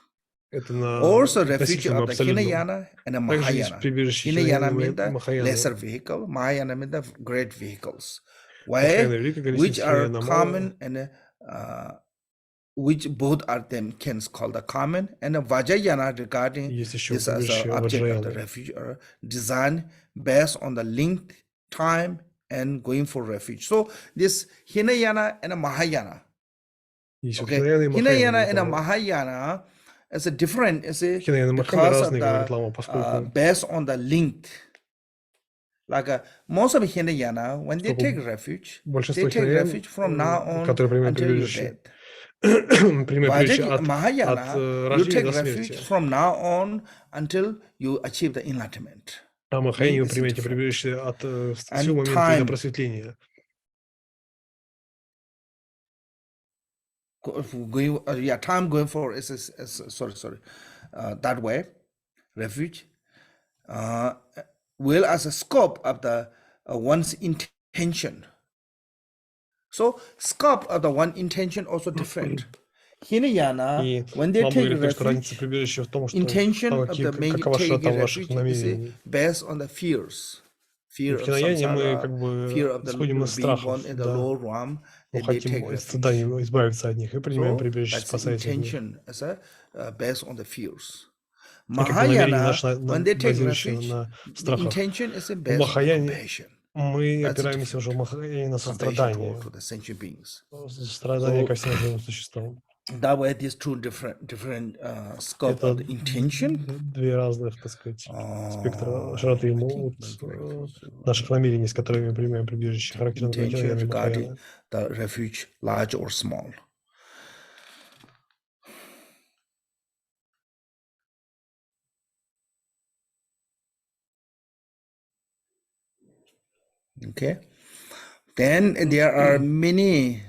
[SPEAKER 2] это на
[SPEAKER 1] Also refuge
[SPEAKER 2] относительном
[SPEAKER 1] of the
[SPEAKER 2] абсолютном.
[SPEAKER 1] Hinayana and the
[SPEAKER 2] Также есть
[SPEAKER 1] Mahayana.
[SPEAKER 2] прибежище
[SPEAKER 1] Hinayana
[SPEAKER 2] Хинаяны и
[SPEAKER 1] means the lesser
[SPEAKER 2] Махаяны.
[SPEAKER 1] vehicle, Mahayana means the great vehicles,
[SPEAKER 2] Махаяна великая
[SPEAKER 1] which
[SPEAKER 2] колесница,
[SPEAKER 1] are
[SPEAKER 2] Хинаяна
[SPEAKER 1] common
[SPEAKER 2] малая.
[SPEAKER 1] and which both are them can call the common, and the Vajrayana regarding
[SPEAKER 2] Есть еще
[SPEAKER 1] this as
[SPEAKER 2] прибежище
[SPEAKER 1] an object of the
[SPEAKER 2] Ваджраяны.
[SPEAKER 1] refuge or design based on the length, time, and going for refuge. So this Hinayana and Mahayana.
[SPEAKER 2] Есть вот
[SPEAKER 1] Okay,
[SPEAKER 2] Хинаяна и
[SPEAKER 1] Hinayana and
[SPEAKER 2] Махаяна.
[SPEAKER 1] Mahayana is a different,
[SPEAKER 2] Хинаяна и Махаяна
[SPEAKER 1] because of
[SPEAKER 2] разные, говорит
[SPEAKER 1] the
[SPEAKER 2] Лама, поскольку
[SPEAKER 1] based on the length. Like most of Hinayana, when they take
[SPEAKER 2] поскольку
[SPEAKER 1] refuge, they
[SPEAKER 2] большинство
[SPEAKER 1] take
[SPEAKER 2] хинаян,
[SPEAKER 1] refuge from now on
[SPEAKER 2] которые принимают
[SPEAKER 1] until your
[SPEAKER 2] прибежище,
[SPEAKER 1] death.
[SPEAKER 2] принимают прибежище от
[SPEAKER 1] Mahayana, you
[SPEAKER 2] рождения
[SPEAKER 1] take
[SPEAKER 2] до
[SPEAKER 1] refuge
[SPEAKER 2] смерти.
[SPEAKER 1] from now on until you achieve the enlightenment.
[SPEAKER 2] А Махаяне вы
[SPEAKER 1] It's
[SPEAKER 2] принимаете
[SPEAKER 1] different.
[SPEAKER 2] прибежище от
[SPEAKER 1] And
[SPEAKER 2] всего момента и до
[SPEAKER 1] time.
[SPEAKER 2] просветления.
[SPEAKER 1] Time going for is that way, refuge. Will as a scope of the one's intention. So scope of the one intention also different. Hinayana,
[SPEAKER 2] И
[SPEAKER 1] when they
[SPEAKER 2] Лама
[SPEAKER 1] take
[SPEAKER 2] говорит, что разница
[SPEAKER 1] refuge,
[SPEAKER 2] прибежища в том, что
[SPEAKER 1] intention of the
[SPEAKER 2] какова широта
[SPEAKER 1] taking
[SPEAKER 2] ваших
[SPEAKER 1] refuge is
[SPEAKER 2] намерений.
[SPEAKER 1] based on the fears. Fear
[SPEAKER 2] В
[SPEAKER 1] of
[SPEAKER 2] Хинаяне мы
[SPEAKER 1] samsara,
[SPEAKER 2] как бы
[SPEAKER 1] fear of the
[SPEAKER 2] исходим из
[SPEAKER 1] being
[SPEAKER 2] страхов,
[SPEAKER 1] born in the
[SPEAKER 2] да.
[SPEAKER 1] lower realm,
[SPEAKER 2] Мы
[SPEAKER 1] that they take
[SPEAKER 2] хотим из страданий
[SPEAKER 1] refuge.
[SPEAKER 2] избавиться от них и принимаем
[SPEAKER 1] So
[SPEAKER 2] прибежище,
[SPEAKER 1] that's the
[SPEAKER 2] спасаясь от них.
[SPEAKER 1] intention as a based on the fears.
[SPEAKER 2] И как бы намерение
[SPEAKER 1] Mahayana,
[SPEAKER 2] наше
[SPEAKER 1] when they take
[SPEAKER 2] базирующее
[SPEAKER 1] refuge,
[SPEAKER 2] на
[SPEAKER 1] the
[SPEAKER 2] страхах.
[SPEAKER 1] intention is
[SPEAKER 2] В
[SPEAKER 1] based on the
[SPEAKER 2] Махаяне
[SPEAKER 1] compassion.
[SPEAKER 2] мы
[SPEAKER 1] That's
[SPEAKER 2] опираемся уже в Махаяне на
[SPEAKER 1] Compassion
[SPEAKER 2] сострадание.
[SPEAKER 1] to the sentient beings.
[SPEAKER 2] Сострадание ко всем живым существам.
[SPEAKER 1] That way, these two different scope
[SPEAKER 2] Это
[SPEAKER 1] of the intention.
[SPEAKER 2] две разных, так сказать, спектра широты наших намерений, с которыми мы принимаем прибежище, характерно для Хинаяны и Махаяны.
[SPEAKER 1] The refuge, large or small. Okay. Then there are many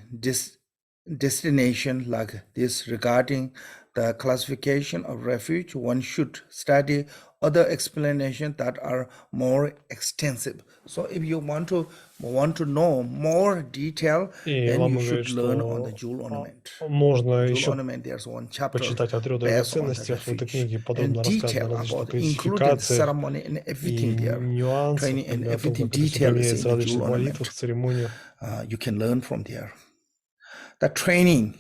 [SPEAKER 1] destinations like this regarding the classification of refuge. One should study other explanations that are more extensive. So if you want to know more detail, then you should learn on the jewel ornament.
[SPEAKER 2] Можно
[SPEAKER 1] Jewel
[SPEAKER 2] еще
[SPEAKER 1] ornament, there's one chapter
[SPEAKER 2] почитать о трех
[SPEAKER 1] based on the
[SPEAKER 2] драгоценностях. В этой
[SPEAKER 1] refuge
[SPEAKER 2] книге
[SPEAKER 1] and
[SPEAKER 2] подробно рассказано о
[SPEAKER 1] detail
[SPEAKER 2] различных
[SPEAKER 1] about including
[SPEAKER 2] классификациях
[SPEAKER 1] ceremony and
[SPEAKER 2] и
[SPEAKER 1] everything there.
[SPEAKER 2] нюансах,
[SPEAKER 1] Training and
[SPEAKER 2] о том,
[SPEAKER 1] everything
[SPEAKER 2] как это все
[SPEAKER 1] detail is
[SPEAKER 2] применяется в
[SPEAKER 1] in the
[SPEAKER 2] различных
[SPEAKER 1] jewel
[SPEAKER 2] молитвах,
[SPEAKER 1] ornament.
[SPEAKER 2] церемониях.
[SPEAKER 1] You can learn from there. The training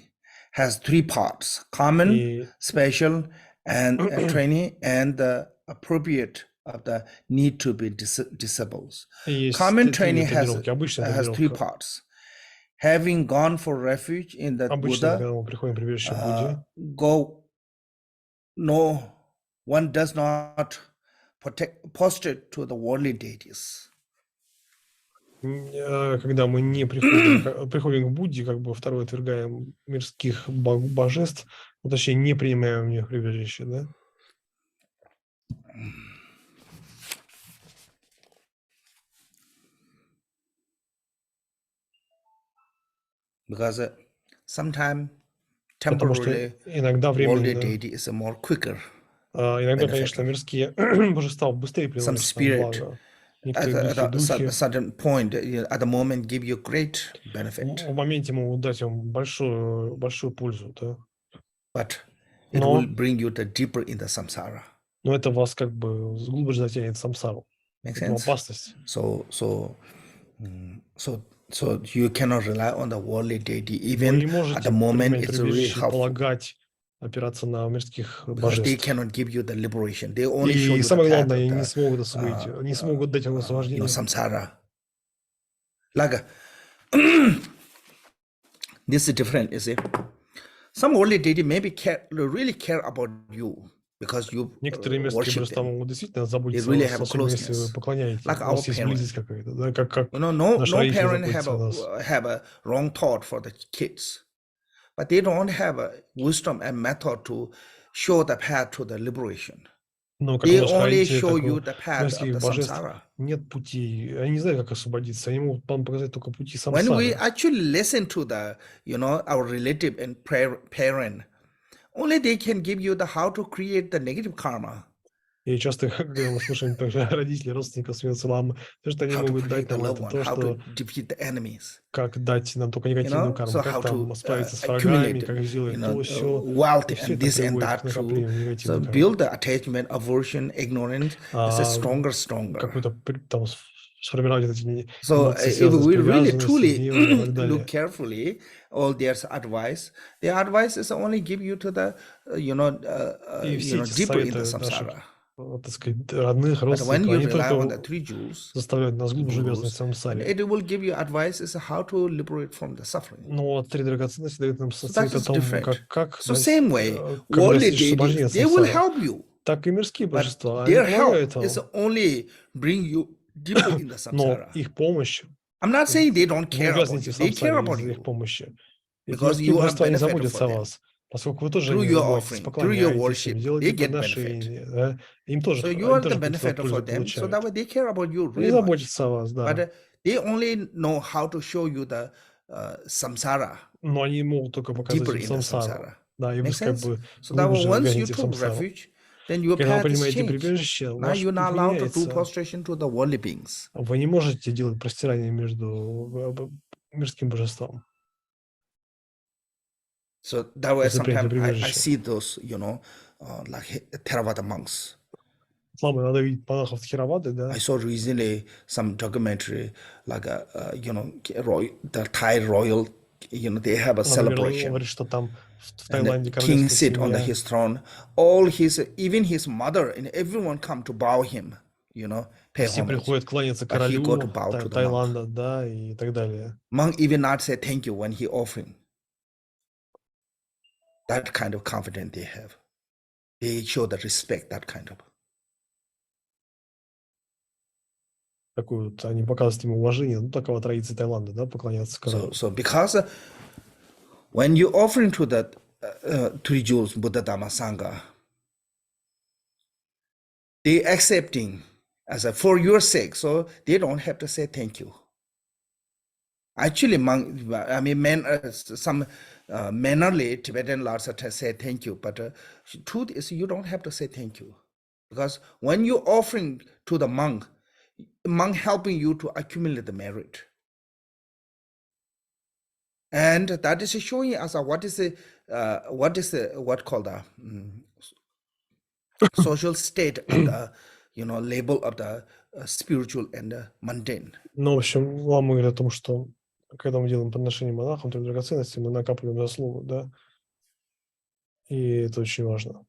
[SPEAKER 1] has 3 parts: common, special, and training, and the appropriate of the need to be disciples. Common training has 3 parts. Having gone for refuge in the
[SPEAKER 2] Обычно, когда
[SPEAKER 1] Buddha,
[SPEAKER 2] мы приходим в прибежище Будде,
[SPEAKER 1] one does not prostrate to the worldly deities.
[SPEAKER 2] когда мы не приходим к Будде, как бы второе отвергаем мирских божеств, ну, точнее, не принимаем в них прибежище, да?
[SPEAKER 1] Because sometimes
[SPEAKER 2] Потому что
[SPEAKER 1] temporarily
[SPEAKER 2] иногда
[SPEAKER 1] worldly
[SPEAKER 2] временно,
[SPEAKER 1] deity is a more quicker.
[SPEAKER 2] иногда, конечно, мирские божества быстрее приносят нам благо. Некоторые
[SPEAKER 1] At
[SPEAKER 2] духи
[SPEAKER 1] a certain point, at the moment, give you great benefit.
[SPEAKER 2] в моменте могут дать вам большую пользу, да?
[SPEAKER 1] But it will bring you deeper in the samsara.
[SPEAKER 2] Но это вас как бы глубже затянет в самсару. Это опасность.
[SPEAKER 1] So you cannot rely on the worldly deity,
[SPEAKER 2] Вы
[SPEAKER 1] even
[SPEAKER 2] не
[SPEAKER 1] at
[SPEAKER 2] можете
[SPEAKER 1] the moment
[SPEAKER 2] принимать
[SPEAKER 1] it's really
[SPEAKER 2] прибежище,
[SPEAKER 1] helpful.
[SPEAKER 2] полагать опираться на мирских
[SPEAKER 1] because they
[SPEAKER 2] божеств.
[SPEAKER 1] cannot give you the liberation. They only show
[SPEAKER 2] И
[SPEAKER 1] you the
[SPEAKER 2] самое
[SPEAKER 1] path
[SPEAKER 2] главное,
[SPEAKER 1] of
[SPEAKER 2] они не
[SPEAKER 1] the,
[SPEAKER 2] смогут освободить, не смогут дать вам освобождение.
[SPEAKER 1] samsara. Like this is different, you see. Some holy deity maybe really care about you because you
[SPEAKER 2] Некоторые мирские
[SPEAKER 1] worship
[SPEAKER 2] божества
[SPEAKER 1] them.
[SPEAKER 2] могут действительно заботиться
[SPEAKER 1] really
[SPEAKER 2] о вас,
[SPEAKER 1] have a
[SPEAKER 2] особенно если вы
[SPEAKER 1] closeness,
[SPEAKER 2] поклоняетесь.
[SPEAKER 1] like
[SPEAKER 2] У
[SPEAKER 1] our
[SPEAKER 2] вас есть близость какая-то, да, как
[SPEAKER 1] You know, no
[SPEAKER 2] наши родители
[SPEAKER 1] parent
[SPEAKER 2] заботятся о нас.
[SPEAKER 1] have a wrong thought for the kids, but they don't have a wisdom and method to show the path to the liberation.
[SPEAKER 2] Но как у
[SPEAKER 1] They
[SPEAKER 2] наших
[SPEAKER 1] only
[SPEAKER 2] родителей,
[SPEAKER 1] show
[SPEAKER 2] так
[SPEAKER 1] you
[SPEAKER 2] у
[SPEAKER 1] the path of
[SPEAKER 2] мирских
[SPEAKER 1] the
[SPEAKER 2] божеств
[SPEAKER 1] samsara.
[SPEAKER 2] нет пути. Они не знают, как освободиться. Они могут вам показать только пути
[SPEAKER 1] When we
[SPEAKER 2] самсары.
[SPEAKER 1] actually listen to the, our relative and parent, only they can give you the how to create the negative karma.
[SPEAKER 2] И часто, когда мы слушаем также родителей, родственников смеются ламы, то, что они
[SPEAKER 1] How to
[SPEAKER 2] могут
[SPEAKER 1] protect
[SPEAKER 2] дать
[SPEAKER 1] the
[SPEAKER 2] нам,
[SPEAKER 1] loved
[SPEAKER 2] это
[SPEAKER 1] one,
[SPEAKER 2] то,
[SPEAKER 1] how to
[SPEAKER 2] что
[SPEAKER 1] defeat the enemies.
[SPEAKER 2] как дать нам только негативную карму,
[SPEAKER 1] So
[SPEAKER 2] как
[SPEAKER 1] how
[SPEAKER 2] там
[SPEAKER 1] to
[SPEAKER 2] справиться с врагами,
[SPEAKER 1] accumulate,
[SPEAKER 2] как сделать то, все.
[SPEAKER 1] wealth
[SPEAKER 2] И все
[SPEAKER 1] and
[SPEAKER 2] это
[SPEAKER 1] this and
[SPEAKER 2] приводит
[SPEAKER 1] that
[SPEAKER 2] к
[SPEAKER 1] through.
[SPEAKER 2] накоплению
[SPEAKER 1] So
[SPEAKER 2] негативной кармы.
[SPEAKER 1] build the attachment, aversion, ignorance is a stronger.
[SPEAKER 2] Какой-то там сформировать эти
[SPEAKER 1] So
[SPEAKER 2] эмоции,
[SPEAKER 1] if
[SPEAKER 2] связанные с
[SPEAKER 1] we really
[SPEAKER 2] привязанностью,
[SPEAKER 1] truly
[SPEAKER 2] гневом и так далее.
[SPEAKER 1] look carefully, all their advice is only give you to the,
[SPEAKER 2] И все эти
[SPEAKER 1] deeper in the
[SPEAKER 2] советы наших,
[SPEAKER 1] samsara.
[SPEAKER 2] так сказать, родных,
[SPEAKER 1] But when
[SPEAKER 2] родственников,
[SPEAKER 1] you
[SPEAKER 2] они
[SPEAKER 1] rely on the
[SPEAKER 2] только
[SPEAKER 1] three jewels,
[SPEAKER 2] заставляют нас глубже ввязывать в
[SPEAKER 1] gurus,
[SPEAKER 2] самсаре.
[SPEAKER 1] it will give you advice is how to liberate from the suffering.
[SPEAKER 2] Но три драгоценности дают нам
[SPEAKER 1] So that
[SPEAKER 2] совет о
[SPEAKER 1] is
[SPEAKER 2] том,
[SPEAKER 1] different.
[SPEAKER 2] как
[SPEAKER 1] So same way,
[SPEAKER 2] как
[SPEAKER 1] worldly
[SPEAKER 2] достичь освобождения от
[SPEAKER 1] deities, they will
[SPEAKER 2] самсары.
[SPEAKER 1] help you,
[SPEAKER 2] Так и мирские
[SPEAKER 1] but
[SPEAKER 2] божества, они
[SPEAKER 1] their
[SPEAKER 2] помогают
[SPEAKER 1] help is
[SPEAKER 2] вам,
[SPEAKER 1] only bring you deeper in the
[SPEAKER 2] но
[SPEAKER 1] samsara.
[SPEAKER 2] их помощь,
[SPEAKER 1] I'm not saying they don't
[SPEAKER 2] вы
[SPEAKER 1] care about
[SPEAKER 2] увязнете
[SPEAKER 1] you.
[SPEAKER 2] в
[SPEAKER 1] They care
[SPEAKER 2] самсаре
[SPEAKER 1] about
[SPEAKER 2] из-за их
[SPEAKER 1] you
[SPEAKER 2] помощи. Эти
[SPEAKER 1] because
[SPEAKER 2] мирские
[SPEAKER 1] you are
[SPEAKER 2] божества, они
[SPEAKER 1] benefited
[SPEAKER 2] заботятся
[SPEAKER 1] for
[SPEAKER 2] о
[SPEAKER 1] them.
[SPEAKER 2] вас, поскольку вы тоже
[SPEAKER 1] Through
[SPEAKER 2] не
[SPEAKER 1] your
[SPEAKER 2] заботитесь,
[SPEAKER 1] offering, through your
[SPEAKER 2] поклоняетесь им,
[SPEAKER 1] worship, they
[SPEAKER 2] делаете
[SPEAKER 1] get benefit.
[SPEAKER 2] подношения, да? Им тоже,
[SPEAKER 1] So you
[SPEAKER 2] они
[SPEAKER 1] are the
[SPEAKER 2] тоже какую-то
[SPEAKER 1] benefactor
[SPEAKER 2] пользу
[SPEAKER 1] for them. So that
[SPEAKER 2] получают.
[SPEAKER 1] way they care about you
[SPEAKER 2] Они
[SPEAKER 1] really much.
[SPEAKER 2] заботятся о вас, да.
[SPEAKER 1] But they only know how to show you the samsara,
[SPEAKER 2] Но они могут только показать
[SPEAKER 1] deeper
[SPEAKER 2] им
[SPEAKER 1] in the
[SPEAKER 2] самсару.
[SPEAKER 1] samsara.
[SPEAKER 2] Да, и вы
[SPEAKER 1] Make
[SPEAKER 2] как
[SPEAKER 1] sense?
[SPEAKER 2] бы
[SPEAKER 1] So that
[SPEAKER 2] глубже
[SPEAKER 1] once you
[SPEAKER 2] ввязнете в
[SPEAKER 1] took
[SPEAKER 2] самсару.
[SPEAKER 1] refuge, then your
[SPEAKER 2] Когда вы
[SPEAKER 1] path is
[SPEAKER 2] принимаете
[SPEAKER 1] changed.
[SPEAKER 2] прибежище,
[SPEAKER 1] Now
[SPEAKER 2] ваш
[SPEAKER 1] you're not
[SPEAKER 2] путь
[SPEAKER 1] allowed to do
[SPEAKER 2] меняется.
[SPEAKER 1] prostration to the worldly beings.
[SPEAKER 2] Вы не можете делать простирание между мирским божеством.
[SPEAKER 1] So that way
[SPEAKER 2] После принятия
[SPEAKER 1] sometimes I
[SPEAKER 2] прибежища.
[SPEAKER 1] see those, like Theravada monks.
[SPEAKER 2] Ламы, надо видеть монахов Тхеравады, да?
[SPEAKER 1] I saw recently some documentary, like the Thai royal, they have a
[SPEAKER 2] Например, он
[SPEAKER 1] celebration.
[SPEAKER 2] говорит, что там в
[SPEAKER 1] And
[SPEAKER 2] Таиланде
[SPEAKER 1] the king
[SPEAKER 2] королевская
[SPEAKER 1] sit on
[SPEAKER 2] семья,
[SPEAKER 1] his throne. All even his mother and everyone come to bow him, pay
[SPEAKER 2] все
[SPEAKER 1] homage.
[SPEAKER 2] приходят кланяться
[SPEAKER 1] But he
[SPEAKER 2] королю
[SPEAKER 1] go to bow to the monk.
[SPEAKER 2] Таиланда, да, и так далее.
[SPEAKER 1] Monk even not say thank you when he offering. That kind of confidence they have. They show the respect, that kind of.
[SPEAKER 2] Такую вот, они показывают ему уважение, ну, такова традиция Таиланда, да, поклоняться королю.
[SPEAKER 1] So because when you offering to the three jewels, Buddha, Dhamma, Sangha, they accepting as for your sake, so they don't have to say thank you. Actually, some mannerly Tibetan lords say thank you, but truth is you don't have to say thank you, because when you offering to the monk helping you to accumulate the merit, and that is showing us what called the social state of the label of the spiritual and the mundane.
[SPEAKER 2] Ну, в общем, Лама говорит о том, что когда мы делаем подношение монахам, то драгоценности мы накапливаем заслугу, да, и это очень важно.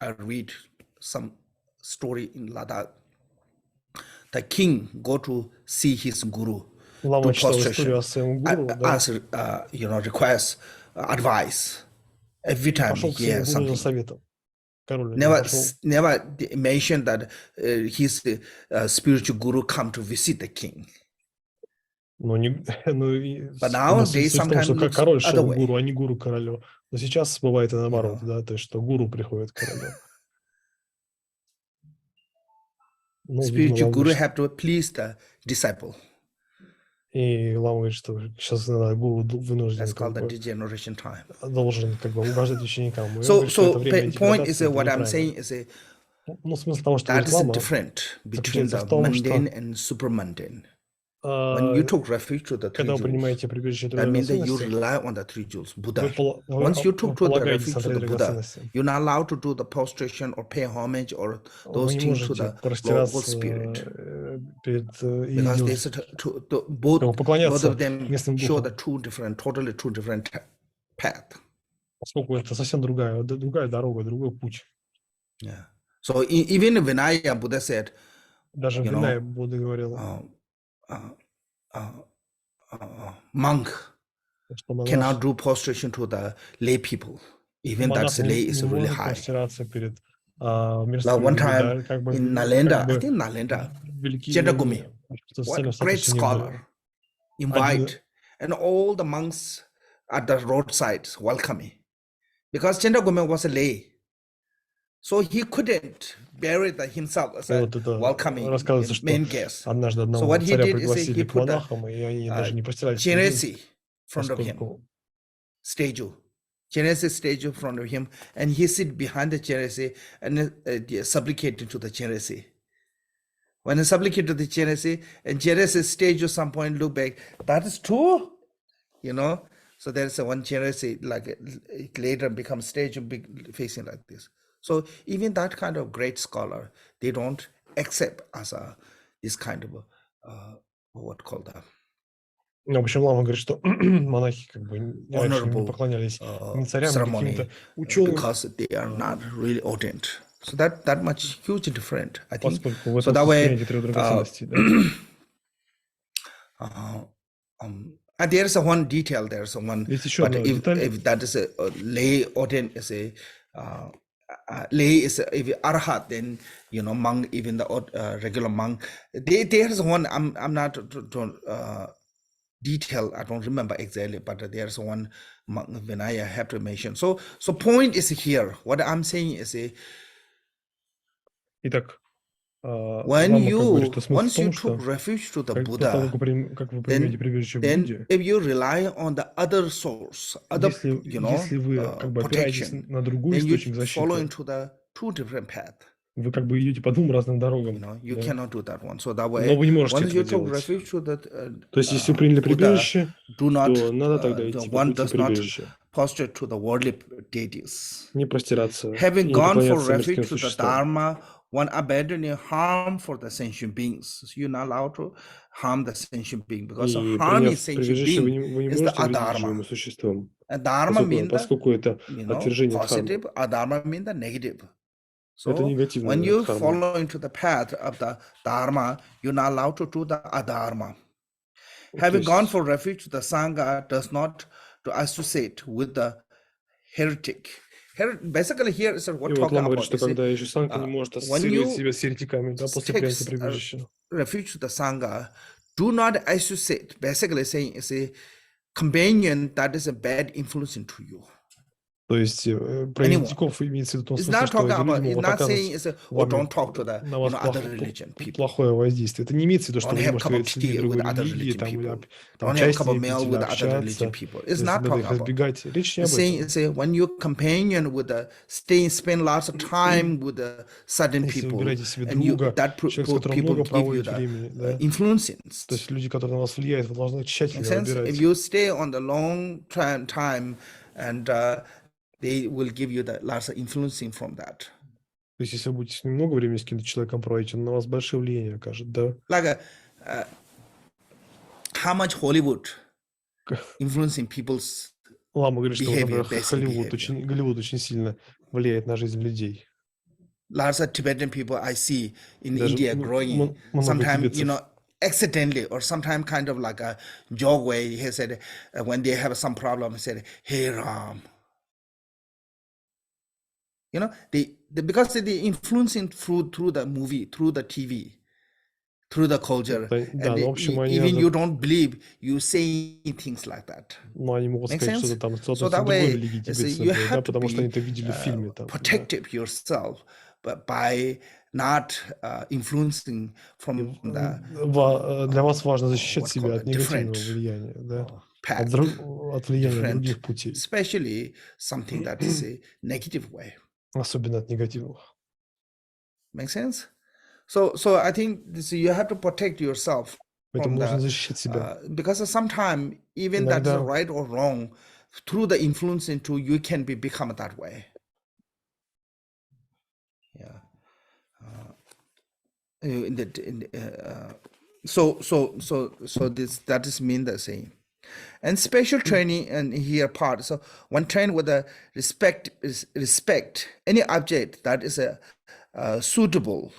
[SPEAKER 1] I read some story in Ladakh. The king go to see his guru.
[SPEAKER 2] Лама
[SPEAKER 1] to
[SPEAKER 2] читал
[SPEAKER 1] prostration,
[SPEAKER 2] историю о своем гуру, да,
[SPEAKER 1] ask, request advice. Every time
[SPEAKER 2] пошел к
[SPEAKER 1] he
[SPEAKER 2] своему
[SPEAKER 1] has
[SPEAKER 2] гуру за
[SPEAKER 1] something.
[SPEAKER 2] советом. Король пошел.
[SPEAKER 1] Never mentioned that his spiritual guru come to visit the king.
[SPEAKER 2] Ну,
[SPEAKER 1] But nowadays
[SPEAKER 2] суть в том,
[SPEAKER 1] sometimes
[SPEAKER 2] что
[SPEAKER 1] looks
[SPEAKER 2] король
[SPEAKER 1] other
[SPEAKER 2] шел к
[SPEAKER 1] way.
[SPEAKER 2] гуру, а не гуру к королю. Но сейчас бывает и наоборот, да, то есть, что гуру приходит к королю. Ну,
[SPEAKER 1] Spiritual guru
[SPEAKER 2] видимо,
[SPEAKER 1] have to please the disciple.
[SPEAKER 2] и Лама говорит, что сейчас гуру вынужден,
[SPEAKER 1] That's
[SPEAKER 2] как
[SPEAKER 1] called the
[SPEAKER 2] бы,
[SPEAKER 1] degeneration time.
[SPEAKER 2] должен как бы угождать ученикам. И он
[SPEAKER 1] So
[SPEAKER 2] говорит, что это время
[SPEAKER 1] point is
[SPEAKER 2] деградации, это
[SPEAKER 1] what I'm
[SPEAKER 2] неправильно.
[SPEAKER 1] saying is
[SPEAKER 2] Ну, смысл того, что
[SPEAKER 1] that
[SPEAKER 2] говорит
[SPEAKER 1] is
[SPEAKER 2] Лама,
[SPEAKER 1] different between
[SPEAKER 2] заключается
[SPEAKER 1] the
[SPEAKER 2] в том, что
[SPEAKER 1] mundane and super mundane. When you took refuge to the three
[SPEAKER 2] когда вы
[SPEAKER 1] jewels,
[SPEAKER 2] принимаете прибежище
[SPEAKER 1] that means that you
[SPEAKER 2] драгоценности,
[SPEAKER 1] rely on the three jewels, Buddha.
[SPEAKER 2] вы
[SPEAKER 1] Once you took to the
[SPEAKER 2] полагаетесь
[SPEAKER 1] refuge
[SPEAKER 2] на
[SPEAKER 1] to
[SPEAKER 2] три
[SPEAKER 1] the Buddha,
[SPEAKER 2] драгоценности.
[SPEAKER 1] you're not allowed to do the prostration or pay homage or
[SPEAKER 2] Вы
[SPEAKER 1] those
[SPEAKER 2] не
[SPEAKER 1] things to
[SPEAKER 2] можете
[SPEAKER 1] the local
[SPEAKER 2] простираться
[SPEAKER 1] spirit.
[SPEAKER 2] перед
[SPEAKER 1] Because
[SPEAKER 2] июнем,
[SPEAKER 1] both
[SPEAKER 2] поклоняться
[SPEAKER 1] of them
[SPEAKER 2] местным
[SPEAKER 1] show
[SPEAKER 2] духам,
[SPEAKER 1] the totally two different path.
[SPEAKER 2] поскольку это совсем другая дорога, другой путь.
[SPEAKER 1] Yeah. So even Vinaya Buddha said,
[SPEAKER 2] Даже в Винае Будда говорил,
[SPEAKER 1] monk
[SPEAKER 2] что
[SPEAKER 1] cannot do prostration to the lay people, even that
[SPEAKER 2] монах
[SPEAKER 1] the lay is
[SPEAKER 2] не
[SPEAKER 1] really
[SPEAKER 2] может
[SPEAKER 1] high.
[SPEAKER 2] простираться перед
[SPEAKER 1] Like
[SPEAKER 2] мирскими
[SPEAKER 1] one
[SPEAKER 2] людьми,
[SPEAKER 1] time
[SPEAKER 2] да, как бы,
[SPEAKER 1] in
[SPEAKER 2] как
[SPEAKER 1] Nalanda,
[SPEAKER 2] бы
[SPEAKER 1] I think Nalanda,
[SPEAKER 2] великие
[SPEAKER 1] Chendagumi,
[SPEAKER 2] социальном
[SPEAKER 1] what great
[SPEAKER 2] статусе не были.
[SPEAKER 1] scholar, invite, and all the monks at the roadside welcome me. Because Chendagumi was a lay, so he couldn't bury himself as a welcoming main guest.
[SPEAKER 2] Однажды
[SPEAKER 1] So
[SPEAKER 2] одного
[SPEAKER 1] what he
[SPEAKER 2] царя
[SPEAKER 1] did is
[SPEAKER 2] пригласили
[SPEAKER 1] he
[SPEAKER 2] к
[SPEAKER 1] put
[SPEAKER 2] монахам, и они даже не
[SPEAKER 1] a
[SPEAKER 2] постирались перед
[SPEAKER 1] Chenesi
[SPEAKER 2] ним,
[SPEAKER 1] in front of him,
[SPEAKER 2] поскольку
[SPEAKER 1] statue. Chenesi statue in front of him, and he sit behind the Chenesi and supplicating to the Chenesi. When he supplicated to the Chenesi, and Chenesi statue at some point look back, that is true, you know. So there's one Chenesi like it later becomes statue facing like this. So even that kind of great scholar, they don't accept as this kind of what called that.
[SPEAKER 2] В общем, Лама говорит, что монахи как бы раньше не поклонялись ни царям, ни каким-то ученым,
[SPEAKER 1] because they are not really ordained. So that much huge different, I think.
[SPEAKER 2] Поскольку в
[SPEAKER 1] So
[SPEAKER 2] этом
[SPEAKER 1] that way,
[SPEAKER 2] три драгоценности, да.
[SPEAKER 1] And there's one detail. There's one.
[SPEAKER 2] Есть еще одна деталь.
[SPEAKER 1] If that is a lay ordained, is a lay is if arhat, then you know monk, even the regular monk. There's one. I'm not detail. I don't remember exactly, but there's one monk when I have to mention. So point is here. What I'm saying is a.
[SPEAKER 2] Итак,
[SPEAKER 1] When you once you
[SPEAKER 2] том,
[SPEAKER 1] took refuge to the
[SPEAKER 2] как
[SPEAKER 1] Buddha, then if you rely on the other source, other
[SPEAKER 2] если вы как бы опираетесь на другой источник защиты,
[SPEAKER 1] follow into the two different paths.
[SPEAKER 2] Вы как бы идете по двум разным дорогам.
[SPEAKER 1] You cannot do that one. So that way,
[SPEAKER 2] но вы не можете
[SPEAKER 1] once
[SPEAKER 2] этого
[SPEAKER 1] you took
[SPEAKER 2] делать.
[SPEAKER 1] refuge to the,
[SPEAKER 2] то есть, если вы приняли прибежище,
[SPEAKER 1] do not,
[SPEAKER 2] то надо тогда идти по пути прибежища.
[SPEAKER 1] Posture to the worldly deities.
[SPEAKER 2] Не простираться,
[SPEAKER 1] Having
[SPEAKER 2] не
[SPEAKER 1] gone for
[SPEAKER 2] поклоняться
[SPEAKER 1] refuge
[SPEAKER 2] мирским
[SPEAKER 1] to the
[SPEAKER 2] существам.
[SPEAKER 1] Dharma, one abandoning harm for the sentient beings. So you're not allowed to harm the sentient being because
[SPEAKER 2] И
[SPEAKER 1] harming
[SPEAKER 2] приняв
[SPEAKER 1] sentient
[SPEAKER 2] прибежище, вы
[SPEAKER 1] being
[SPEAKER 2] не
[SPEAKER 1] is the
[SPEAKER 2] можете вредить
[SPEAKER 1] adharma.
[SPEAKER 2] живым существам.
[SPEAKER 1] Dharma means
[SPEAKER 2] Поскольку это отвержение от
[SPEAKER 1] positive,
[SPEAKER 2] дхармы.
[SPEAKER 1] adharma means the negative. So
[SPEAKER 2] Это негативное
[SPEAKER 1] when you
[SPEAKER 2] дхарма.
[SPEAKER 1] follow into the path of the Dharma, you're not allowed to do the adharma. Having gone for refuge to the Sangha does not to associate with the heretic. Basically, here is what talking
[SPEAKER 2] Лама говорит,
[SPEAKER 1] about.
[SPEAKER 2] что когда еще санга не может ассоциировать себя с еретиками, да, после принятия прибежища.
[SPEAKER 1] Refuge to the Sangha, do not associate. Basically, saying is a companion that is a bad influence into you.
[SPEAKER 2] То есть про еретиков имеется в виду в том смысле, что эти люди могут оказывать на вас плохое воздействие. Это не имеется в виду, что вы не можете говорить с людьми другой религии, там части пить, общаться, надо их избегать. Речь не об этом.
[SPEAKER 1] When you companion with spend lots of time with certain people,
[SPEAKER 2] and that people give you
[SPEAKER 1] the influences.
[SPEAKER 2] То есть люди, которые на вас влияют, вы должны тщательно выбирать.
[SPEAKER 1] If you stay on the long time and they will give you the lots of influencing from that.
[SPEAKER 2] То есть, если вы будете с ним много времени с каким-то человеком проводить, он на вас большое влияние окажет, да?
[SPEAKER 1] Like how much Hollywood influencing people's
[SPEAKER 2] Лама говорит, что, например, Голливуд очень сильно влияет на жизнь людей.
[SPEAKER 1] Lots of Tibetan people I see in India growing. Sometimes, you know, accidentally or sometimes kind of like a joke way. He said when they have some problem, he said, "Hey Ram." You know, because they influencing through the movie, through the TV, through the culture, and even you don't believe, you say things like that. Make sense? So that way, you have to be protective yourself, but by not influencing from the.
[SPEAKER 2] Для вас важно защищать себя от негативного влияния, да? От влияния других путей.
[SPEAKER 1] Especially something that is a negative way.
[SPEAKER 2] Особенно от негативных.
[SPEAKER 1] Make sense? So I think you have to protect yourself
[SPEAKER 2] Поэтому нужно защищать себя.
[SPEAKER 1] Because sometimes even that's
[SPEAKER 2] Иногда
[SPEAKER 1] right or wrong, through the influence into you can become that way. Yeah. So that is mean the same. And special training and here part. So one train with a respect any object that is a suitable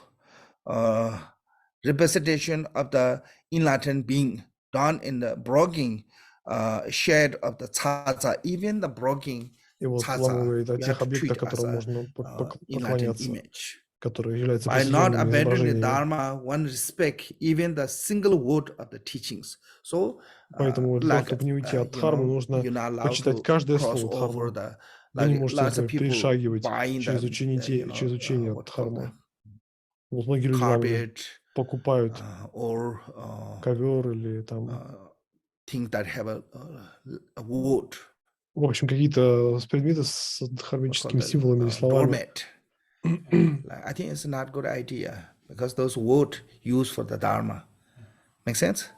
[SPEAKER 1] representation of the enlightened being done in the brogging shade of the tzaza, even the brogging
[SPEAKER 2] И вот Лама
[SPEAKER 1] tzaza,
[SPEAKER 2] говорит о
[SPEAKER 1] we
[SPEAKER 2] тех
[SPEAKER 1] have to treat
[SPEAKER 2] объектах,
[SPEAKER 1] as
[SPEAKER 2] которым
[SPEAKER 1] a
[SPEAKER 2] можно
[SPEAKER 1] enlightened
[SPEAKER 2] поклоняться,
[SPEAKER 1] image.
[SPEAKER 2] которые являются
[SPEAKER 1] By not
[SPEAKER 2] определенными
[SPEAKER 1] abandoning the
[SPEAKER 2] изображениями.
[SPEAKER 1] Dharma, one respect even the single word of the teachings. So,
[SPEAKER 2] Поэтому для того, чтобы не уйти от дхармы, нужно
[SPEAKER 1] you're not allowed
[SPEAKER 2] почитать
[SPEAKER 1] to
[SPEAKER 2] каждое
[SPEAKER 1] cross
[SPEAKER 2] слово
[SPEAKER 1] over
[SPEAKER 2] дхармы.
[SPEAKER 1] the
[SPEAKER 2] Вы не можете,
[SPEAKER 1] lots of
[SPEAKER 2] например,
[SPEAKER 1] people
[SPEAKER 2] перешагивать
[SPEAKER 1] buying
[SPEAKER 2] через
[SPEAKER 1] the
[SPEAKER 2] учение
[SPEAKER 1] what called
[SPEAKER 2] дхармы.
[SPEAKER 1] the
[SPEAKER 2] Вот многие люди там
[SPEAKER 1] carpet
[SPEAKER 2] покупают
[SPEAKER 1] or
[SPEAKER 2] ковер или там,
[SPEAKER 1] things that have a wood.
[SPEAKER 2] в общем, какие-то предметы с дхармическими символами или словами.
[SPEAKER 1] Doormat. I think it's not a good idea because those wood used for the Dharma. Make sense?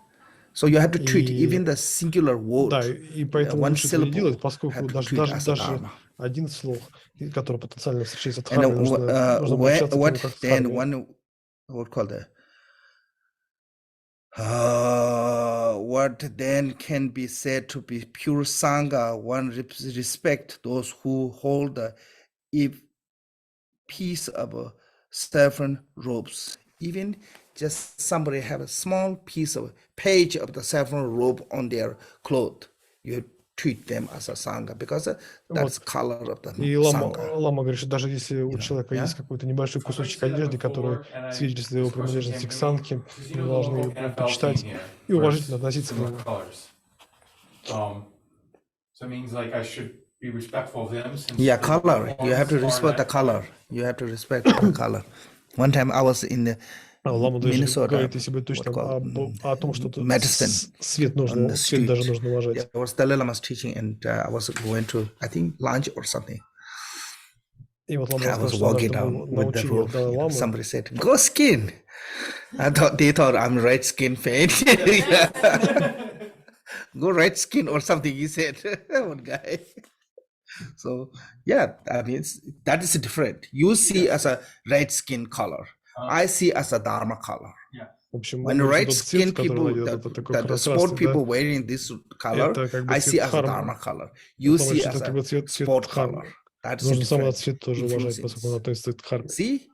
[SPEAKER 1] So you have to treat even the singular word.
[SPEAKER 2] Да, и поэтому
[SPEAKER 1] one
[SPEAKER 2] лучше это не делать,
[SPEAKER 1] syllable
[SPEAKER 2] поскольку
[SPEAKER 1] have to
[SPEAKER 2] даже
[SPEAKER 1] treat as a
[SPEAKER 2] даже
[SPEAKER 1] Dharma.
[SPEAKER 2] один слог, который потенциально встречается в
[SPEAKER 1] And
[SPEAKER 2] дхарме, нужно обращаться к нему
[SPEAKER 1] what
[SPEAKER 2] как к
[SPEAKER 1] then
[SPEAKER 2] дхарме.
[SPEAKER 1] what called the what then can be said to be pure sangha? One respect those who hold the piece of saffron robes. Even just somebody have a small piece of page of the saffron robe on their cloth, you treat them as a sangha because that's color of the
[SPEAKER 2] И
[SPEAKER 1] sangha.
[SPEAKER 2] Лама говорит, что даже если у человека есть какой-то небольшой кусочек одежды, который свидетельствует о его принадлежности к сангхе, мы должны его почитать и уважительно относиться к нему.
[SPEAKER 1] Yeah, color. You have to respect the color. You have to respect the color. One time I was in the
[SPEAKER 2] Лама даже
[SPEAKER 1] Minnesota,
[SPEAKER 2] говорит, если быть точным, о том, что свет даже нужно уважать.
[SPEAKER 1] I was Dalai Lama's teaching, and I was going to, I think, lunch or something.
[SPEAKER 2] И вот Лама
[SPEAKER 1] I was walking down with the robe. Somebody said, "Go skin." I thought they thought I'm red skin fan. Go red skin or something. He said, one guy. So yeah, I mean that is different. You see as a red skin color. I see as a Dharma color. When red skin people, the sport people wearing this color, I see as a Dharma color. You see as a sport color. That's different. See,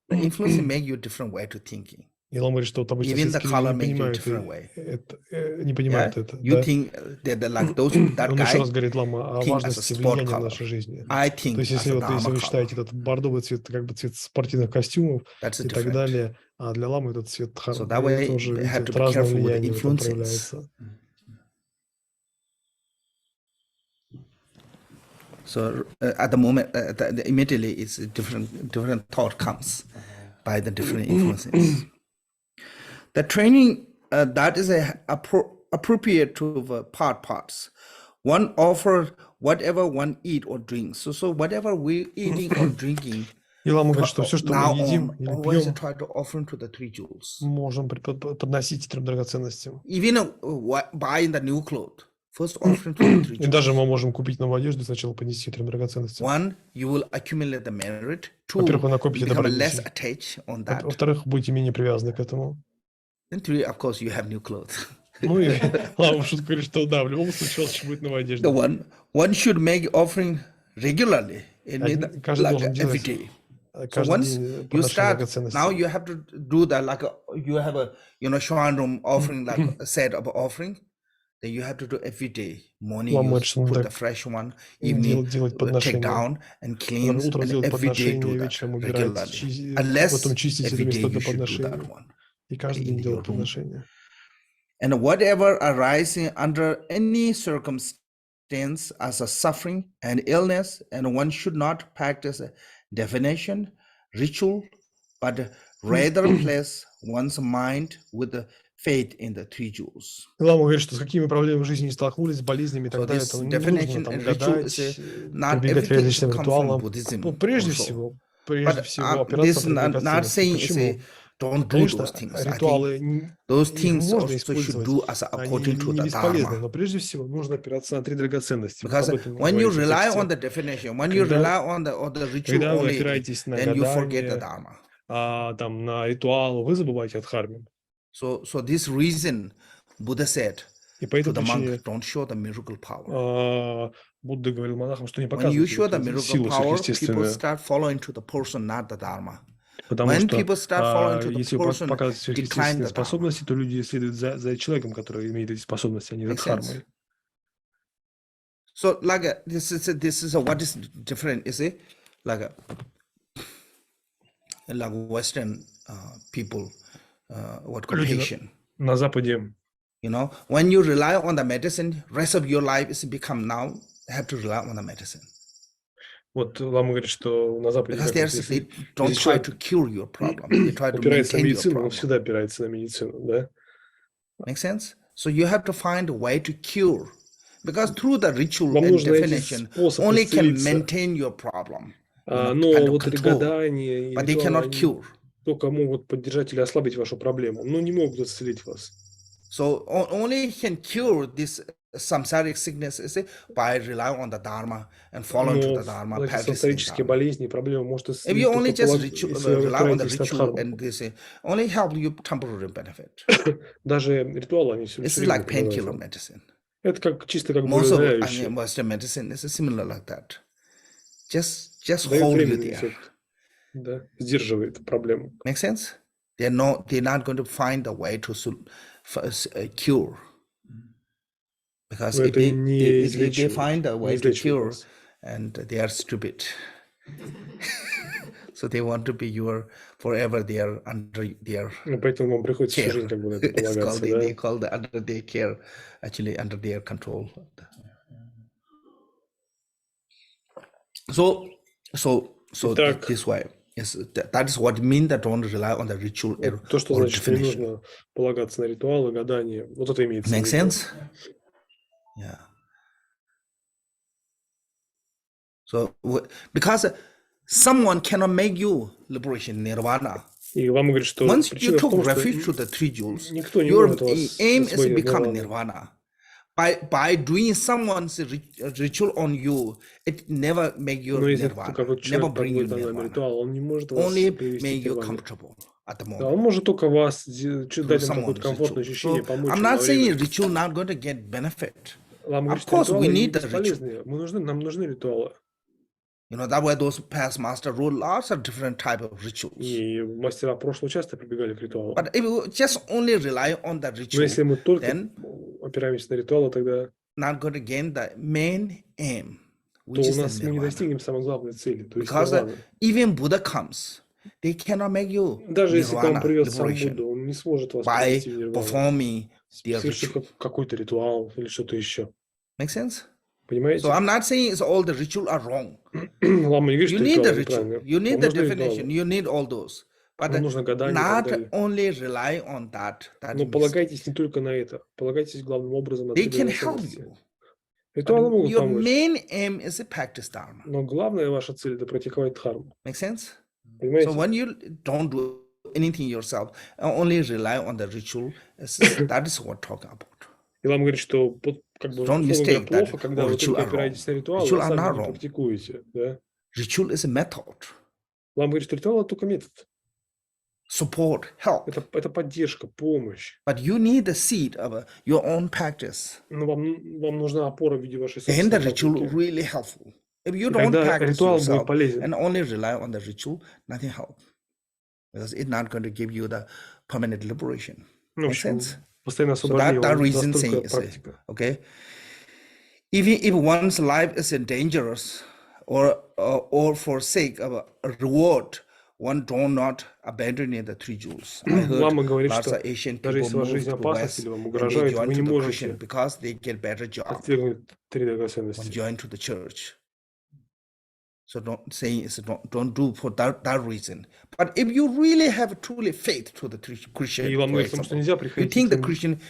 [SPEAKER 1] the influence make you different way to thinking.
[SPEAKER 2] И Лама говорит, что вот обычно
[SPEAKER 1] Even the color make you different way.
[SPEAKER 2] Не понимают это.
[SPEAKER 1] You think that like those that
[SPEAKER 2] Он
[SPEAKER 1] guy
[SPEAKER 2] еще раз говорит, Лама, о важности влияния на нашей жизни.
[SPEAKER 1] I think
[SPEAKER 2] То есть, если вы считаете этот бордовый цвет, как бы цвет спортивных костюмов и так далее, а для Ламы этот цвет дхармы, тоже видите, разное влияние в этом проявляется.
[SPEAKER 1] So at the moment, immediately, it's different thought comes by the different influences. The training that is appropriate to the parts. One offer whatever one eat or drinks. So whatever we eating or drinking.
[SPEAKER 2] И Лама говорит, что все, что мы едим или пьем,
[SPEAKER 1] try to offer to the three jewels.
[SPEAKER 2] Можем подносить трем драгоценностям.
[SPEAKER 1] Even buying the new clothes. First offering to the three jewels.
[SPEAKER 2] И даже мы можем купить новую одежду и сначала поднести трем драгоценностям.
[SPEAKER 1] One, you will accumulate the merit. Two,
[SPEAKER 2] Во-первых, вы накопите
[SPEAKER 1] become
[SPEAKER 2] добродетель.
[SPEAKER 1] less attached on that.
[SPEAKER 2] Во-вторых, будете менее привязаны к этому.
[SPEAKER 1] And three, of course, you have new clothes.
[SPEAKER 2] Ну и Лама шутка говорит, что да, в любом случае у вас будет новая одежда.
[SPEAKER 1] The one should make offering regularly.
[SPEAKER 2] Каждый должен делать.
[SPEAKER 1] So once you start, now you have to do that like you have a Shwanrum offering like a set of offering. Then you have to do every day. Morning you put the fresh one, evening take down and cleanse, and every day do that regularly. Unless every day you should do that one.
[SPEAKER 2] И каждый день делать подношение.
[SPEAKER 1] And whatever arising under any circumstance as a suffering and illness, and one should not practice a definition, ritual, but rather place one's mind with the faith in the three jewels.
[SPEAKER 2] Лама говорит, что с какими проблемами в жизни не столкнулись, с болезнями и так далее, то не нужно там гадать, прибегать к различным ритуалам. Ну, прежде всего опираться на драгоценности. Почему?
[SPEAKER 1] don't do
[SPEAKER 2] Конечно,
[SPEAKER 1] those things. I
[SPEAKER 2] ритуалы,
[SPEAKER 1] think those
[SPEAKER 2] их
[SPEAKER 1] things
[SPEAKER 2] можно
[SPEAKER 1] also should
[SPEAKER 2] использовать,
[SPEAKER 1] do as
[SPEAKER 2] они
[SPEAKER 1] according to
[SPEAKER 2] не
[SPEAKER 1] the
[SPEAKER 2] бесполезны,
[SPEAKER 1] Dharma.
[SPEAKER 2] но прежде всего нужно опираться на три драгоценности. Вот
[SPEAKER 1] Because
[SPEAKER 2] об этом
[SPEAKER 1] when you
[SPEAKER 2] говорится в
[SPEAKER 1] rely
[SPEAKER 2] тексте.
[SPEAKER 1] on the definition, when you rely on the ritual
[SPEAKER 2] Когда вы
[SPEAKER 1] only,
[SPEAKER 2] опираетесь на
[SPEAKER 1] then you forget the
[SPEAKER 2] гадание,
[SPEAKER 1] Dharma.
[SPEAKER 2] там, на ритуал, вы забываете о дхарме.
[SPEAKER 1] So this reason, Buddha said
[SPEAKER 2] И по этой
[SPEAKER 1] to the monk,
[SPEAKER 2] причине
[SPEAKER 1] don't show the miracle power.
[SPEAKER 2] Будда говорил монахам, что не
[SPEAKER 1] When you
[SPEAKER 2] показывайте
[SPEAKER 1] show the
[SPEAKER 2] вот
[SPEAKER 1] miracle
[SPEAKER 2] силу
[SPEAKER 1] power, people
[SPEAKER 2] сверхъестественную.
[SPEAKER 1] start following to the person, not the Dharma.
[SPEAKER 2] Потому
[SPEAKER 1] When
[SPEAKER 2] что
[SPEAKER 1] people start following to the
[SPEAKER 2] если вы
[SPEAKER 1] person,
[SPEAKER 2] показываете
[SPEAKER 1] decline
[SPEAKER 2] сверхъестественные
[SPEAKER 1] the Dharma.
[SPEAKER 2] способности, то люди следуют за человеком, который имеет эти способности, а не за
[SPEAKER 1] Make sense?
[SPEAKER 2] дхармой.
[SPEAKER 1] So like this is what is different, is it? Like Western people, what called
[SPEAKER 2] Люди
[SPEAKER 1] patient.
[SPEAKER 2] на Западе,
[SPEAKER 1] You know, when you rely on the medicine, rest of your life is become now have to rely on the medicine.
[SPEAKER 2] вот Лама говорит, что на Западе
[SPEAKER 1] Because
[SPEAKER 2] как вот,
[SPEAKER 1] they
[SPEAKER 2] если
[SPEAKER 1] don't try to cure your problem. They try to
[SPEAKER 2] опирается на
[SPEAKER 1] maintain your
[SPEAKER 2] медицину, он
[SPEAKER 1] problem.
[SPEAKER 2] всегда опирается на медицину, да?
[SPEAKER 1] Make sense? So you have to find a way to cure. Because through the ritual
[SPEAKER 2] Вам
[SPEAKER 1] and
[SPEAKER 2] нужно найти
[SPEAKER 1] definition,
[SPEAKER 2] способ
[SPEAKER 1] only can
[SPEAKER 2] исцелиться.
[SPEAKER 1] maintain your problem.
[SPEAKER 2] Но
[SPEAKER 1] kind of
[SPEAKER 2] вот
[SPEAKER 1] control,
[SPEAKER 2] гадание и
[SPEAKER 1] but they
[SPEAKER 2] ритуалы,
[SPEAKER 1] cannot
[SPEAKER 2] они
[SPEAKER 1] cure.
[SPEAKER 2] только могут поддержать или ослабить вашу проблему, но не могут исцелить вас.
[SPEAKER 1] So only can cure this samsaric sickness is by relying on the Dharma and following to
[SPEAKER 2] Но
[SPEAKER 1] the Dharma,
[SPEAKER 2] эти
[SPEAKER 1] practicing
[SPEAKER 2] самсарические
[SPEAKER 1] Dharma.
[SPEAKER 2] болезни и проблемы может
[SPEAKER 1] If you
[SPEAKER 2] исцелить
[SPEAKER 1] only
[SPEAKER 2] только
[SPEAKER 1] just
[SPEAKER 2] если вы
[SPEAKER 1] rely on the
[SPEAKER 2] опираетесь на
[SPEAKER 1] ritual
[SPEAKER 2] дхарму.
[SPEAKER 1] and this only help you temporary benefit.
[SPEAKER 2] Даже ритуалы, они все
[SPEAKER 1] This is
[SPEAKER 2] время
[SPEAKER 1] like painkiller
[SPEAKER 2] помогают.
[SPEAKER 1] medicine.
[SPEAKER 2] Это как чисто как
[SPEAKER 1] Most of
[SPEAKER 2] болеутоляющее.
[SPEAKER 1] Western medicine is similar like that. Just
[SPEAKER 2] Дает
[SPEAKER 1] hold you
[SPEAKER 2] временный
[SPEAKER 1] there.
[SPEAKER 2] эффект, да, сдерживает проблему.
[SPEAKER 1] Make sense? They're not going to find a way to cure. Because
[SPEAKER 2] Но
[SPEAKER 1] if
[SPEAKER 2] это не
[SPEAKER 1] they
[SPEAKER 2] излечивает,
[SPEAKER 1] find a
[SPEAKER 2] не
[SPEAKER 1] way to
[SPEAKER 2] излечивает
[SPEAKER 1] cure,
[SPEAKER 2] вас.
[SPEAKER 1] and they are stupid. So they want to be forever they are under their
[SPEAKER 2] Ну, поэтому вам приходится всю
[SPEAKER 1] care.
[SPEAKER 2] жизнь как бы на это
[SPEAKER 1] It's called,
[SPEAKER 2] полагаться, да?
[SPEAKER 1] they call the under their care, actually under their control. So
[SPEAKER 2] Итак,
[SPEAKER 1] this way. Yes, that is what mean that don't rely on the ritual
[SPEAKER 2] вот то, что
[SPEAKER 1] or
[SPEAKER 2] значит, что не
[SPEAKER 1] definition.
[SPEAKER 2] нужно полагаться на ритуалы, гадания. Вот это имеется в
[SPEAKER 1] Make
[SPEAKER 2] виду.
[SPEAKER 1] sense? Yeah. So because someone cannot make you liberation nirvana.
[SPEAKER 2] И вам говорит, что
[SPEAKER 1] Once you
[SPEAKER 2] причина в
[SPEAKER 1] took
[SPEAKER 2] том, что
[SPEAKER 1] refuge to the three jewels,
[SPEAKER 2] никто не
[SPEAKER 1] your
[SPEAKER 2] может вас
[SPEAKER 1] aim is to
[SPEAKER 2] освоить
[SPEAKER 1] become
[SPEAKER 2] нирвану.
[SPEAKER 1] nirvana. By doing someone's ritual on you, it never make you
[SPEAKER 2] Но если
[SPEAKER 1] nirvana,
[SPEAKER 2] какой
[SPEAKER 1] never
[SPEAKER 2] человек
[SPEAKER 1] bring you
[SPEAKER 2] проводит данный
[SPEAKER 1] nirvana.
[SPEAKER 2] ритуал, он не может вас
[SPEAKER 1] Only
[SPEAKER 2] привести
[SPEAKER 1] make
[SPEAKER 2] к
[SPEAKER 1] you
[SPEAKER 2] нирване.
[SPEAKER 1] comfortable at the
[SPEAKER 2] Да, он
[SPEAKER 1] moment.
[SPEAKER 2] может только вас дать им какое-то
[SPEAKER 1] Someone's
[SPEAKER 2] комфортное
[SPEAKER 1] ritual.
[SPEAKER 2] ощущение,
[SPEAKER 1] So
[SPEAKER 2] помочь
[SPEAKER 1] I'm
[SPEAKER 2] им на
[SPEAKER 1] not saying
[SPEAKER 2] время.
[SPEAKER 1] ritual not going to get benefit.
[SPEAKER 2] Вам говорит,
[SPEAKER 1] Of
[SPEAKER 2] что
[SPEAKER 1] course, we
[SPEAKER 2] ритуалы не
[SPEAKER 1] need the ritual.
[SPEAKER 2] бесполезны. Нам нужны ритуалы.
[SPEAKER 1] You know, that way those past master wrote lots of different type of rituals.
[SPEAKER 2] И мастера прошлого часто прибегали к ритуалам.
[SPEAKER 1] But if you just only rely on the
[SPEAKER 2] Но
[SPEAKER 1] ritual,
[SPEAKER 2] если мы только
[SPEAKER 1] then
[SPEAKER 2] опираемся на ритуалы, тогда
[SPEAKER 1] not going to gain the main aim,
[SPEAKER 2] то
[SPEAKER 1] which
[SPEAKER 2] у
[SPEAKER 1] is the
[SPEAKER 2] нас мы не
[SPEAKER 1] nirvana.
[SPEAKER 2] достигнем самой главной цели, то есть
[SPEAKER 1] Because
[SPEAKER 2] нирваны.
[SPEAKER 1] even Buddha comes, they cannot make you
[SPEAKER 2] Даже если к вам
[SPEAKER 1] nirvana,
[SPEAKER 2] придет сам
[SPEAKER 1] liberation,
[SPEAKER 2] Будда, он не сможет вас
[SPEAKER 1] by
[SPEAKER 2] привести в нирвану.
[SPEAKER 1] performing their
[SPEAKER 2] Совершив
[SPEAKER 1] ritual.
[SPEAKER 2] какой-то ритуал или что-то еще.
[SPEAKER 1] Make sense?
[SPEAKER 2] Понимаете?
[SPEAKER 1] So I'm not saying it's all the ritual are wrong.
[SPEAKER 2] Лама не говорит,
[SPEAKER 1] You
[SPEAKER 2] что
[SPEAKER 1] need the
[SPEAKER 2] ритуалы
[SPEAKER 1] ritual,
[SPEAKER 2] неправильные.
[SPEAKER 1] you need
[SPEAKER 2] Вам
[SPEAKER 1] the
[SPEAKER 2] нужны
[SPEAKER 1] definition,
[SPEAKER 2] ритуалы.
[SPEAKER 1] you need all those. But
[SPEAKER 2] Вам нужно гадание и так
[SPEAKER 1] not
[SPEAKER 2] далее.
[SPEAKER 1] only rely on that. That
[SPEAKER 2] Но
[SPEAKER 1] means
[SPEAKER 2] полагайтесь не только на это. Полагайтесь главным образом на
[SPEAKER 1] they
[SPEAKER 2] три
[SPEAKER 1] can help
[SPEAKER 2] драгоценности.
[SPEAKER 1] you.
[SPEAKER 2] Ритуалы
[SPEAKER 1] But
[SPEAKER 2] могут
[SPEAKER 1] your
[SPEAKER 2] помочь.
[SPEAKER 1] main aim is to practice dharma.
[SPEAKER 2] Но главная ваша цель – это практиковать дхарму.
[SPEAKER 1] Make sense? So
[SPEAKER 2] Понимаете?
[SPEAKER 1] when you don't do anything yourself, only rely on the ritual, that is what talk about.
[SPEAKER 2] И Лама говорит, что как бы
[SPEAKER 1] Don't
[SPEAKER 2] условно говоря,
[SPEAKER 1] mistake that
[SPEAKER 2] плохо, когда вы
[SPEAKER 1] ritual
[SPEAKER 2] только
[SPEAKER 1] are
[SPEAKER 2] опираетесь на
[SPEAKER 1] wrong.
[SPEAKER 2] ритуалы,
[SPEAKER 1] Ritual
[SPEAKER 2] а
[SPEAKER 1] are
[SPEAKER 2] сами
[SPEAKER 1] not
[SPEAKER 2] не
[SPEAKER 1] wrong.
[SPEAKER 2] практикуете. Да?
[SPEAKER 1] Ritual is a method,
[SPEAKER 2] Лама говорит, что ритуал – это только метод.
[SPEAKER 1] support, help.
[SPEAKER 2] Это поддержка, помощь.
[SPEAKER 1] But you need the seed of your own practice.
[SPEAKER 2] Но вам нужна опора в виде вашей
[SPEAKER 1] Then the
[SPEAKER 2] собственной
[SPEAKER 1] ritual
[SPEAKER 2] практики.
[SPEAKER 1] really helpful. If you
[SPEAKER 2] И
[SPEAKER 1] don't
[SPEAKER 2] тогда
[SPEAKER 1] practice
[SPEAKER 2] ритуал будет
[SPEAKER 1] yourself
[SPEAKER 2] полезен.
[SPEAKER 1] and only rely on the ritual, nothing helps. Because it's not going to give you the permanent liberation.
[SPEAKER 2] Ну, в
[SPEAKER 1] Make
[SPEAKER 2] общем,
[SPEAKER 1] sense?
[SPEAKER 2] постоянное
[SPEAKER 1] So
[SPEAKER 2] освобождение
[SPEAKER 1] that
[SPEAKER 2] вам даст
[SPEAKER 1] reason
[SPEAKER 2] только
[SPEAKER 1] saying,
[SPEAKER 2] практика.
[SPEAKER 1] okay? Even if one's life is dangerous or for sake of a reward, one do not abandon the three jewels. I heard
[SPEAKER 2] Лама говорит,
[SPEAKER 1] lots
[SPEAKER 2] что
[SPEAKER 1] of Asian
[SPEAKER 2] даже
[SPEAKER 1] people
[SPEAKER 2] если ваша
[SPEAKER 1] move
[SPEAKER 2] жизнь
[SPEAKER 1] to
[SPEAKER 2] опасна
[SPEAKER 1] West
[SPEAKER 2] или вам
[SPEAKER 1] and they
[SPEAKER 2] угрожает,
[SPEAKER 1] join
[SPEAKER 2] вы
[SPEAKER 1] to
[SPEAKER 2] не
[SPEAKER 1] the Christian
[SPEAKER 2] можете
[SPEAKER 1] because they get better job
[SPEAKER 2] отвергнуть три
[SPEAKER 1] when
[SPEAKER 2] драгоценности.
[SPEAKER 1] join to the church. So don't do for that reason. But if you really have truly faith to the Christian,
[SPEAKER 2] И Лама
[SPEAKER 1] for
[SPEAKER 2] говорит, потому что
[SPEAKER 1] example,
[SPEAKER 2] нельзя
[SPEAKER 1] you
[SPEAKER 2] приходить
[SPEAKER 1] think
[SPEAKER 2] к
[SPEAKER 1] the
[SPEAKER 2] этим
[SPEAKER 1] Christian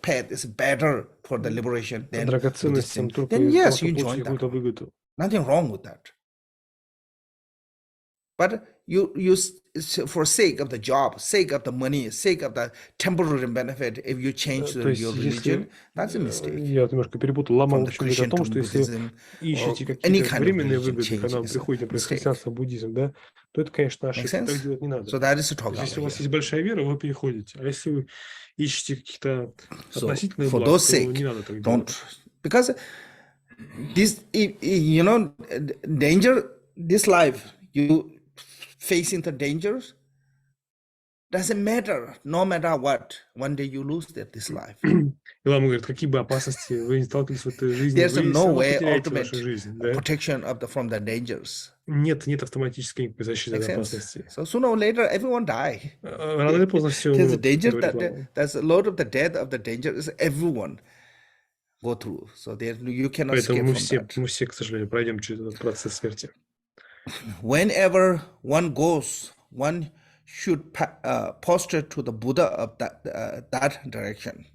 [SPEAKER 1] path is better for the liberation than
[SPEAKER 2] драгоценностям
[SPEAKER 1] Buddhism,
[SPEAKER 2] только
[SPEAKER 1] then
[SPEAKER 2] из-за того,
[SPEAKER 1] yes,
[SPEAKER 2] что
[SPEAKER 1] you
[SPEAKER 2] получите
[SPEAKER 1] join
[SPEAKER 2] какую-то
[SPEAKER 1] that.
[SPEAKER 2] выгоду.
[SPEAKER 1] Nothing wrong with that. But for sake of the job, sake of the money, sake of the temporary benefit, if you change your religion, that's a mistake.
[SPEAKER 3] Я немножко перепутал. Лама, в общем, говорит о том, что если ищете какие-то временные выгоды, когда вы приходите на христианство, буддизм, да, то это, конечно, ошибка. Так делать не надо.
[SPEAKER 1] So that is a talk.
[SPEAKER 3] Если у вас есть большая вера, вы переходите. А если вы ищете каких-то относительных благ, то не надо так делать.
[SPEAKER 1] Because this, you know, danger, this life, you facing the dangers, doesn't matter, no matter what. One day you lose this life.
[SPEAKER 3] И Лама говорит, какие бы опасности вы не сталкивались в этой жизни,
[SPEAKER 1] There's
[SPEAKER 3] вы
[SPEAKER 1] no
[SPEAKER 3] все
[SPEAKER 1] way
[SPEAKER 3] потеряете
[SPEAKER 1] ultimate
[SPEAKER 3] вашу жизнь. Да?
[SPEAKER 1] protection from the dangers.
[SPEAKER 3] Нет автоматической никакой защиты от опасности.
[SPEAKER 1] So sooner or later, everyone die.
[SPEAKER 3] Рано или поздно все
[SPEAKER 1] There's a
[SPEAKER 3] умрут,
[SPEAKER 1] danger
[SPEAKER 3] говорит
[SPEAKER 1] that
[SPEAKER 3] Лама.
[SPEAKER 1] there's a lot of the death of the danger is everyone go through. So there you cannot escape
[SPEAKER 3] Поэтому
[SPEAKER 1] from that.
[SPEAKER 3] мы все, к сожалению, пройдем через этот процесс смерти.
[SPEAKER 1] Whenever one goes, one should posture to the Buddha of that direction.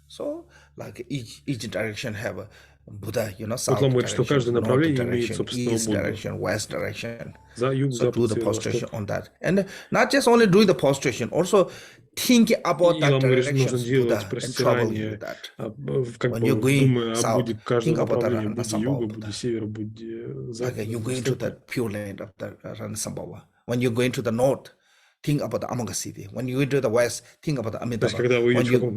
[SPEAKER 1] So, like each direction have a Buddha, you know, south direction, north direction, east direction, west direction. So do the postration on that, and not just only doing the postration, also think about that direction, Buddha, and travel with that. When you're going south, think about the Ranasambhava. Like you go into the pure land of the Ranasambhava. When you go into the north, think about the Amagasiti. When you go into the west, think about the Amitabha. When you go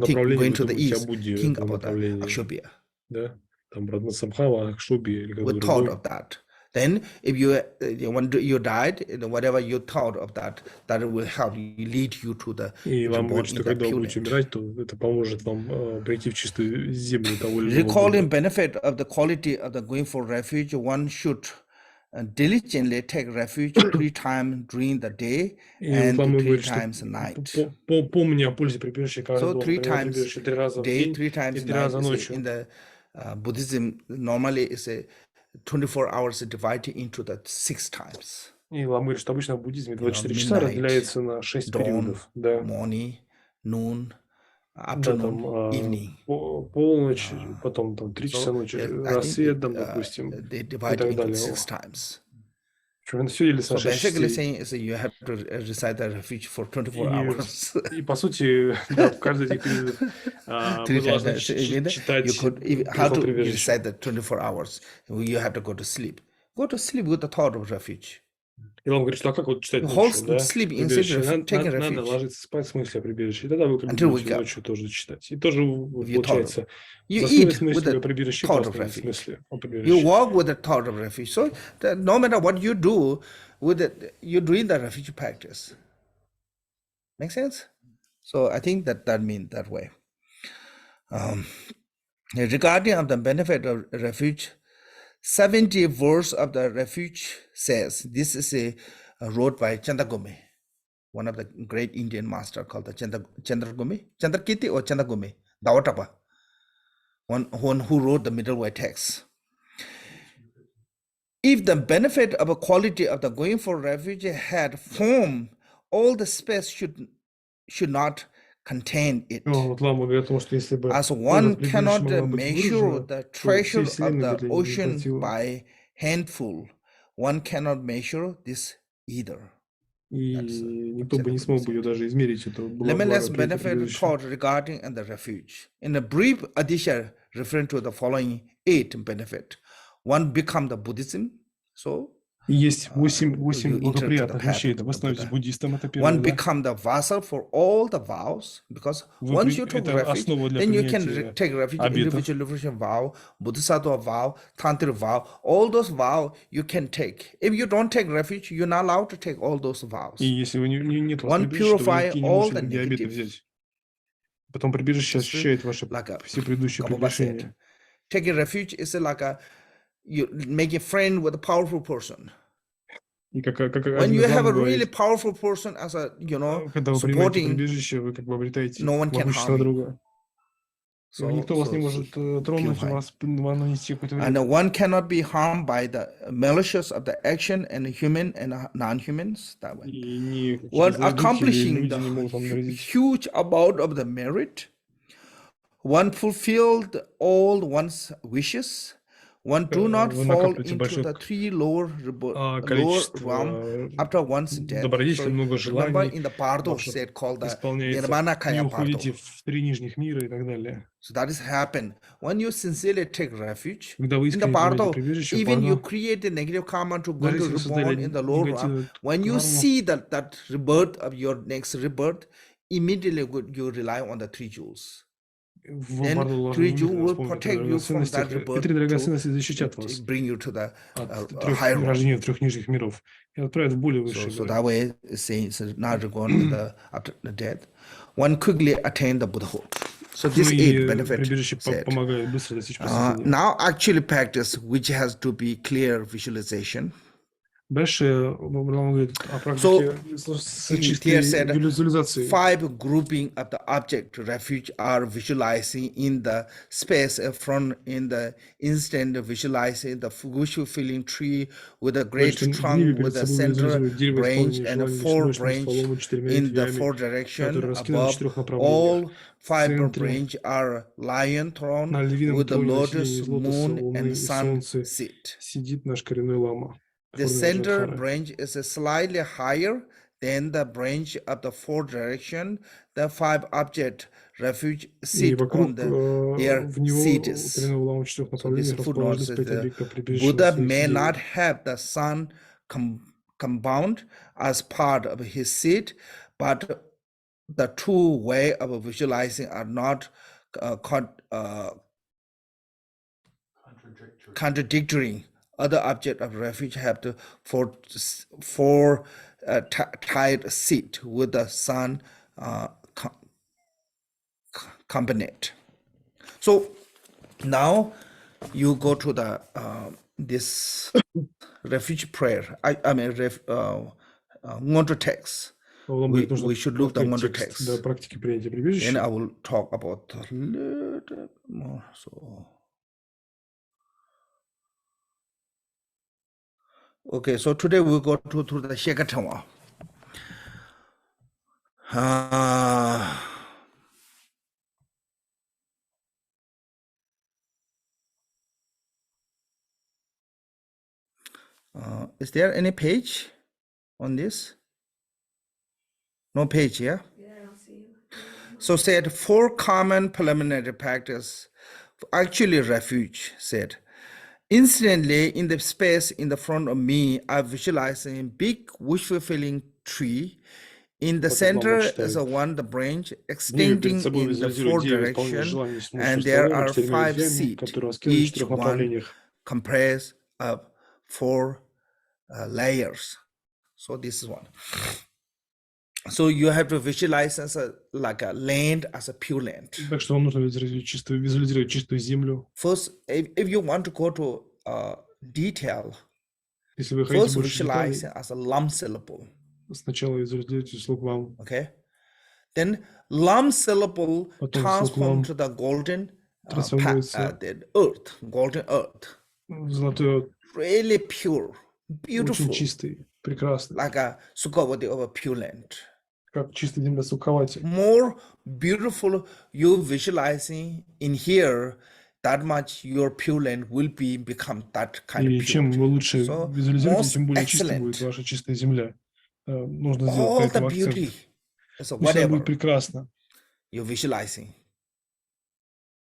[SPEAKER 1] into the east, think about the Akshobhya. With thought of that. Then if when you died, whatever you thought of that will help you, lead you to the recalling benefit of the quality of the going for refuge, one should diligently take refuge 3 times during the day and 3 times a night. So 3 times day, 3 times night. In the Buddhism, normally is a 24 hours divided into the 6 times.
[SPEAKER 3] И Лама говорит, что обычно в буддизме 24 часа разделяется на 6 периодов. Да.
[SPEAKER 1] Morning, noon, afternoon, evening.
[SPEAKER 3] Полночь, потом там 3 часа ночи, рассвет, допустим, и так далее.
[SPEAKER 1] 6 times.
[SPEAKER 3] Все делится на 6
[SPEAKER 1] basically
[SPEAKER 3] частей.
[SPEAKER 1] saying you have to recite the refuge for 24 hours.
[SPEAKER 3] И по сути, да, в каждой этих периодов мы должны читать
[SPEAKER 1] how to recite the 24 hours. You have to go to sleep. Go to sleep with the thought of refuge.
[SPEAKER 3] И он говорит, что а как вот читать ночью, да? Надо ложиться спать в смысле о прибежище. И тогда вы как бы будете ночью тоже читать. И тоже получается заснуть в смысле о прибежище, в смысле о прибежище.
[SPEAKER 1] You walk with the thought of refuge. So no matter what you do, with it, you're doing the refuge practice. Make sense? So I think that means that way. Regarding of the benefit of refuge, 70 verse of the refuge says, this is wrote by Chandagome, one of the great Indian master called the Chandagome, Chandrakirti or Chandagome, Davatapa, one who wrote the middle way text. If the benefit of a quality of the going for refuge had form, all the space should not contain it. As one cannot measure the treasure of the ocean by handful, one cannot measure this either. Limitless benefit taught regarding the refuge. In a brief addition, referring to the following 8 benefit. One become the Buddhism. So
[SPEAKER 3] есть 8 благоприятных вещей. Вы становитесь буддистом, это первое.
[SPEAKER 1] One become the vessel for all the vows, because once you take refuge, then you can take refuge, individual liberation vow, Bodhisattva vow, Tantra vow, all those vows you can take. If you don't take refuge, you're not allowed to take all those vows.
[SPEAKER 3] И если вы нет вас
[SPEAKER 1] One purify all the
[SPEAKER 3] обеты взять. Потом прибежище ощущает ваши все предыдущие прегрешения.
[SPEAKER 1] Taking refuge is like you make a friend with a powerful person. When you have a really powerful person as a, supporting, no one can harm you. So, and one cannot be harmed by the malicious of the action and human and non-humans that way. When accomplishing the huge amount of the merit, one fulfilled all one's wishes. One do not
[SPEAKER 3] вы
[SPEAKER 1] fall
[SPEAKER 3] накапливаете
[SPEAKER 1] into
[SPEAKER 3] большое
[SPEAKER 1] the three lower realm
[SPEAKER 3] количество
[SPEAKER 1] after one's death.
[SPEAKER 3] добродетелей,
[SPEAKER 1] So
[SPEAKER 3] много
[SPEAKER 1] remember
[SPEAKER 3] желаний
[SPEAKER 1] in the Bardo
[SPEAKER 3] ваших
[SPEAKER 1] said called the
[SPEAKER 3] исполняется.
[SPEAKER 1] Nirvana
[SPEAKER 3] Не
[SPEAKER 1] Kaya
[SPEAKER 3] уходите
[SPEAKER 1] Bardo.
[SPEAKER 3] в 3 нижних мира и так далее.
[SPEAKER 1] So that is happen when you sincerely take refuge
[SPEAKER 3] Когда вы
[SPEAKER 1] in the
[SPEAKER 3] искренне принимаете
[SPEAKER 1] Bardo.
[SPEAKER 3] прибежище,
[SPEAKER 1] Even you
[SPEAKER 3] Bardo,
[SPEAKER 1] create a negative karma to go
[SPEAKER 3] даже
[SPEAKER 1] to
[SPEAKER 3] если вы создали
[SPEAKER 1] reborn in the lower realm.
[SPEAKER 3] негативную
[SPEAKER 1] When you
[SPEAKER 3] карму,
[SPEAKER 1] see that rebirth of your next rebirth, immediately you rely on the three jewels.
[SPEAKER 3] в
[SPEAKER 1] Then
[SPEAKER 3] Барду должны
[SPEAKER 1] three jewels
[SPEAKER 3] немедленно
[SPEAKER 1] will
[SPEAKER 3] вспомнить о
[SPEAKER 1] protect you from
[SPEAKER 3] драгоценностях.
[SPEAKER 1] that
[SPEAKER 3] И
[SPEAKER 1] rebirth
[SPEAKER 3] 3
[SPEAKER 1] to
[SPEAKER 3] драгоценности защитят вас
[SPEAKER 1] bring you to the
[SPEAKER 3] от
[SPEAKER 1] higher realm.
[SPEAKER 3] рождения 3 нижних миров и отправят в более высшие
[SPEAKER 1] So
[SPEAKER 3] миры.
[SPEAKER 1] that way, it's saying it's not going after the death. One quickly attain the Buddhahood. So this eight benefit
[SPEAKER 3] Прибежище
[SPEAKER 1] said.
[SPEAKER 3] помогает быстро достичь просветления.
[SPEAKER 1] Now actually practice, which has to be clear visualization.
[SPEAKER 3] Дальше он говорит о практике с чистой
[SPEAKER 1] Here said
[SPEAKER 3] визуализацией.
[SPEAKER 1] 5 grouping of the object refuge are visualizing in the space front in the instant, visualizing the wishful feeling tree with a great trunk with a center branch and 4 branch in the 4 direction above. All 5 branch are lion throne with the lotus, moon and sun seat.
[SPEAKER 3] Сидит наш коренной лама.
[SPEAKER 1] The center branch is slightly higher than the branch of the 4 direction. The 5 object refuge sit on their seats. So this footnote says the Buddha may not have the sun compound as part of his seat, but the two way of visualizing are not contradictory. Other object of refuge have the four tied seat with the sun component. So now you go to the this refuge prayer. I mean Ngendro text. We should look the Ngendro text. And I will talk about a little bit more. So. Okay, so today we'll go to the Shekatama. Is there any page on this? No page, yeah?
[SPEAKER 4] Yeah, I don't see it.
[SPEAKER 1] So said 4 common preliminary practice, actually refuge, said. Instantly, in the space in the front of me, I visualize a big wish-fulfilling tree. In the center is the branch extending in the 4 directions, and there are 5 seats, each one comprised of 4 layers. So this is one. So you have to visualize as like a land, as a pure land.
[SPEAKER 3] Так что вам нужно визуализировать чистую землю.
[SPEAKER 1] First, if you want to go to detail,
[SPEAKER 3] Если вы хотите
[SPEAKER 1] first
[SPEAKER 3] больше
[SPEAKER 1] visualize
[SPEAKER 3] деталей,
[SPEAKER 1] as a lam syllable.
[SPEAKER 3] сначала визуализируйте слог лам.
[SPEAKER 1] Okay. Then lam syllable
[SPEAKER 3] Потом
[SPEAKER 1] transform
[SPEAKER 3] слог
[SPEAKER 1] to the golden
[SPEAKER 3] трансформируется
[SPEAKER 1] golden earth.
[SPEAKER 3] в золотой earth.
[SPEAKER 1] Really pure, beautiful.
[SPEAKER 3] Очень чистый, прекрасный.
[SPEAKER 1] Like a Sukhavati of a pure land.
[SPEAKER 3] Как чистая земля Сукхавати.
[SPEAKER 1] More beautiful you visualizing in here, that much your pure land will become that kind of
[SPEAKER 3] И
[SPEAKER 1] pure.
[SPEAKER 3] чем вы лучше визуализируете, тем более
[SPEAKER 1] excellent.
[SPEAKER 3] чистой будет ваша чистая земля. Нужно сделать
[SPEAKER 1] All
[SPEAKER 3] на
[SPEAKER 1] the
[SPEAKER 3] этом акцент.
[SPEAKER 1] beauty, so
[SPEAKER 3] Пусть она будет
[SPEAKER 1] whatever
[SPEAKER 3] прекрасна.
[SPEAKER 1] you're visualizing,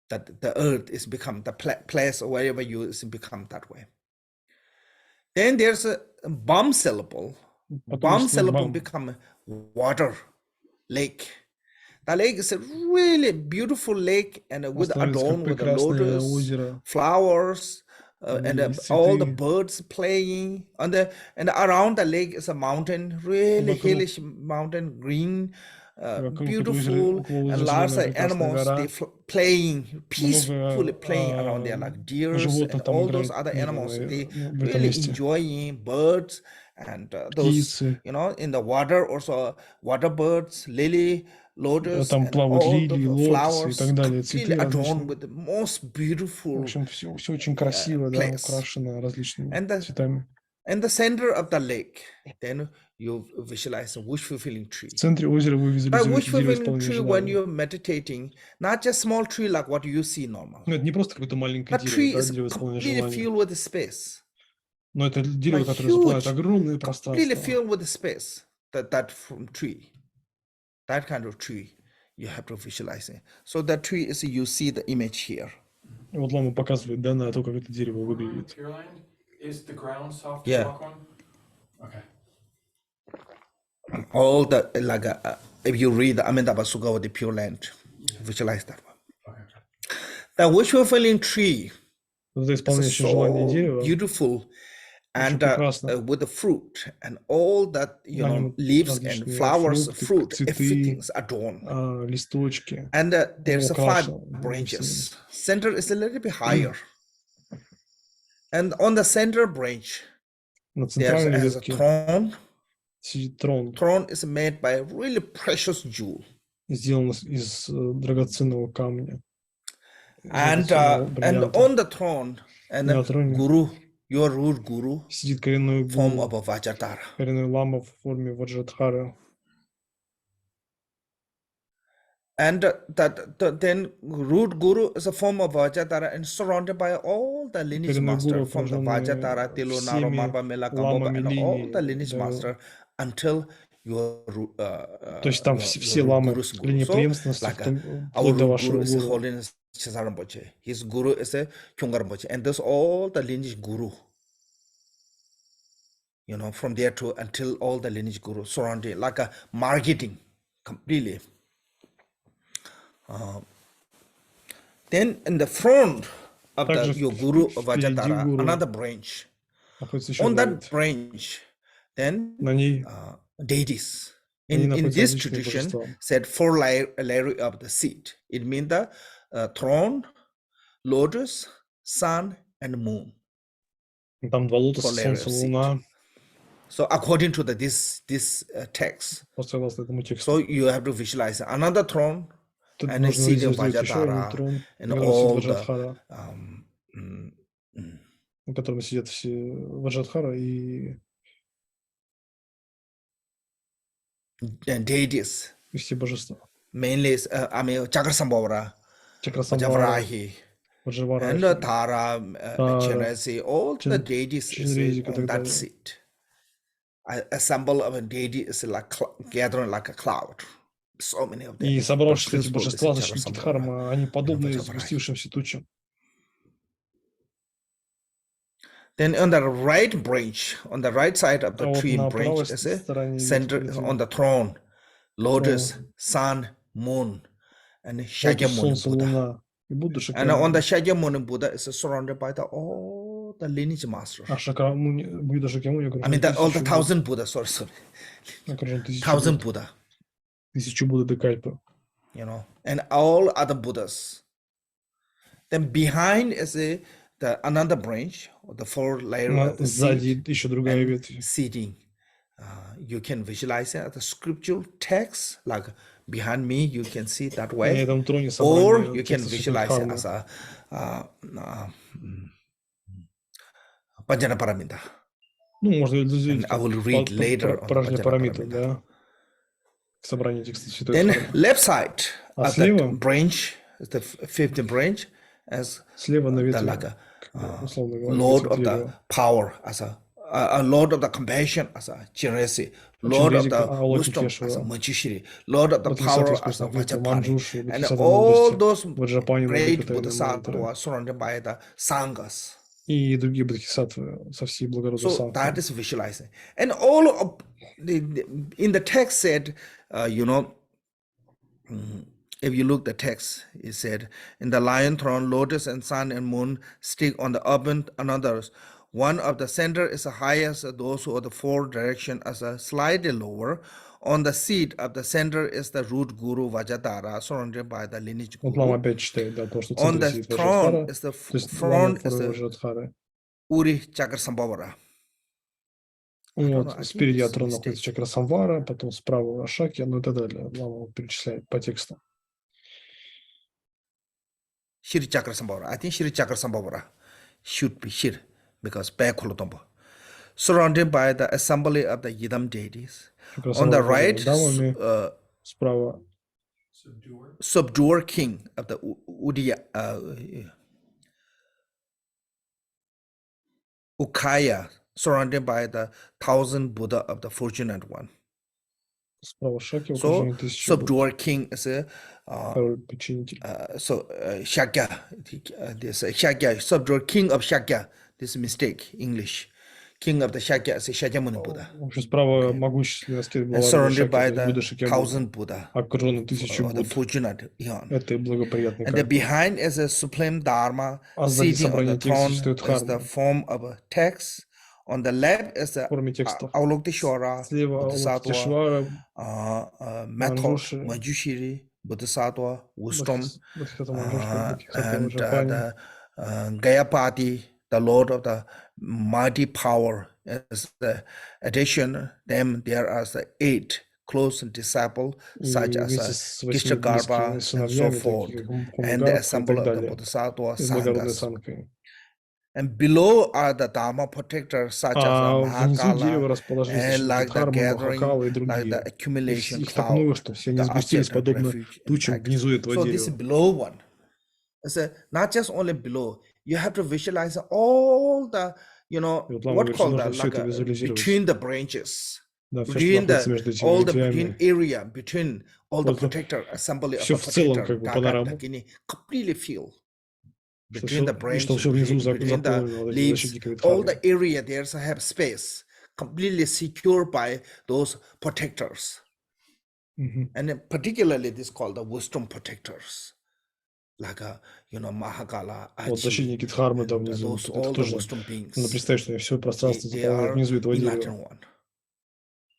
[SPEAKER 1] that the earth is become the place or wherever you is become that way. Then there's a bomb syllable. Bomb syllable become water, lake. The lake is a really beautiful lake and with adorned with the lotus, flowers, and all the birds playing. And around the lake is a mountain, really hillish mountain, green, beautiful, and lots of animals they playing, peacefully playing around there, like deers and all those other animals. They really enjoying birds and those, in the water also water birds, lily, lotus,
[SPEAKER 3] Там
[SPEAKER 1] and
[SPEAKER 3] плавают
[SPEAKER 1] all
[SPEAKER 3] лилии,
[SPEAKER 1] the
[SPEAKER 3] лотосы и
[SPEAKER 1] flowers,
[SPEAKER 3] так далее, цветы
[SPEAKER 1] completely adorned
[SPEAKER 3] различные.
[SPEAKER 1] with the most beautiful.
[SPEAKER 3] В общем, все очень красиво, да, украшено различными цветами.
[SPEAKER 1] In the center of the lake, then you visualize a wish-fulfilling tree.
[SPEAKER 2] В центре озера вы
[SPEAKER 1] By
[SPEAKER 2] визуализируете дерево
[SPEAKER 1] wish-fulfilling
[SPEAKER 2] исполнения
[SPEAKER 1] tree, when
[SPEAKER 2] желаний.
[SPEAKER 1] you're meditating, not just small tree like what you see normal.
[SPEAKER 2] Ну, это не просто какое-то маленькое
[SPEAKER 1] The
[SPEAKER 2] дерево,
[SPEAKER 1] tree
[SPEAKER 2] да,
[SPEAKER 1] is
[SPEAKER 2] дерево исполнения
[SPEAKER 1] completely
[SPEAKER 2] желаний.
[SPEAKER 1] filled with space.
[SPEAKER 2] Но это дерево,
[SPEAKER 1] Like
[SPEAKER 2] которое заполняет
[SPEAKER 1] huge,
[SPEAKER 2] огромное
[SPEAKER 1] completely
[SPEAKER 2] пространство.
[SPEAKER 1] filled with space. That from tree, that kind of tree, you have to visualize it. So that tree is, you see the image here.
[SPEAKER 2] И вот Лама показывает, да, на то, как это дерево выглядит.
[SPEAKER 1] Yeah. All the, like, if you read the Amitabha Sukha with the Pure Land, visualize that one. The wish-fulfilling tree
[SPEAKER 2] Вот это
[SPEAKER 1] is
[SPEAKER 2] исполняющее желание
[SPEAKER 1] so
[SPEAKER 2] дерево
[SPEAKER 1] beautiful, and
[SPEAKER 2] прекрасно.
[SPEAKER 1] with the fruit and all that, you
[SPEAKER 2] На
[SPEAKER 1] know,
[SPEAKER 2] нем
[SPEAKER 1] leaves and
[SPEAKER 2] различные
[SPEAKER 1] flowers,
[SPEAKER 2] фрукты,
[SPEAKER 1] fruit,
[SPEAKER 2] цветы,
[SPEAKER 1] everything's adorned.
[SPEAKER 2] Листочки.
[SPEAKER 1] And there's a 5
[SPEAKER 2] украшено
[SPEAKER 1] branches. Center is a little bit higher. And on the center branch,
[SPEAKER 2] На
[SPEAKER 1] there's
[SPEAKER 2] центральной
[SPEAKER 1] as a
[SPEAKER 2] ветке
[SPEAKER 1] throne.
[SPEAKER 2] сидит трон,
[SPEAKER 1] Throne is made by a really precious jewel.
[SPEAKER 2] сделан из драгоценного камня.
[SPEAKER 1] And
[SPEAKER 2] бриллианта.
[SPEAKER 1] on the throne, and
[SPEAKER 2] На
[SPEAKER 1] the
[SPEAKER 2] троне
[SPEAKER 1] guru, your root guru,
[SPEAKER 2] сидит коренной
[SPEAKER 1] form
[SPEAKER 2] гуру,
[SPEAKER 1] of a Vajradhara.
[SPEAKER 2] коренной лама в форме Ваджрадхары.
[SPEAKER 1] And then root guru is a form of Vajradhara and surrounded by all the lineage
[SPEAKER 2] Коренной
[SPEAKER 1] master
[SPEAKER 2] гуру,
[SPEAKER 1] from the
[SPEAKER 2] окруженный
[SPEAKER 1] Vajradhara, Tilu, Naro,
[SPEAKER 2] всеми
[SPEAKER 1] Maba, Mela,
[SPEAKER 2] ламами
[SPEAKER 1] Kamboba, and all
[SPEAKER 2] линий.
[SPEAKER 1] the lineage
[SPEAKER 2] Да,
[SPEAKER 1] master until your
[SPEAKER 2] то есть там все
[SPEAKER 1] root
[SPEAKER 2] ламы,
[SPEAKER 1] guru's guru.
[SPEAKER 2] линии
[SPEAKER 1] So,
[SPEAKER 2] преемственности,
[SPEAKER 1] like
[SPEAKER 2] вплоть
[SPEAKER 1] our
[SPEAKER 2] до
[SPEAKER 1] root
[SPEAKER 2] вашего
[SPEAKER 1] guru is
[SPEAKER 2] гуру.
[SPEAKER 1] Holiness Chisarampoche. His guru is a Kyungarampoche. And there's all the lineage guru. You know, from there to until all the lineage guru surrounding, like a marketing completely. Then in the front of the, your guru of Vajradhara, another branch. On that branch, then deities. In this tradition, said 4 layers of the seat. It means the throne, lotus, sun, and moon.
[SPEAKER 2] Там 2 лотоса, солнце, луна.
[SPEAKER 1] So according to this text,
[SPEAKER 2] so
[SPEAKER 1] so you have to visualize another throne and a seat of Vajradhara and all the
[SPEAKER 2] на котором сидят все Ваджрадхара и
[SPEAKER 1] deities.
[SPEAKER 2] И все божества.
[SPEAKER 1] Mainly, I mean, Chakrasambhavara, Vajravarahi, and Tara, Chenrezi, all the deities is on that seat. A symbol of a deity is like gathering like a cloud. So many of them.
[SPEAKER 2] И собравшись эти божества, защитники Дхармы, они подобны сгустившимся тучам.
[SPEAKER 1] Then on the right branch, on the right side of the tree branch is a center on the throne, lotus, sun, moon, and Shakyamuni Buddha. And on the Shakyamuni Buddha is surrounded by all the lineage masters. I mean, all the 1,000 Buddha, sorry. 1,000 Buddha.
[SPEAKER 2] 1000 Будда до Кальпы.
[SPEAKER 1] You know, and all other Buddhas. Then behind is another branch, the 4 layers of
[SPEAKER 2] сзади еще другая ветвь.
[SPEAKER 1] Seating. You can visualize it as a scriptural text, like behind me, you can see it that way. Or you can visualize it as a Panjana
[SPEAKER 2] Ну, можно
[SPEAKER 1] and I will read later on
[SPEAKER 2] Panjana Paramita, да. Собрание текста Святой
[SPEAKER 1] Then
[SPEAKER 2] Дхармы.
[SPEAKER 1] left side of the branch, the 5th branch, as
[SPEAKER 2] слева на ветви,
[SPEAKER 1] like a Lord of the power, as a Lord of the compassion, as a Chiresi, Lord of the wisdom, as a Manjushri, Lord of the power, as a Vajrapani, and all those great Bodhisattvas surrounded by the Sanghas.
[SPEAKER 2] И другие бодхисаттвы со всей благородной
[SPEAKER 1] So that is visualizing. And all of in the text said, you know, if you look the text, it said, in the lion throne, lotus and sun and moon stick on the urban and others. One of the center is the highest, those who are the 4 direction as a slightly lower. On the seat of the center is the root guru Vajradhara, surrounded by the lineage guru.
[SPEAKER 2] Лама опять читает, да, то, что
[SPEAKER 1] On the throne is the front is the Uri Chakrasambhavara.
[SPEAKER 2] Вот, спереди от трона находится Чакрасамвара, потом справа Ашаки, ну и так далее. Лама перечисляет по тексту.
[SPEAKER 1] Shri Chakrasambhavara. I think Shri Chakrasambhavara should be Shri because back. surrounded by the assembly of the Yidam deities.
[SPEAKER 2] как раз
[SPEAKER 1] On the
[SPEAKER 2] окруженный
[SPEAKER 1] right,
[SPEAKER 2] дамами, справа
[SPEAKER 1] subduer king of the Ukaya, surrounded by the 1,000 Buddha of the fortunate one.
[SPEAKER 2] справа Шаки,
[SPEAKER 1] So,
[SPEAKER 2] окруженный 1000 Будд,
[SPEAKER 1] subduer king is a
[SPEAKER 2] второй подчинитель.
[SPEAKER 1] Shakya. This Shakya, subduer king of Shakya. This is mistake, English. King of the Shakya is Shakyamuni Buddha.
[SPEAKER 2] В общем, справа могущественный аскет был
[SPEAKER 1] Surrounded by
[SPEAKER 2] Шаки, Будда
[SPEAKER 1] the
[SPEAKER 2] Шакьямуни,
[SPEAKER 1] 1,000 Buddha
[SPEAKER 2] окруженный 1000
[SPEAKER 1] of the
[SPEAKER 2] Будд.
[SPEAKER 1] fortunate eon.
[SPEAKER 2] Это благоприятный
[SPEAKER 1] And the
[SPEAKER 2] карма.
[SPEAKER 1] behind is a supreme Dharma
[SPEAKER 2] А сзади
[SPEAKER 1] sitting on
[SPEAKER 2] собрание
[SPEAKER 1] the
[SPEAKER 2] текста
[SPEAKER 1] throne
[SPEAKER 2] существует
[SPEAKER 1] is the
[SPEAKER 2] харма
[SPEAKER 1] form of a text. On the left is the
[SPEAKER 2] в форме текста.
[SPEAKER 1] Avalokiteshvara,
[SPEAKER 2] Слева
[SPEAKER 1] Bodhisattva,
[SPEAKER 2] Локтишвара,
[SPEAKER 1] method,
[SPEAKER 2] Манджуши,
[SPEAKER 1] Manjushri, Bodhisattva, wisdom,
[SPEAKER 2] Бодхисаттва Манджуши, Бодхисаттва
[SPEAKER 1] and
[SPEAKER 2] Ваджрапани.
[SPEAKER 1] the Gayapati, the Lord of the mighty power, is the addition. Them there are the 8 close disciples,
[SPEAKER 2] И
[SPEAKER 1] such as
[SPEAKER 2] вместе с 8 близкими
[SPEAKER 1] Kishtagarbha and so
[SPEAKER 2] сыновьями,
[SPEAKER 1] forth,
[SPEAKER 2] такие как
[SPEAKER 1] and the
[SPEAKER 2] Хумагарбха и
[SPEAKER 1] assembly
[SPEAKER 2] так
[SPEAKER 1] of the
[SPEAKER 2] далее,
[SPEAKER 1] Bodhisattva
[SPEAKER 2] из благородной
[SPEAKER 1] Sanghas.
[SPEAKER 2] санкой.
[SPEAKER 1] And below are the Dharma protectors, such as the
[SPEAKER 2] А внизу дерева
[SPEAKER 1] Mahakala,
[SPEAKER 2] расположились
[SPEAKER 1] and
[SPEAKER 2] защитники
[SPEAKER 1] like the
[SPEAKER 2] Дхармы,
[SPEAKER 1] gathering,
[SPEAKER 2] Махакала и
[SPEAKER 1] like the
[SPEAKER 2] другие.
[SPEAKER 1] accumulation
[SPEAKER 2] Их так много,
[SPEAKER 1] cloud,
[SPEAKER 2] что все они
[SPEAKER 1] the
[SPEAKER 2] сгустились
[SPEAKER 1] object of
[SPEAKER 2] подобно
[SPEAKER 1] refuge and
[SPEAKER 2] тучам
[SPEAKER 1] package.
[SPEAKER 2] внизу этого
[SPEAKER 1] So this is
[SPEAKER 2] дерева.
[SPEAKER 1] below one. It's not just only below. You have to visualize all the,
[SPEAKER 2] И вот Лама
[SPEAKER 1] what
[SPEAKER 2] говорит, что
[SPEAKER 1] called
[SPEAKER 2] нужно
[SPEAKER 1] the,
[SPEAKER 2] все
[SPEAKER 1] like
[SPEAKER 2] это визуализировать.
[SPEAKER 1] between the branches,
[SPEAKER 2] Да, все, что
[SPEAKER 1] between
[SPEAKER 2] находится
[SPEAKER 1] the
[SPEAKER 2] между этими
[SPEAKER 1] all the
[SPEAKER 2] ветвями.
[SPEAKER 1] between area, between all the
[SPEAKER 2] Вот
[SPEAKER 1] protector assembly of
[SPEAKER 2] все
[SPEAKER 1] the
[SPEAKER 2] в целом
[SPEAKER 1] protector,
[SPEAKER 2] как бы
[SPEAKER 1] Daga,
[SPEAKER 2] панораму.
[SPEAKER 1] Dakini, completely feel.
[SPEAKER 2] Что
[SPEAKER 1] Between the
[SPEAKER 2] все, и что
[SPEAKER 1] branches,
[SPEAKER 2] все внизу
[SPEAKER 1] between the
[SPEAKER 2] заполнено вот этими
[SPEAKER 1] leaves,
[SPEAKER 2] защитниками
[SPEAKER 1] all
[SPEAKER 2] Дхармы.
[SPEAKER 1] the area there's have space, completely secured by those protectors.
[SPEAKER 2] Мгм.
[SPEAKER 1] And then particularly this called the wisdom protectors, like Mahakala,
[SPEAKER 2] Вот
[SPEAKER 1] Achi,
[SPEAKER 2] защитники Дхармы там
[SPEAKER 1] and
[SPEAKER 2] внизу.
[SPEAKER 1] those
[SPEAKER 2] Вот это
[SPEAKER 1] all the
[SPEAKER 2] тоже
[SPEAKER 1] wisdom
[SPEAKER 2] надо
[SPEAKER 1] beings.
[SPEAKER 2] представить, что все пространство
[SPEAKER 1] They
[SPEAKER 2] заполняет
[SPEAKER 1] are
[SPEAKER 2] внизу этого дерева.
[SPEAKER 1] enlightened one.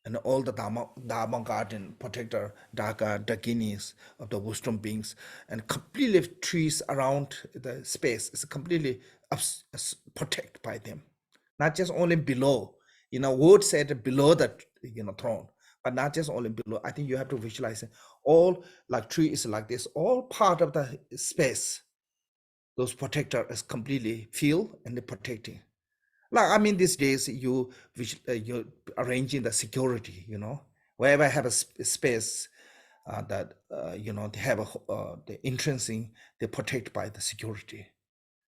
[SPEAKER 1] And all the Dharma garden protector, Daga, Dakinis of the wisdom beings, and completely trees around the space is completely protected by them. Not just only below, word said below the throne, but not just only below. I think you have to visualize it. All like tree is like this, all part of the space. Those protector is completely filled and protecting. Like these days you arranging the security, wherever have a space that they have the entrance in, they protect by the security.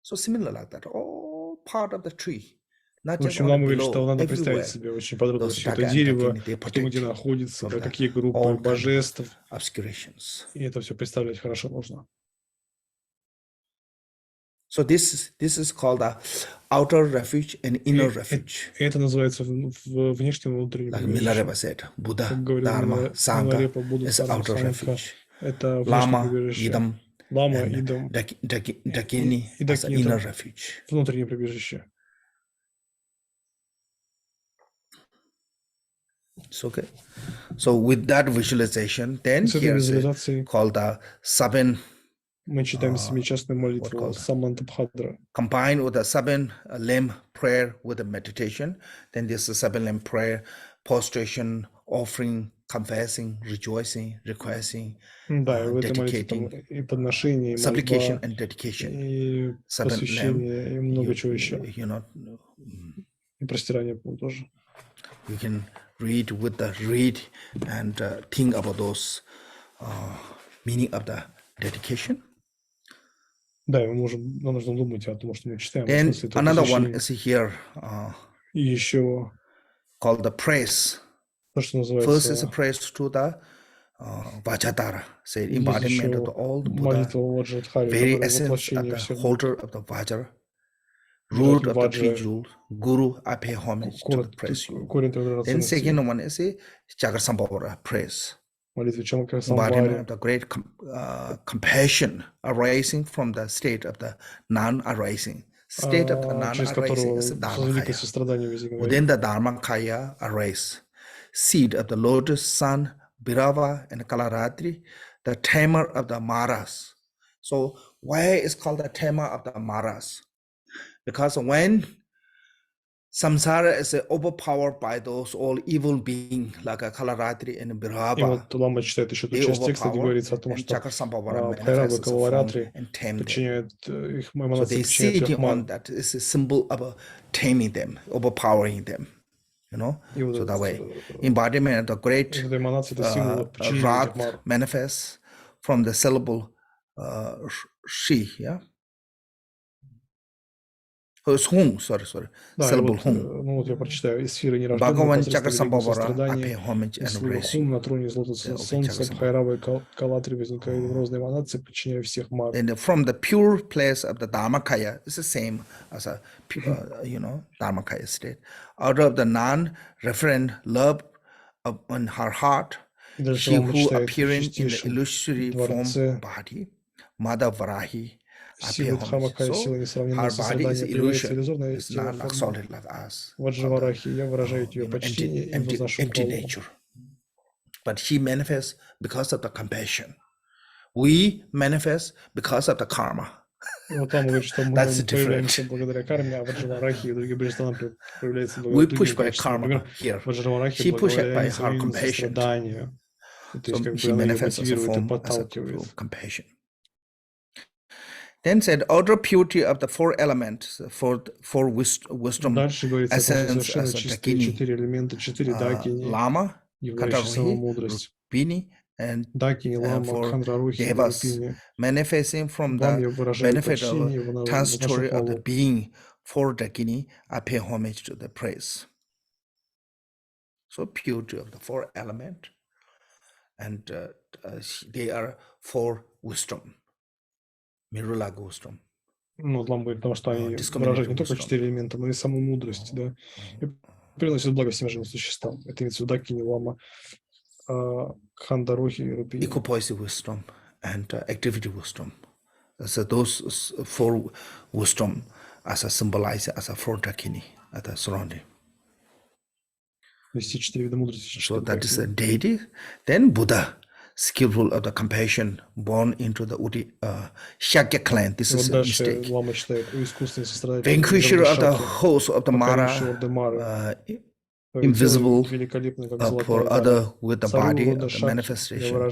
[SPEAKER 1] So similar like that, all part of the tree, not
[SPEAKER 2] В
[SPEAKER 1] just
[SPEAKER 2] общем,
[SPEAKER 1] only
[SPEAKER 2] Лама говорит, что
[SPEAKER 1] below,
[SPEAKER 2] надо представить
[SPEAKER 1] everywhere.
[SPEAKER 2] себе очень подробно
[SPEAKER 1] Those
[SPEAKER 2] все это
[SPEAKER 1] Daga and
[SPEAKER 2] дерево,
[SPEAKER 1] Dakini, they
[SPEAKER 2] кто где
[SPEAKER 1] protect
[SPEAKER 2] находится,
[SPEAKER 1] from
[SPEAKER 2] да,
[SPEAKER 1] the
[SPEAKER 2] какие группы
[SPEAKER 1] all kind of
[SPEAKER 2] божеств.
[SPEAKER 1] obscurations.
[SPEAKER 2] И это все представлять хорошо нужно.
[SPEAKER 1] So this is called the outer refuge and inner refuge.
[SPEAKER 2] Это называется внешним и внутренним
[SPEAKER 1] Like
[SPEAKER 2] прибежищем.
[SPEAKER 1] Milarepa said, Buddha,
[SPEAKER 2] Как говорил
[SPEAKER 1] Dharma, Sangha
[SPEAKER 2] Миларепа, Будда,
[SPEAKER 1] is
[SPEAKER 2] Дхарма,
[SPEAKER 1] outer
[SPEAKER 2] Сангха.
[SPEAKER 1] refuge.
[SPEAKER 2] Это внешнее
[SPEAKER 1] Lama,
[SPEAKER 2] прибежище.
[SPEAKER 1] Idam,
[SPEAKER 2] Лама,
[SPEAKER 1] and
[SPEAKER 2] Идам,
[SPEAKER 1] Dakini
[SPEAKER 2] и
[SPEAKER 1] as an
[SPEAKER 2] Дакини
[SPEAKER 1] inner
[SPEAKER 2] это
[SPEAKER 1] refuge.
[SPEAKER 2] внутреннее прибежище.
[SPEAKER 1] It's okay. So with that visualization, then
[SPEAKER 2] С этой
[SPEAKER 1] here's
[SPEAKER 2] визуализацией
[SPEAKER 1] called the seven,
[SPEAKER 2] мы читаем семичастную молитву Самантабхадра.
[SPEAKER 1] combined with the seven limb prayer with the meditation. Then this is seven limb prayer, prostration, offering, confessing, rejoicing, requesting,
[SPEAKER 2] Да, и в этой молитве там
[SPEAKER 1] dedicating,
[SPEAKER 2] и подношение, и
[SPEAKER 1] supplication
[SPEAKER 2] мольба,
[SPEAKER 1] and dedication.
[SPEAKER 2] и
[SPEAKER 1] Seven limb,
[SPEAKER 2] посвящение, и много чего еще. И простирание тоже.
[SPEAKER 1] You can read and think about those meaning of the dedication.
[SPEAKER 2] Да, нам нужно думать о том, что мы читаем.
[SPEAKER 1] Then
[SPEAKER 2] В смысле, это
[SPEAKER 1] another one
[SPEAKER 2] посвящение.
[SPEAKER 1] is here
[SPEAKER 2] И еще
[SPEAKER 1] called the praise.
[SPEAKER 2] то, что
[SPEAKER 1] First is a
[SPEAKER 2] называется
[SPEAKER 1] praise to the Vajradhara, say
[SPEAKER 2] есть
[SPEAKER 1] embodiment of
[SPEAKER 2] еще
[SPEAKER 1] the all the
[SPEAKER 2] молитва
[SPEAKER 1] Buddha,
[SPEAKER 2] Ваджрадхари,
[SPEAKER 1] very
[SPEAKER 2] которая
[SPEAKER 1] essence of
[SPEAKER 2] воплощение
[SPEAKER 1] the
[SPEAKER 2] всех
[SPEAKER 1] holder of the Vajra,
[SPEAKER 2] Ваджра,
[SPEAKER 1] root of the three jewels, Guru. I pay homage to the praise you.
[SPEAKER 2] корень трех
[SPEAKER 1] Then
[SPEAKER 2] драгоценностей.
[SPEAKER 1] second one is a Jagasambhavara praise.
[SPEAKER 2] Молитва Чамака
[SPEAKER 1] Embodiment
[SPEAKER 2] Самбхари.
[SPEAKER 1] of the great compassion arising from the state of the non-arising. State of the
[SPEAKER 2] Через
[SPEAKER 1] non-arising
[SPEAKER 2] которого
[SPEAKER 1] is
[SPEAKER 2] с великое
[SPEAKER 1] Dharmakaya.
[SPEAKER 2] сострадание возникает.
[SPEAKER 1] Within the Dharmakaya arise seed of the lotus, sun, Bhairava, and Kalaratri, the tamer of the Maras. So why is called the tamer of the Maras? Because when Samsara is overpowered by those all evil beings like Kalaratri and
[SPEAKER 2] И
[SPEAKER 1] Birhava.
[SPEAKER 2] вот Лама читает еще ту
[SPEAKER 1] They
[SPEAKER 2] часть текста, где
[SPEAKER 1] overpower
[SPEAKER 2] говорится о том,
[SPEAKER 1] and
[SPEAKER 2] что
[SPEAKER 1] Chakra
[SPEAKER 2] Бхайравы,
[SPEAKER 1] manifests as a form
[SPEAKER 2] Калаваратри
[SPEAKER 1] and tame them.
[SPEAKER 2] подчиняют их
[SPEAKER 1] So
[SPEAKER 2] эманации,
[SPEAKER 1] they
[SPEAKER 2] подчиняют
[SPEAKER 1] sitting
[SPEAKER 2] их
[SPEAKER 1] on
[SPEAKER 2] ман.
[SPEAKER 1] that is a symbol of taming them, overpowering them. You know,
[SPEAKER 2] И вот
[SPEAKER 1] so that way,
[SPEAKER 2] этот
[SPEAKER 1] embodiment of the great
[SPEAKER 2] эта эманация — это символ подчинения этих
[SPEAKER 1] Rad
[SPEAKER 2] мар.
[SPEAKER 1] manifests from the syllable she, yeah. It's hung, sorry.
[SPEAKER 2] Да, и
[SPEAKER 1] Syllable
[SPEAKER 2] вот,
[SPEAKER 1] hung.
[SPEAKER 2] ну вот я прочитаю: «Из сферы нерожденного
[SPEAKER 1] Bhagavan
[SPEAKER 2] посредством великого
[SPEAKER 1] Chakra
[SPEAKER 2] сострадания,
[SPEAKER 1] I pay homage
[SPEAKER 2] из
[SPEAKER 1] and
[SPEAKER 2] слова
[SPEAKER 1] praise
[SPEAKER 2] хум
[SPEAKER 1] you.
[SPEAKER 2] на троне золотого солнца, Бхайравы и Калатри возникают грозные эманации, подчиняя всех мар».
[SPEAKER 1] And from the pure place of the Dharmakaya, it's the same as a, Dharmakaya state. Out of the non-referent love on her heart,
[SPEAKER 2] И дальше
[SPEAKER 1] she
[SPEAKER 2] Лама
[SPEAKER 1] who
[SPEAKER 2] читает: «В
[SPEAKER 1] appearing in the
[SPEAKER 2] чистейшем
[SPEAKER 1] illusory form
[SPEAKER 2] дворце
[SPEAKER 1] body, Mother Varahi, I pay
[SPEAKER 2] силы
[SPEAKER 1] homage.
[SPEAKER 2] Дхамакая,
[SPEAKER 1] So
[SPEAKER 2] сила несравненного
[SPEAKER 1] her body is
[SPEAKER 2] сострадания проявляется
[SPEAKER 1] illusion.
[SPEAKER 2] иллюзорная
[SPEAKER 1] It's
[SPEAKER 2] тело
[SPEAKER 1] not like
[SPEAKER 2] форма.
[SPEAKER 1] solid like us.
[SPEAKER 2] Ваджраварахи, я выражаю ее почтение и возношу
[SPEAKER 1] Empty
[SPEAKER 2] хвалу».
[SPEAKER 1] nature. But she manifests because of the compassion. We manifest because of the karma.
[SPEAKER 2] И вот Лама говорит, что мы
[SPEAKER 1] That's the
[SPEAKER 2] проявляемся
[SPEAKER 1] difference.
[SPEAKER 2] благодаря карме, а Ваджраварахи и другие божества проявляются
[SPEAKER 1] We
[SPEAKER 2] благодаря
[SPEAKER 1] push
[SPEAKER 2] другим
[SPEAKER 1] by
[SPEAKER 2] качествам.
[SPEAKER 1] karma
[SPEAKER 2] Например,
[SPEAKER 1] here.
[SPEAKER 2] Ваджраварахи
[SPEAKER 1] She pushed
[SPEAKER 2] благодаря
[SPEAKER 1] by her
[SPEAKER 2] несравненному
[SPEAKER 1] compassion.
[SPEAKER 2] состраданию. То есть,
[SPEAKER 1] So
[SPEAKER 2] как
[SPEAKER 1] she
[SPEAKER 2] бы она ее
[SPEAKER 1] manifests as a
[SPEAKER 2] мотивирует и
[SPEAKER 1] form as a
[SPEAKER 2] подталкивает.
[SPEAKER 1] compassion. Then said, outer purity of the four elements, for wisdom,
[SPEAKER 2] Дальше говорится о том, что
[SPEAKER 1] essence
[SPEAKER 2] совершенно
[SPEAKER 1] as a
[SPEAKER 2] чистые
[SPEAKER 1] Dakini,
[SPEAKER 2] четыре элемента, четыре дакини,
[SPEAKER 1] Lama,
[SPEAKER 2] являющие саму
[SPEAKER 1] Kataruhi,
[SPEAKER 2] мудрость.
[SPEAKER 1] Rupini, and
[SPEAKER 2] Дакини, Лама,
[SPEAKER 1] for
[SPEAKER 2] Кхандрарухи и
[SPEAKER 1] Devas,
[SPEAKER 2] Рупини.
[SPEAKER 1] manifesting from
[SPEAKER 2] Вам
[SPEAKER 1] the
[SPEAKER 2] я выражаю
[SPEAKER 1] benefit
[SPEAKER 2] почтение и
[SPEAKER 1] of
[SPEAKER 2] возношу
[SPEAKER 1] transitory of the
[SPEAKER 2] хвалу.
[SPEAKER 1] being for Dakini, I pay homage to the praise. So purity of the four elements, and they are for wisdom, mirror-like wisdom.
[SPEAKER 2] Ну, вот Лама говорит, потому что они выражают не только четыре элемента, но и саму мудрость, да, и приносят благо всем живым существам. Это имеется в виду Дакини, Лама, Кхандрарухи и Рупини.
[SPEAKER 1] Equipoise wisdom and activity wisdom. So those four wisdom as a symbolized as a four Dakini at the surrounding.
[SPEAKER 2] Все четыре вида мудрости.
[SPEAKER 1] So that is a deity. Then Buddha, skillful of the compassion, born into the Shakya clan. This is a mistake. Vanquisher of the host of the Mara, invisible for other with the body of the manifestation,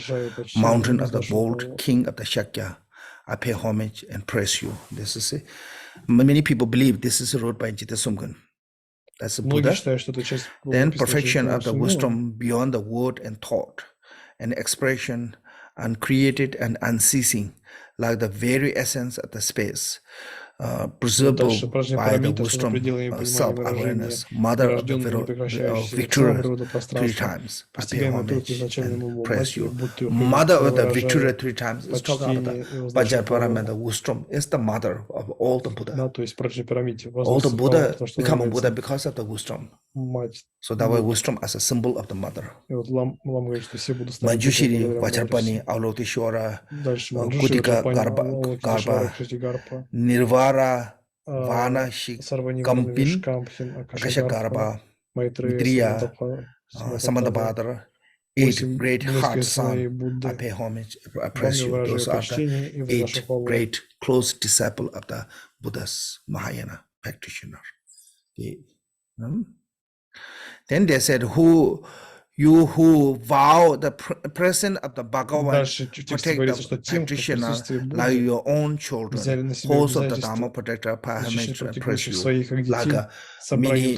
[SPEAKER 1] mountain of the bold, king of the Shakya. I pay homage and praise you. This is it. Many people believe this is wrote by Jita Sumgun. That's a Buddha. Then perfection of the wisdom beyond the word and thought, and expression, uncreated and unceasing, like the very essence of the space, preservable by the wisdom, self-awareness, mother of the Victoria 3 times. I pay homage and praise you. Mother of the Victoria 3 times is talking about the Vajraparam, the wisdom is the mother of all the Buddha. All the Buddha become a Buddha because of the wisdom. So that way wisdom as a symbol of the mother. Manjushiri, Vajrapani, Aulotishwara, Kutika Garba, Nirvara, Vana Shikampin, Akasha Garba, Maitreya, Samantabhadra, 8 great heart son. I pay homage, I praise you. Those are the 8 great close disciples of the Buddha's Mahayana practitioner. Then they said, you who vow the presence of the Bhagavan, protect the practitioner like your own children, host of the Dharma protector, pay homage and praise you. Like many,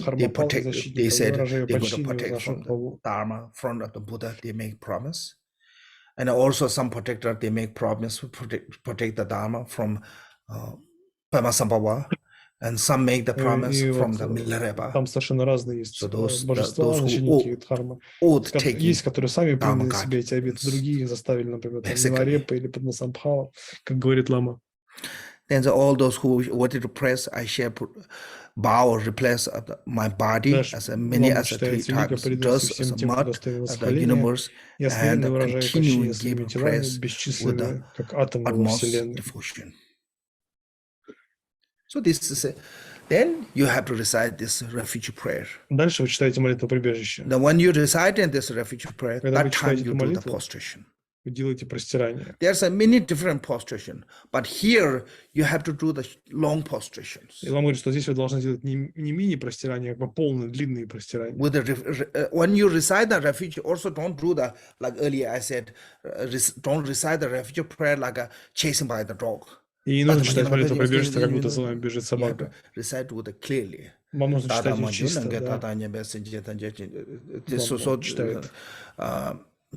[SPEAKER 1] they said they're going to protect from the Dharma, front of the Buddha, they make promise. And also some protector, they make promise to protect the Dharma from Pamasambhava. And some make the promise from the Milarepa.
[SPEAKER 2] Там совершенно разные есть божества, начальники дхармы. Есть, которые сами приняли на себя эти обеты, другие заставили, например, Миларепа или Падмасамбхава, как говорит Лама.
[SPEAKER 1] Then all those who wanted to press, I shall bow or replace my body as many as 3 times, just as a mud of the universe, and continue giving praise with the utmost devotion. So this is then you have to recite this refuge prayer.
[SPEAKER 2] Дальше вы читаете молитву прибежища.
[SPEAKER 1] Then when you recite in this refuge prayer, that time you do the prostration.
[SPEAKER 2] вы делаете простирание.
[SPEAKER 1] There's a many different posturations, but here you have to do the long postrations.
[SPEAKER 2] И Лама говорит, что здесь вы должны делать не мини-простирания, а полные, длинные простирания.
[SPEAKER 1] With the when you recite the refuge, also don't do the, like earlier I said, don't recite the refuge prayer like a chasing by the dog.
[SPEAKER 2] И не нужно читать молитву прибежища, как будто за вами бежит
[SPEAKER 1] You have
[SPEAKER 2] собака.
[SPEAKER 1] to recite with it clearly.
[SPEAKER 2] Вам нужно читать ее чисто, да.
[SPEAKER 1] Читает.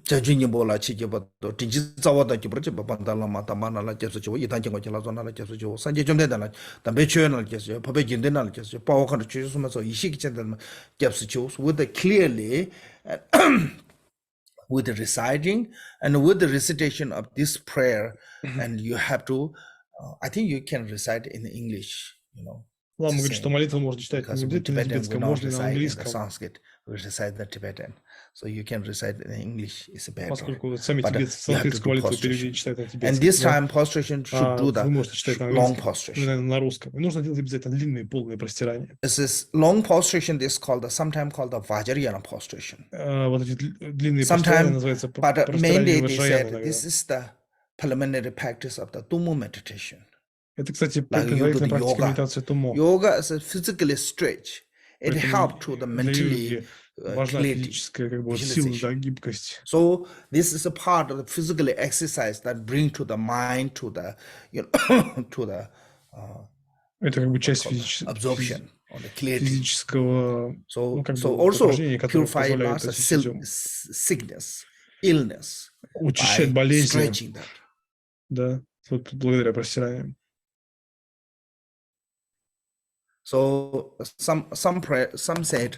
[SPEAKER 1] 자진이보라 치게버도 진지 자와다 기버지 바반달라마 담마나라 제스죠 이단경고 질라존나라 제스죠 산제 좀 되다나 담배 취연을 제스죠 법에 긴데나를 제스죠 파워컨 주스면서 이 시기 전에는 제스죠 with the clearly with the reciting and with the recitation of this prayer and you have to I think you can recite in English, you know.
[SPEAKER 2] Лама говорит, что молитву можно читать на тибетском, можно и на английском.
[SPEAKER 1] Sanskrit, we recite the Tibetan. So you can recite in English is better.
[SPEAKER 2] Поскольку сами санскритскую молитву перевели читать на тибетском.
[SPEAKER 1] And this time prostration should do the long prostration.
[SPEAKER 2] На русском. И нужно делать обязательно длинные полные простирания.
[SPEAKER 1] This is long prostration. This called sometimes called the Vajrayana prostration.
[SPEAKER 2] Вот эти длинные простирания называются простирания Ваджраяна.
[SPEAKER 1] This is the preliminary practice of the Tummo meditation.
[SPEAKER 2] Это, кстати, предварительная практика медитации Тумо.
[SPEAKER 1] Yoga is a physically stretch. It helps to the mentally
[SPEAKER 2] важна физическая как бы сила, да, гибкость.
[SPEAKER 1] So this is a part of the physical exercise that bring to the mind to the, you know, to the
[SPEAKER 2] это как бы часть
[SPEAKER 1] absorption or the clarity.
[SPEAKER 2] Физического,
[SPEAKER 1] so
[SPEAKER 2] как
[SPEAKER 1] so
[SPEAKER 2] бы,
[SPEAKER 1] also
[SPEAKER 2] которое
[SPEAKER 1] purify
[SPEAKER 2] позволяет
[SPEAKER 1] sickness, illness,
[SPEAKER 2] учащать болезни,
[SPEAKER 1] stretching that.
[SPEAKER 2] Да, вот благодаря простираниям.
[SPEAKER 1] So some said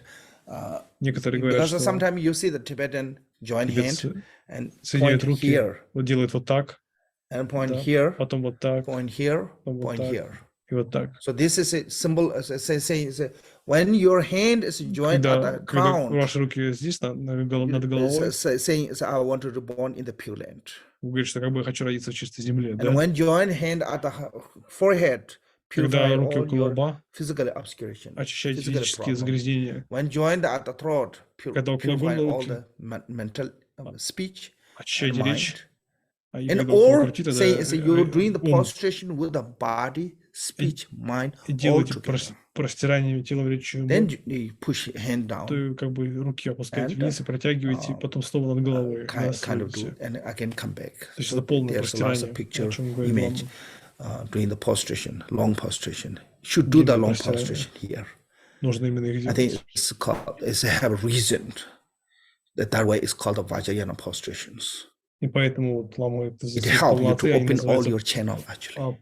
[SPEAKER 2] некоторые говорят,
[SPEAKER 1] because sometimes you see the Tibetan join hand and
[SPEAKER 2] соединяют
[SPEAKER 1] point
[SPEAKER 2] руки,
[SPEAKER 1] here,
[SPEAKER 2] вот делают вот так,
[SPEAKER 1] and point
[SPEAKER 2] да,
[SPEAKER 1] here,
[SPEAKER 2] потом вот так,
[SPEAKER 1] point here,
[SPEAKER 2] потом вот
[SPEAKER 1] point
[SPEAKER 2] так,
[SPEAKER 1] here.
[SPEAKER 2] и вот так.
[SPEAKER 1] So this is a symbol, say when your hand is joined at the crown,
[SPEAKER 2] ваши руки здесь над головой,
[SPEAKER 1] saying I want to be born in the Pure Land.
[SPEAKER 2] Вы говорите, что как бы я хочу родиться в чистой земле,
[SPEAKER 1] And
[SPEAKER 2] да?
[SPEAKER 1] when join hand at the forehead,
[SPEAKER 2] Когда
[SPEAKER 1] purify
[SPEAKER 2] руки
[SPEAKER 1] all
[SPEAKER 2] около
[SPEAKER 1] your
[SPEAKER 2] лба,
[SPEAKER 1] physical obscuration,
[SPEAKER 2] очищайте
[SPEAKER 1] physical
[SPEAKER 2] физические
[SPEAKER 1] problem.
[SPEAKER 2] загрязнения.
[SPEAKER 1] When joined at the throat,
[SPEAKER 2] Когда около
[SPEAKER 1] purify
[SPEAKER 2] горла
[SPEAKER 1] all
[SPEAKER 2] руки,
[SPEAKER 1] the mental speech and
[SPEAKER 2] очищайте речь.
[SPEAKER 1] mind.
[SPEAKER 2] А и
[SPEAKER 1] And
[SPEAKER 2] когда около
[SPEAKER 1] or
[SPEAKER 2] груди, тогда
[SPEAKER 1] say you're doing the
[SPEAKER 2] ум.
[SPEAKER 1] prostration with the body, speech, mind
[SPEAKER 2] И
[SPEAKER 1] all
[SPEAKER 2] делайте
[SPEAKER 1] together.
[SPEAKER 2] простирание телом, речью,
[SPEAKER 1] Then you push hand down.
[SPEAKER 2] то как бы руки опускаете
[SPEAKER 1] And,
[SPEAKER 2] вниз и протягиваете, и потом снова над головой.
[SPEAKER 1] Kind of do, and again come back.
[SPEAKER 2] То есть это полное
[SPEAKER 1] There's lots of
[SPEAKER 2] простирание,
[SPEAKER 1] picture,
[SPEAKER 2] о чем говорит
[SPEAKER 1] image,
[SPEAKER 2] Лама.
[SPEAKER 1] doing the prostration, long prostration. Should do the long
[SPEAKER 2] Prostration.
[SPEAKER 1] prostration here.
[SPEAKER 2] Нужно именно их
[SPEAKER 1] I think
[SPEAKER 2] делать.
[SPEAKER 1] it's have a reason that way it's called the Vajrayana prostrations.
[SPEAKER 2] И поэтому вот Лама это
[SPEAKER 1] It helps you to
[SPEAKER 2] они
[SPEAKER 1] open all
[SPEAKER 2] называются
[SPEAKER 1] your channel actually,
[SPEAKER 2] а,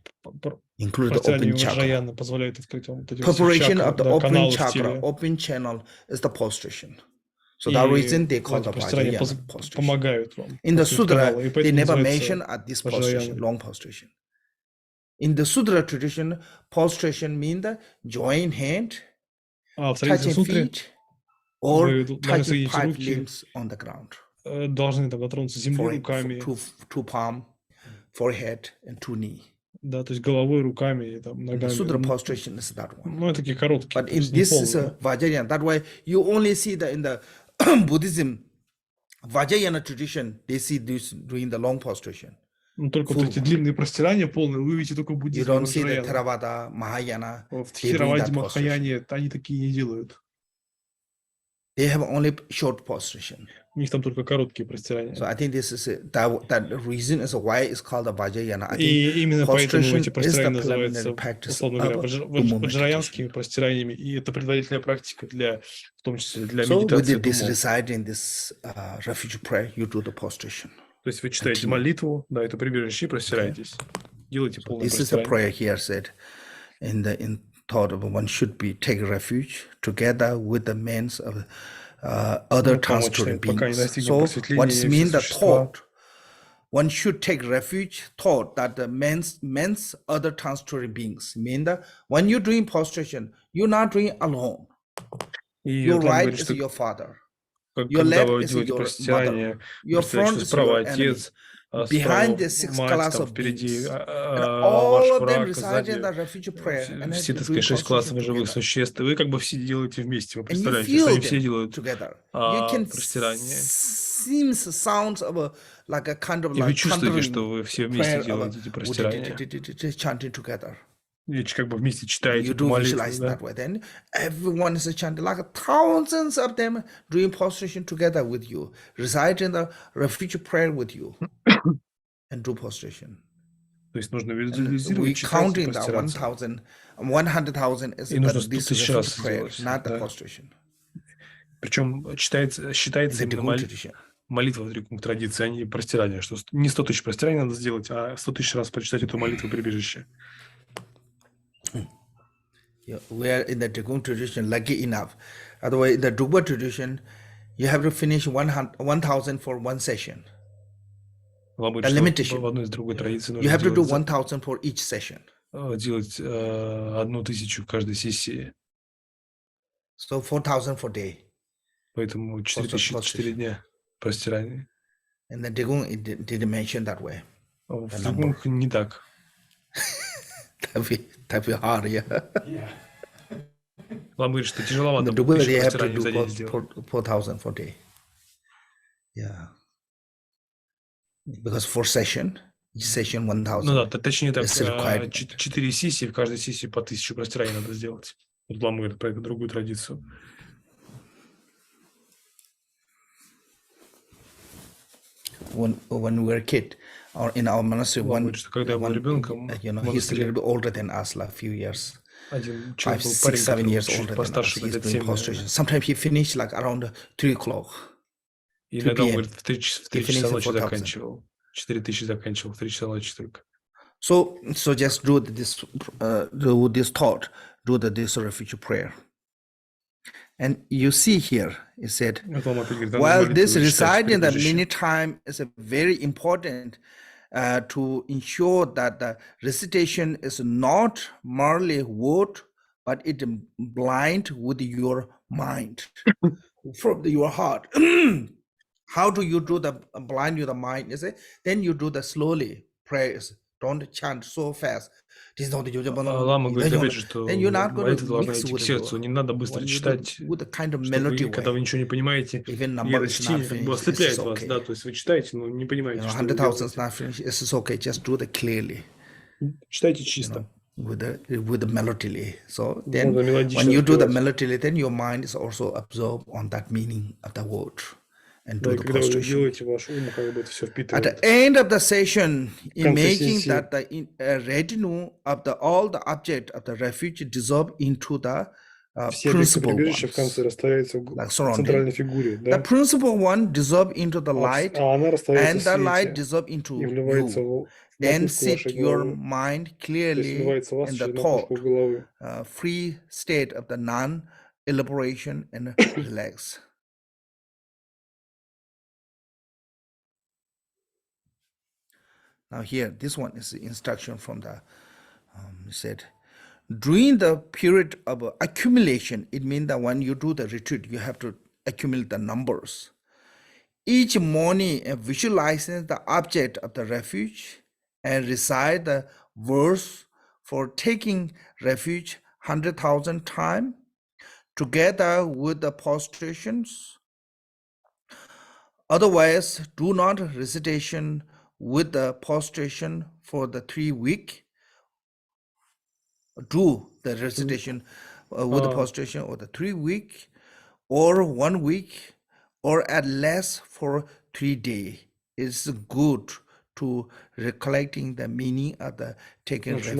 [SPEAKER 1] include the
[SPEAKER 2] простирание
[SPEAKER 1] open chakra.
[SPEAKER 2] Ваджраяна позволяет открыть вам вот эти все
[SPEAKER 1] Preparation
[SPEAKER 2] чакры,
[SPEAKER 1] of the
[SPEAKER 2] да,
[SPEAKER 1] open
[SPEAKER 2] каналы в
[SPEAKER 1] chakra,
[SPEAKER 2] теле.
[SPEAKER 1] open channel is the prostration. So
[SPEAKER 2] И
[SPEAKER 1] that reason they call
[SPEAKER 2] эти
[SPEAKER 1] the
[SPEAKER 2] простирания
[SPEAKER 1] Vajrayana prostration.
[SPEAKER 2] помогают вам.
[SPEAKER 1] In the
[SPEAKER 2] открыть
[SPEAKER 1] Sudra,
[SPEAKER 2] каналы, и
[SPEAKER 1] they
[SPEAKER 2] поэтому
[SPEAKER 1] never
[SPEAKER 2] называется
[SPEAKER 1] mention at this
[SPEAKER 2] Vajrayana.
[SPEAKER 1] prostration, long prostration. In the Sudra tradition, prostration means the join hand,
[SPEAKER 2] А в
[SPEAKER 1] touching
[SPEAKER 2] традиции сутре
[SPEAKER 1] feet, or
[SPEAKER 2] вы должны
[SPEAKER 1] touching
[SPEAKER 2] соединить
[SPEAKER 1] 5
[SPEAKER 2] руки,
[SPEAKER 1] limbs on the ground.
[SPEAKER 2] должны там дотронуться земли руками,
[SPEAKER 1] Two palm, forehead, and two knee.
[SPEAKER 2] да, то есть головой, руками и там
[SPEAKER 1] In the Sudra
[SPEAKER 2] ногами.
[SPEAKER 1] prostration is that one.
[SPEAKER 2] Ну, это такие короткие,
[SPEAKER 1] But
[SPEAKER 2] то
[SPEAKER 1] in
[SPEAKER 2] есть не
[SPEAKER 1] this is
[SPEAKER 2] полные.
[SPEAKER 1] a Vajrayana. That way you only see that in the Buddhism, Vajrayana tradition, they see this doing the long prostration.
[SPEAKER 2] Ну, только вот эти длинные простирания полные, вы видите только в
[SPEAKER 1] You
[SPEAKER 2] буддизме.
[SPEAKER 1] don't see the
[SPEAKER 2] Ваджраяна.
[SPEAKER 1] Theravada, Mahayana.
[SPEAKER 2] В
[SPEAKER 1] they doing
[SPEAKER 2] Тхераваде,
[SPEAKER 1] that prostration.
[SPEAKER 2] Махаяне, они такие не делают.
[SPEAKER 1] They have only short prostration.
[SPEAKER 2] У них там только короткие простирания.
[SPEAKER 1] So I think this is that reason is why it's called a Vajrayana. I think
[SPEAKER 2] И именно поэтому
[SPEAKER 1] prostration
[SPEAKER 2] эти
[SPEAKER 1] is the
[SPEAKER 2] простирания
[SPEAKER 1] preliminary
[SPEAKER 2] называются,
[SPEAKER 1] practice
[SPEAKER 2] условно говоря,
[SPEAKER 1] of
[SPEAKER 2] ваджраянскими простираниями, и это предварительная практика для, в том числе для
[SPEAKER 1] So with
[SPEAKER 2] медитации
[SPEAKER 1] this
[SPEAKER 2] Тумо.
[SPEAKER 1] reside in this refuge prayer, you do the prostration.
[SPEAKER 2] То есть вы читаете молитву, да, это прибежище, и простираетесь. Делайте полное
[SPEAKER 1] This is the
[SPEAKER 2] простирание.
[SPEAKER 1] prayer here said in thought of one should be take refuge together with the means of other
[SPEAKER 2] Ну, помочь
[SPEAKER 1] transitory
[SPEAKER 2] им, пока не
[SPEAKER 1] beings.
[SPEAKER 2] достигнем
[SPEAKER 1] So
[SPEAKER 2] просветления
[SPEAKER 1] what
[SPEAKER 2] и
[SPEAKER 1] it
[SPEAKER 2] все
[SPEAKER 1] means the
[SPEAKER 2] существа.
[SPEAKER 1] thought one should take refuge thought that the men's other transitory beings mean that when you're doing prostration, you're not doing alone.
[SPEAKER 2] И
[SPEAKER 1] Your
[SPEAKER 2] вот он
[SPEAKER 1] right
[SPEAKER 2] говорит,
[SPEAKER 1] is
[SPEAKER 2] что
[SPEAKER 1] your father.
[SPEAKER 2] как-
[SPEAKER 1] Your
[SPEAKER 2] когда
[SPEAKER 1] left
[SPEAKER 2] вы
[SPEAKER 1] is
[SPEAKER 2] делаете
[SPEAKER 1] your
[SPEAKER 2] простирание,
[SPEAKER 1] mother. Your
[SPEAKER 2] представляете,
[SPEAKER 1] front
[SPEAKER 2] что
[SPEAKER 1] is
[SPEAKER 2] справа
[SPEAKER 1] your enemy.
[SPEAKER 2] отец,
[SPEAKER 1] behind the 6 class
[SPEAKER 3] там
[SPEAKER 1] of
[SPEAKER 3] впереди
[SPEAKER 1] beings. And
[SPEAKER 3] ваш
[SPEAKER 1] all of them
[SPEAKER 3] враг,
[SPEAKER 1] reside in
[SPEAKER 3] сзади
[SPEAKER 1] the refuge prayer and
[SPEAKER 3] все,
[SPEAKER 1] have
[SPEAKER 3] так
[SPEAKER 1] to do
[SPEAKER 3] сказать, 6 классов
[SPEAKER 1] prostration
[SPEAKER 3] живых
[SPEAKER 1] together.
[SPEAKER 3] существ, и вы как бы все делаете вместе, вы
[SPEAKER 1] And you
[SPEAKER 3] представляете, что
[SPEAKER 1] feel
[SPEAKER 3] они все
[SPEAKER 1] them
[SPEAKER 3] делают
[SPEAKER 1] together. You can
[SPEAKER 3] простирание.
[SPEAKER 1] seems sounds of like a kind of
[SPEAKER 3] И вы
[SPEAKER 1] like
[SPEAKER 3] чувствуете, что
[SPEAKER 1] thundering
[SPEAKER 3] вы все вместе
[SPEAKER 1] prayer
[SPEAKER 3] делаете эти простирания.
[SPEAKER 1] chanting together.
[SPEAKER 3] И как бы вместе
[SPEAKER 1] And
[SPEAKER 3] читаете
[SPEAKER 1] you
[SPEAKER 3] эту
[SPEAKER 1] do
[SPEAKER 3] молитву,
[SPEAKER 1] visualize
[SPEAKER 3] да?
[SPEAKER 1] that way. Then everyone is chanting, like thousands of them doing prostration together with you, reside in the refuge prayer with you, and do prostration.
[SPEAKER 3] То есть нужно
[SPEAKER 1] And
[SPEAKER 3] визуализировать,
[SPEAKER 1] we
[SPEAKER 3] читать и
[SPEAKER 1] counting the
[SPEAKER 3] простираться.
[SPEAKER 1] 100,000 is
[SPEAKER 3] И нужно
[SPEAKER 1] the,
[SPEAKER 3] 100
[SPEAKER 1] this
[SPEAKER 3] тысяч раз
[SPEAKER 1] refuge prayer,
[SPEAKER 3] сделать,
[SPEAKER 1] not the
[SPEAKER 3] да.
[SPEAKER 1] prostration.
[SPEAKER 3] Причем
[SPEAKER 1] In
[SPEAKER 3] считается
[SPEAKER 1] the
[SPEAKER 3] именно
[SPEAKER 1] Drikung tradition.
[SPEAKER 3] молитва в Дрикунг традиции, а не простирание, что не 100 тысяч простираний надо сделать, а 100 тысяч раз прочитать эту молитву прибежище.
[SPEAKER 1] Yeah, we are in the Drikung tradition lucky enough. Otherwise, in the Drukpa tradition, you have to finish 1,000 for one session.
[SPEAKER 3] Лама
[SPEAKER 1] The
[SPEAKER 3] говорит, что
[SPEAKER 1] limitation.
[SPEAKER 3] в одной из другой традиции
[SPEAKER 1] You
[SPEAKER 3] нужно
[SPEAKER 1] have to do
[SPEAKER 3] делать
[SPEAKER 1] 1,000 for each session.
[SPEAKER 3] 1000 в каждой сессии.
[SPEAKER 1] So 4,000 for day.
[SPEAKER 3] Поэтому 4000 4 дня простирания.
[SPEAKER 1] And the Drikung it didn't mention that way.
[SPEAKER 3] В Дрикунг не так.
[SPEAKER 1] That'd be hard, yeah.
[SPEAKER 3] Лама говорит, что тяжеловато
[SPEAKER 1] The
[SPEAKER 3] будет
[SPEAKER 1] Drikung
[SPEAKER 3] 1000
[SPEAKER 1] they have to
[SPEAKER 3] простираний за день
[SPEAKER 1] do
[SPEAKER 3] сделать.
[SPEAKER 1] 4,000 for day. Yeah. Because for session, each session 1,000.
[SPEAKER 3] Ну да, точнее так,
[SPEAKER 1] It's required.
[SPEAKER 3] 4 сессии, в каждой сессии по 1000 простираний надо сделать. Вот Лама говорит про эту другую традицию.
[SPEAKER 1] When we were a kid, or in our monastery,
[SPEAKER 3] когда я был ребенком,
[SPEAKER 1] he's a little bit older than us, like a few years.
[SPEAKER 3] Один
[SPEAKER 1] 5,
[SPEAKER 3] человек был
[SPEAKER 1] 6,
[SPEAKER 3] парень,
[SPEAKER 1] 7
[SPEAKER 3] который
[SPEAKER 1] years
[SPEAKER 3] чуть
[SPEAKER 1] older than us.
[SPEAKER 3] постарше,
[SPEAKER 1] He's
[SPEAKER 3] лет
[SPEAKER 1] doing
[SPEAKER 3] 7,
[SPEAKER 1] prostration. Sometimes he finished like around 3 o'clock.
[SPEAKER 3] иногда он говорит, в 3
[SPEAKER 1] He
[SPEAKER 3] часа
[SPEAKER 1] finished
[SPEAKER 3] ночи
[SPEAKER 1] 4,000.
[SPEAKER 3] заканчивал. 4000 заканчивал, в 3 часа ночи только.
[SPEAKER 1] So just do this thought, do this refuge prayer. And you see here, it said, while this reside in the many time is very important to ensure that the recitation is not merely word, but it blind with your mind, from your heart. How do you do the blind with the mind? Is it? Then you do the slowly prayers. Don't chant so fast.
[SPEAKER 3] Лама говорит, опять же, что молитва должна идти к сердцу, не надо быстро читать, чтобы вы, когда вы ничего не понимаете, и это чтение как бы ослепляет вас, да, то есть вы читаете, но не понимаете, что вы делаете. Читайте чисто.
[SPEAKER 1] With the melodily. So then when you do the melodily, then your mind is also absorbed on that meaning of the word. And do the prostration. At the end of the session, imagine that the retinue of all the object of the refuge dissolve into the principal ones, like surrounding. The principal one dissolve into the light, and the light dissolve into you. Then sit your mind clearly in the thought, free state of the non-elaboration and relax. Now here, this one is the instruction from the, it said, during the period of accumulation, it means that when you do the retreat, you have to accumulate the numbers. Each morning, visualizing the object of the refuge and recite the verse for taking refuge 100,000 times, together with the prostrations. Otherwise, do not recitation with the prostration for the 3 weeks. Do the recitation with the prostration or the 3 weeks, or 1 week, or at least for 3 days. It's good to recollecting the meaning of the taking refuge.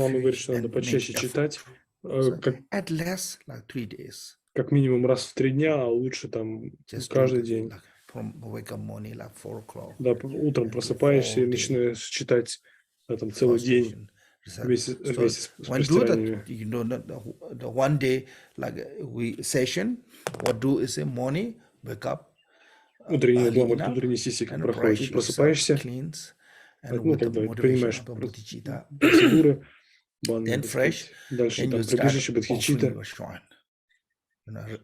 [SPEAKER 1] At least like 3 days.
[SPEAKER 3] Как минимум раз в 3 дня, а лучше там каждый день.
[SPEAKER 1] Wake up morning like 4 o'clock.
[SPEAKER 3] Да, утром просыпаешься и начинаешь читать там целый день вместе с простираниями.
[SPEAKER 1] You know, the one day like we session, what do is in morning, wake up.
[SPEAKER 3] Утренние сессии как проходят, просыпаешься, ну, как бы принимаешь процедуры, банные, дальше там прибежище, бодхичита.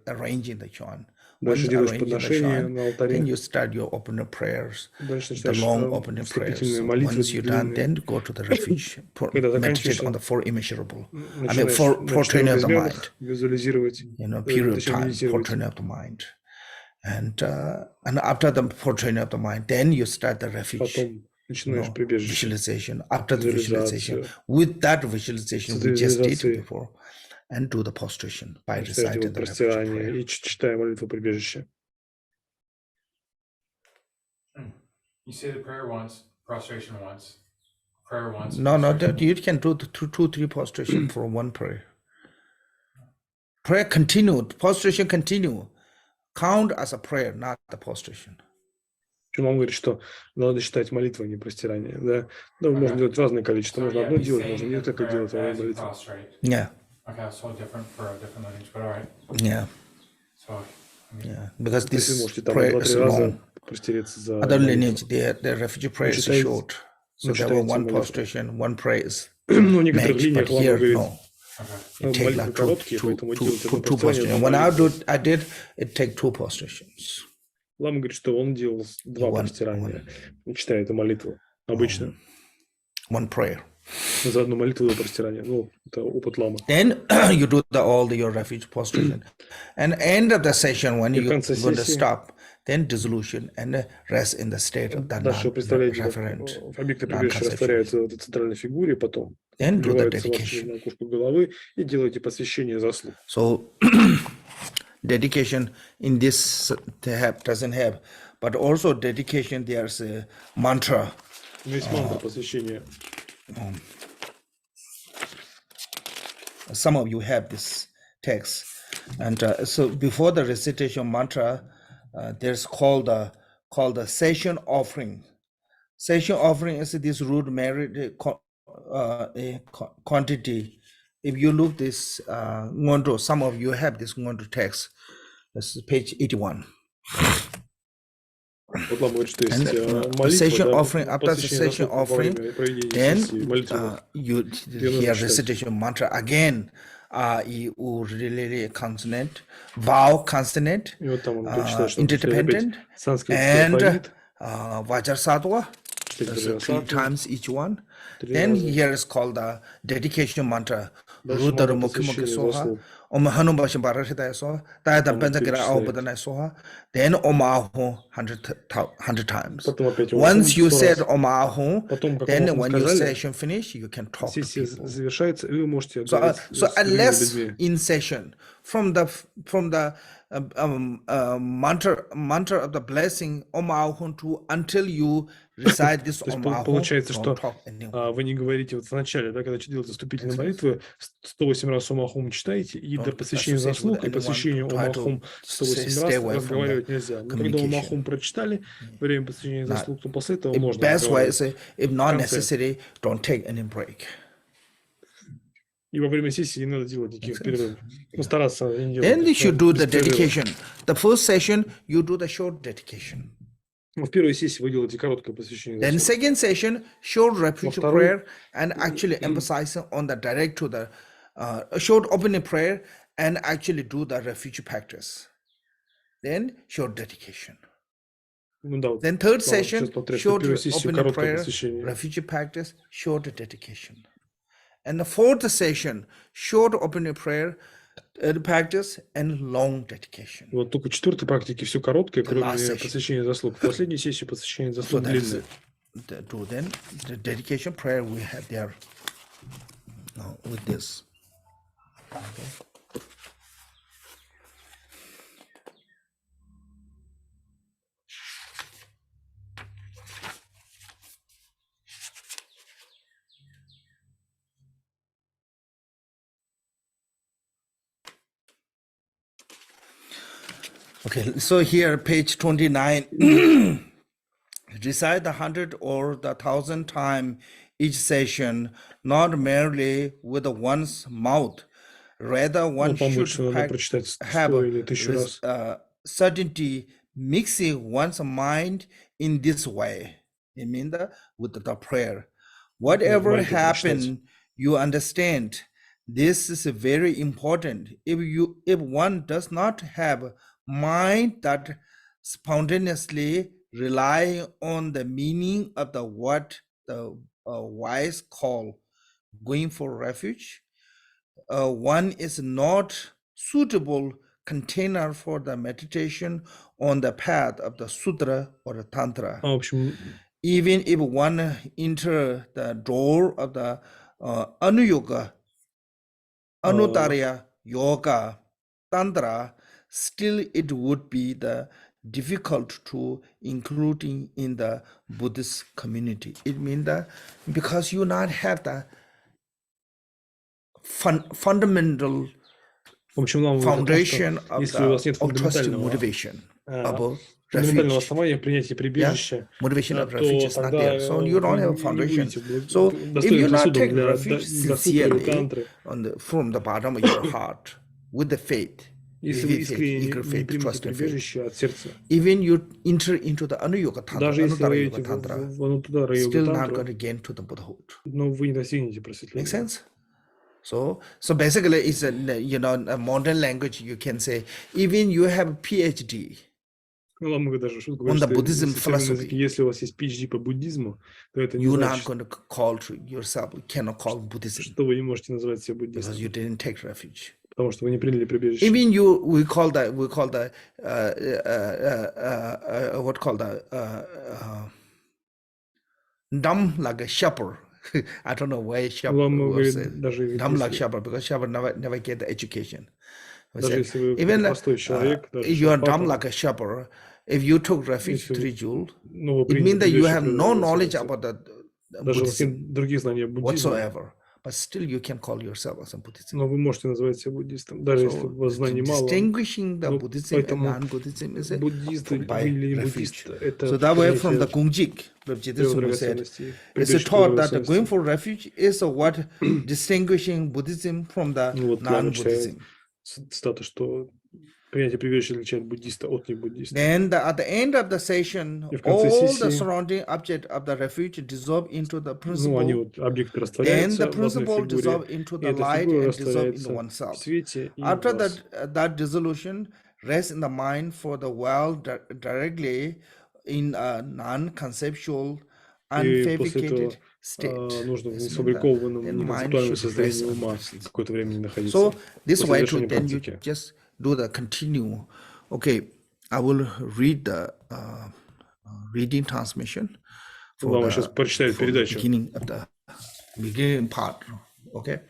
[SPEAKER 1] arranging the chant.
[SPEAKER 2] Дальше делаешь подношение на алтаре.
[SPEAKER 1] Then you start your opening prayers,
[SPEAKER 2] Дальше
[SPEAKER 1] the long opening prayers. So once you're done, then go to the refuge, meditate on the four immeasurable. I mean, four training of the mind.
[SPEAKER 2] Визуализировать.
[SPEAKER 1] Period of time, four training of the mind. And after the four training of the mind, then you start the refuge. Visualization. After the visualization, with that visualization we just did before, and do the prostration by reciting the refuge prayer.
[SPEAKER 2] И читая молитву прибежища.
[SPEAKER 3] You say the prayer once, prostration once, prayer once.
[SPEAKER 1] No, you can do two, three prostration for one prayer. Prayer continued, prostration continue. Count as a prayer, not the prostration.
[SPEAKER 2] Почему он говорит, что надо считать молитву, а не простирание, да? Ну, можно делать разное количество, можно одно делать, можно несколько делать во время молитвы.
[SPEAKER 1] Yeah.
[SPEAKER 3] Okay, so different for a different language, but all right.
[SPEAKER 1] Yeah.
[SPEAKER 3] So, I mean,
[SPEAKER 1] yeah, because this
[SPEAKER 2] можете там
[SPEAKER 1] prayer is long.
[SPEAKER 2] Простереться за
[SPEAKER 1] Other lineage, the refugee prayer is short. So there were one prostration, one prayer is match, but here, no. It takes like two prostrations. When I did, it take two prostrations.
[SPEAKER 2] Лама говорит, что он делал два простирания, читая эту молитву, обычно.
[SPEAKER 1] One prayer.
[SPEAKER 2] За одну молитву два простирания. Ну, это опыт Ламы.
[SPEAKER 1] Then you do your refuge prostration. And end of the session, when you're going to stop, then dissolution and rest in the state of that non-referent.
[SPEAKER 2] Объекты прибежища растворяются в этой центральной фигуре, потом
[SPEAKER 1] then do the
[SPEAKER 2] вливается
[SPEAKER 1] dedication.
[SPEAKER 2] на макушку головы и делаете посвящение заслуг.
[SPEAKER 1] So dedication in this doesn't have, but also dedication there's a mantra.
[SPEAKER 2] Есть мантра посвящения.
[SPEAKER 1] Some of you have this text, and so before the recitation mantra, there's called the session offering. Session offering is this root merit quantity. If you look this Ngendro, some of you have this Ngendro text. This is page 81.
[SPEAKER 2] Вот Лама говорит, что есть молитва,
[SPEAKER 1] session
[SPEAKER 2] да,
[SPEAKER 1] offering, after the session offering, then you hear recitation mantra again. Really consonant, vowel consonant, interdependent, and Vajar Sadhwa. There's 3 times each one. Then here is called the dedication mantra. Rudar Mukhi Soha, Om Hanum Bashim Barashita Soha, Tayadam Benzagira Aubadana Soha, then Omahu 100 times. Once you said Omahu, then when your session finish, you can talk to people. So unless in session, from the mantra of the blessing Omahu to until you recite this Omahu,
[SPEAKER 2] получается,
[SPEAKER 1] don't
[SPEAKER 2] что
[SPEAKER 1] talk anymore.
[SPEAKER 2] вы не говорите вот в начале, да, когда делаете вступительные молитвы, 108 раз Омахум читаете, и до посвящения заслуг, и посвящения Омахум 108 раз разговаривать нельзя. Но когда Омахум прочитали, во время посвящения заслуг, то после этого можно разговаривать.
[SPEAKER 1] If not necessary, don't take any break.
[SPEAKER 2] И во время сессии не надо делать никаких перерывов. Ну, стараться не делать.
[SPEAKER 1] Then you should do the dedication. The first session, you do the short dedication.
[SPEAKER 2] В первой сессии вы делаете короткое посвящение.
[SPEAKER 1] Then second session, short refuge prayer and actually emphasizing on the direct to the short opening prayer and actually do the refuge practice. Then short dedication.
[SPEAKER 2] Ну, да,
[SPEAKER 1] Then third session, short opening prayer,
[SPEAKER 2] посвящение.
[SPEAKER 1] refuge practice, short dedication. And the fourth session, short opening prayer, practice and long dedication.
[SPEAKER 2] Вот только четвертой практики все короткое, кроме посвящения заслуг. В последней сессии посвящение заслуг длинное.
[SPEAKER 1] Then the dedication prayer we have there with this. Okay. Okay, so here, page 29, recite the 100 or the 1,000 times each session, not merely with one's mouth. Rather, one should have certainty mixing one's mind in this way. I mean, with the prayer. Whatever happened, you understand This is very important. If one does not have mind that spontaneously rely on the meaning of the what the wise call going for refuge, one is not suitable container for the meditation on the path of the sutra or the tantra. Even if one enter the door of the anuyoga, Anutarya yoga tantra, still it would be difficult to including in the Buddhist community. It means that because you not have the fundamental foundation of the altruistic motivation about refuge. Motivation of refuge is not there. So you don't have a foundation. So if you not take refuge sincerely from the bottom of your heart with the faith, eager faith, trust and faith, even you enter into the Anuyoga Tantra, still not going to gain to the Buddhahood. Make sense? So basically, it's a modern language. You can say even you have a PhD on the Buddhism philosophy, you're not going to call to yourself. You cannot call Buddhism because you didn't take refuge. Even we call the dumb like a shepherd. I don't know why shepherd was dumb like shepherd, because shepherd never get the education. Even if you are dumb like a shepherd, if you took refuge 3 jewel, it means that you have no knowledge about the Buddhism whatsoever. But still you can call yourself as a Buddhism. So distinguishing the Buddhism and non-Buddhism is by refuge. So that way from the Gungjik, said, it's taught that going for refuge is what distinguishing Buddhism from the non-Buddhism. Then at the end of the session, all the surrounding object of the refuge dissolve into the principle. Then the principle dissolve into the light and dissolve into oneself. After that dissolution, rest in the mind for the world directly in a non-conceptual, unfabricated state. Mind should rest. So this way too, then you just do the continue. Okay, I will read the reading transmission for the beginning of the beginning part. Okay.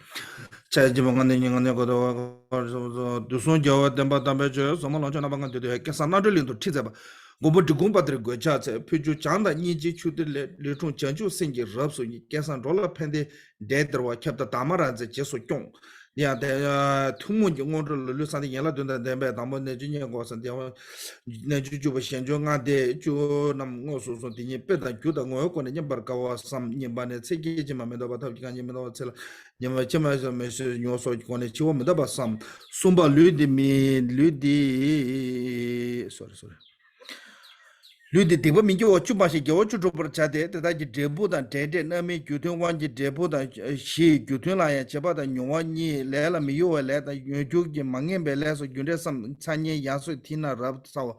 [SPEAKER 1] Gobo Drikung Padre Gocha, Puju Chanda, Niji Chudle, Litun Chanju Singi, Rapsu, Gasan Rolla Pende, Dedra, kept the Tamara, the Jesu Jong. Yeah, the 2 months you want to lose something yellow to the Dembe, Damon, the junior was and the Neju Shanjonga de Ju Namoso, the Peta, Juda, Moyoko, and Yambarka, some Yambane, Seki, Mamedova, Yamino, Yamachema, Messieurs, Yoso, Konecho, Medaba, some Sumba Ludi, sorry. Ludi Diva Minjo, Chubashi, Jochu Chade, that you debut and Tede, Nami, Jutun one, you debut and she, Jutula, Chabata, Yuani, Lela Mio, Leta, Yujuk, Mangembe, Leso, Judesam, Tanya, Yasu, Tina, Rabsau,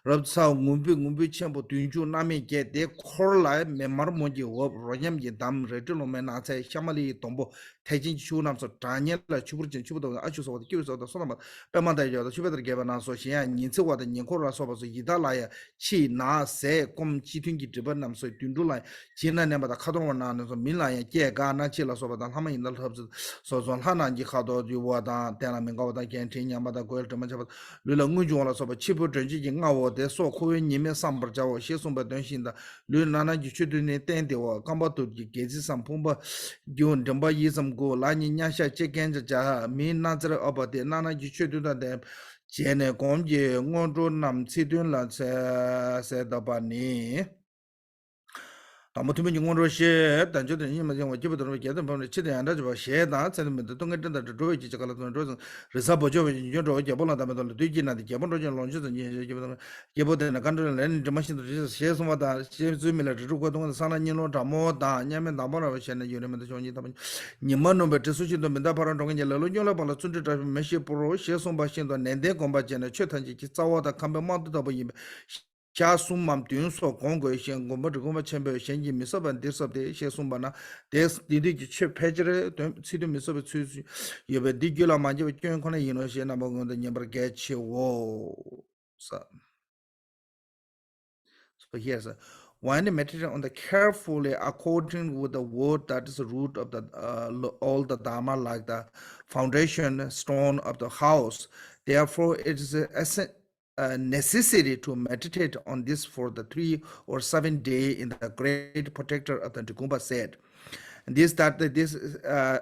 [SPEAKER 1] Mumbi, Chambo, Tunju, Nami, get their Corla, Memarmoji, Royam, Yedam, Retulo Menate, Shamali, Tombo, Tajin Chunam, so Tanya, Chubujan, Chubu, Achus of the Cures of the Sonoma, Pemada, the Chuber gave an association, Yinsuwa, the Yankora Sobas, Yidalaya, Chi, Na, Se, Com Chitungi Tibanam, so Tundula, China never the Kadona, so Mila, Gana, Chila, so the Hama in the Hubs, so Zonhana, Jihado, Yuwada, Telamingo, the Gantin, Yamada, Goel to Majava, Lula Mujuala, so Chipu, Dredging, our, they saw Korean Yime Samberja, Shesumba Denshinda, Lunana, you shouldn't attend or come to Gezi some Pumba, Jun, Dumba Yism go, Lani Yasha, Chicken, Jaha, me Nazar about the Nana, you should do that. Jene Gomje, Ngondro Nam Sidun La said the Bani. 다못하면 영어로 시 단저들 님은 뭐 기부도 게든 보면 치대 다 저 시다 저는 동네 된다 저 이제 제가 저 리사 보죠 이제 저 볼라다면 뒤지나데 개본도 저 론지도 이제 개보되는 간도는 렌 마신도 시에서마다 시즈미를 주고 동안 사나님로 담모다 냐면 담모라 시는 유네면 저니 담 님만은 베트 수지도 맨다 바로 동네 이제 런ኞ라 발라 춘트다 메시 프로 시에서 바신도 낸데 공바제는 최탄지 기자와다 감배만도 보이 샤숨맘 듄소 공고의 시행고 뭐르고마 챔베 시행기 미서반 디섭데 시숨바나 데스 디디기 최 페이지를 시도 미서베 추지 예베 디글라 만제 껴콘에 이노시나 먹는데 냠버 게치오 사 So here's when meditating on the carefully according with the word that is the root of the all the dharma, like the foundation stone of the house. Therefore, it is a necessity to meditate on this for the 3 or 7 days in the great protector of the Drikung said. And this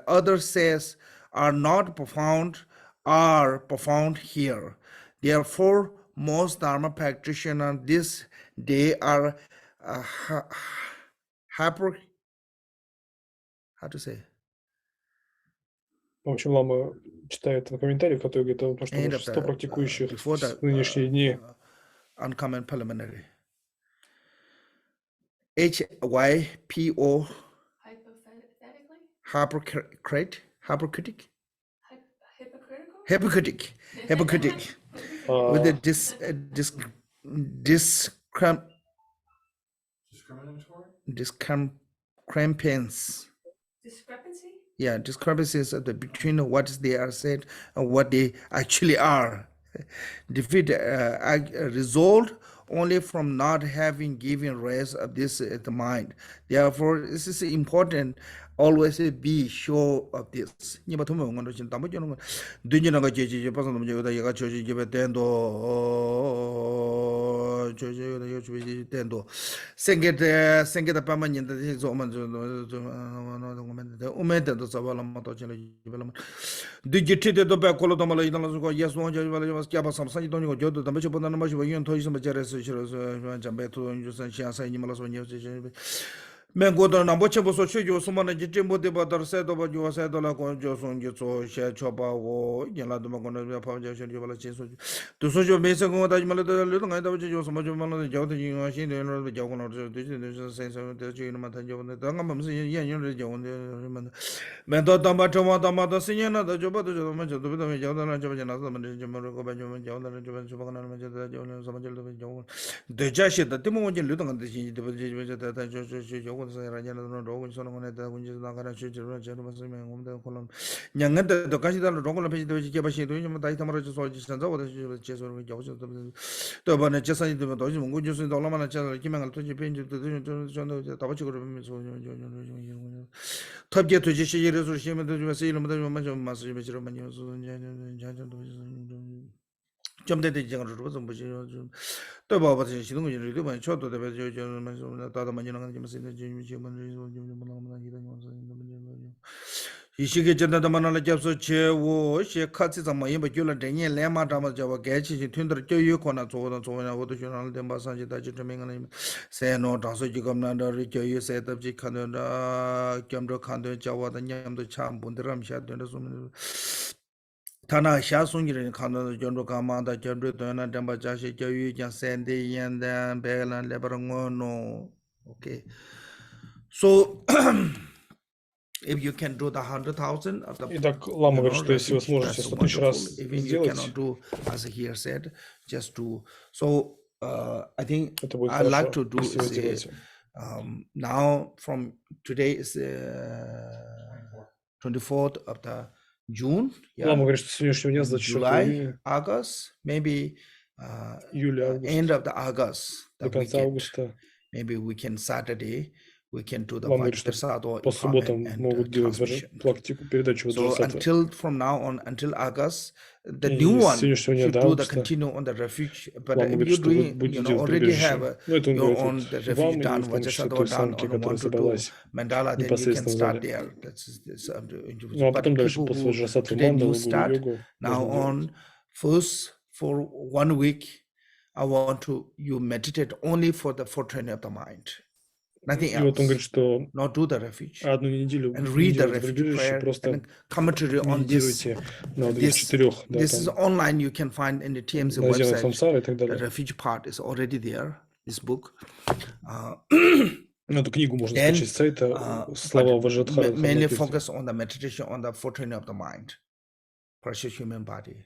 [SPEAKER 1] others says are not profound, are profound here. Therefore, most Dharma practitioners this day are how to say?
[SPEAKER 3] В общем, Лама читает в комментариях, который говорит о том, что большинство практикующих в нынешние дни
[SPEAKER 1] uncommon preliminary. HYPO hypocritic with the
[SPEAKER 4] Discrepancy?
[SPEAKER 1] Yeah, discrepancies between what they are said and what they actually are. Defeat result only from not having given rest of this the mind. Therefore, this is important. Always be sure of this. 니가 도면 원하는 진 담을 주는 거. 뒤지는 거 제지 봐서 너무 여기다 얘가 저지 집에 된도 저지 여기 집에 된도 생게다 빠만 인다 저만 저 오면도 잡아라면 또 전에 집에라면 뒤지티도 배콜도 말아 이달라서 예수 원자 말아 skiaba 삼산이 돈이고 저도 담배 보다는 맛이 원연 더 있으면 잘해서 싫어서 잠배도 인주선 시야사이 말아서 원여지 Mengoda Namboche was so you summon a Jimbo de Badar said about you said la con Joson Gitso, Share Chopa, or Yaladomagona Foundation, you will change to social basic that little I don't use so much of the Jotting machine, the Jogon or the sense of the Matajo, the Dangam, Yan, Mento Damato, Damata Siena, the Joba, the Joman, the Jodan, the Jashi, the Timon, Luton, the Rajana Rogan Solomon, which is not going to shoot the column. Young the Kashida Rogan page, the Jabashi, the Tamarajas, the Chesson with Joseph. The Banachesa, the Dojim, good use in the Lama channel, Kiman to Japan to the Tabacho. Top get to Jishi, Shim, the Vasil, the Master Jump the general wasn't the Baba, she don't do my shot to the she get the manala jobs chair, she cuts it on my immaculate Daniel Lama Damaja, Gachi, Tundra, you corner to the journal, the Massage, the say no, also you come under Rico, you said that you can Camdo Kando Jawa, the Yam, the Champ, and the Ramshat, and Tana Shasungi Kando, John Rokamanda, Jabri, and Dambajashi, you can send the and then Bell and Lebanon. No, okay. So, if you can do the 100,000 of the
[SPEAKER 3] Итак, Лама говорит, что если вы сможете 100 тысяч раз сделать,
[SPEAKER 1] do, as here said, just do. So, I think
[SPEAKER 3] это будет
[SPEAKER 1] I
[SPEAKER 3] хорошо,
[SPEAKER 1] like to do
[SPEAKER 3] если вы
[SPEAKER 1] is
[SPEAKER 3] сделаете.
[SPEAKER 1] now from today is 24th of the June.
[SPEAKER 3] Лама говорит, что с сегодняшнего дня, значит,
[SPEAKER 1] July, August, maybe
[SPEAKER 3] июля,
[SPEAKER 1] end of the August, the
[SPEAKER 3] до конца
[SPEAKER 1] weekend.
[SPEAKER 3] августа.
[SPEAKER 1] Maybe we can Saturday, we can do the
[SPEAKER 3] Лама говорит, что по субботам могут делать практику, передачу
[SPEAKER 1] So
[SPEAKER 3] Ваджрасатвы.
[SPEAKER 1] until from now on until August, the
[SPEAKER 3] И
[SPEAKER 1] new
[SPEAKER 3] с
[SPEAKER 1] one
[SPEAKER 3] сегодняшнего дня
[SPEAKER 1] should
[SPEAKER 3] до
[SPEAKER 1] do the
[SPEAKER 3] августа
[SPEAKER 1] continue on the refuge. But
[SPEAKER 3] Лама
[SPEAKER 1] if
[SPEAKER 3] говорит,
[SPEAKER 1] you're
[SPEAKER 3] что вы
[SPEAKER 1] doing,
[SPEAKER 3] будете
[SPEAKER 1] you know,
[SPEAKER 3] делать
[SPEAKER 1] already
[SPEAKER 3] прибежище.
[SPEAKER 1] have
[SPEAKER 3] Ну, это он
[SPEAKER 1] your
[SPEAKER 3] говорит
[SPEAKER 1] own the
[SPEAKER 3] вот вам,
[SPEAKER 1] refuge
[SPEAKER 3] и
[SPEAKER 1] done,
[SPEAKER 3] в том числе
[SPEAKER 1] Vajrasattva
[SPEAKER 3] той
[SPEAKER 1] done
[SPEAKER 3] самке,
[SPEAKER 1] on
[SPEAKER 3] которая
[SPEAKER 1] 1 to 2
[SPEAKER 3] собралась
[SPEAKER 1] mandala, then you can
[SPEAKER 3] непосредственно в
[SPEAKER 1] start
[SPEAKER 3] зале.
[SPEAKER 1] there.
[SPEAKER 3] Ну, а
[SPEAKER 1] But
[SPEAKER 3] потом дальше
[SPEAKER 1] people
[SPEAKER 3] после
[SPEAKER 1] who
[SPEAKER 3] Ваджрасатвы
[SPEAKER 1] today
[SPEAKER 3] мандалу,
[SPEAKER 1] new
[SPEAKER 3] гуру
[SPEAKER 1] start,
[SPEAKER 3] йогу
[SPEAKER 1] now
[SPEAKER 3] можно делать.
[SPEAKER 1] on first for 1 week, I want to you meditate only for the training of the mind. Nothing
[SPEAKER 2] И вот он
[SPEAKER 1] else.
[SPEAKER 2] говорит, что
[SPEAKER 1] Not do the refuge.
[SPEAKER 2] одну неделю
[SPEAKER 1] And read the
[SPEAKER 2] делать в
[SPEAKER 1] refuge
[SPEAKER 2] прибежище,
[SPEAKER 1] prayer
[SPEAKER 2] просто
[SPEAKER 1] and commentary on this.
[SPEAKER 2] медитируйте на вот этих четырех, да,
[SPEAKER 1] This is
[SPEAKER 2] там,
[SPEAKER 1] online. You can find in the TMC
[SPEAKER 2] на земле
[SPEAKER 1] website.
[SPEAKER 2] самсары и так
[SPEAKER 1] The
[SPEAKER 2] далее.
[SPEAKER 1] refuge part is already there. This book.
[SPEAKER 2] Эту книгу можно
[SPEAKER 1] Then,
[SPEAKER 2] скачать с сайта «Слова Ваджрадхары».
[SPEAKER 1] mainly focus on the meditation on the full training of the mind, precious human body,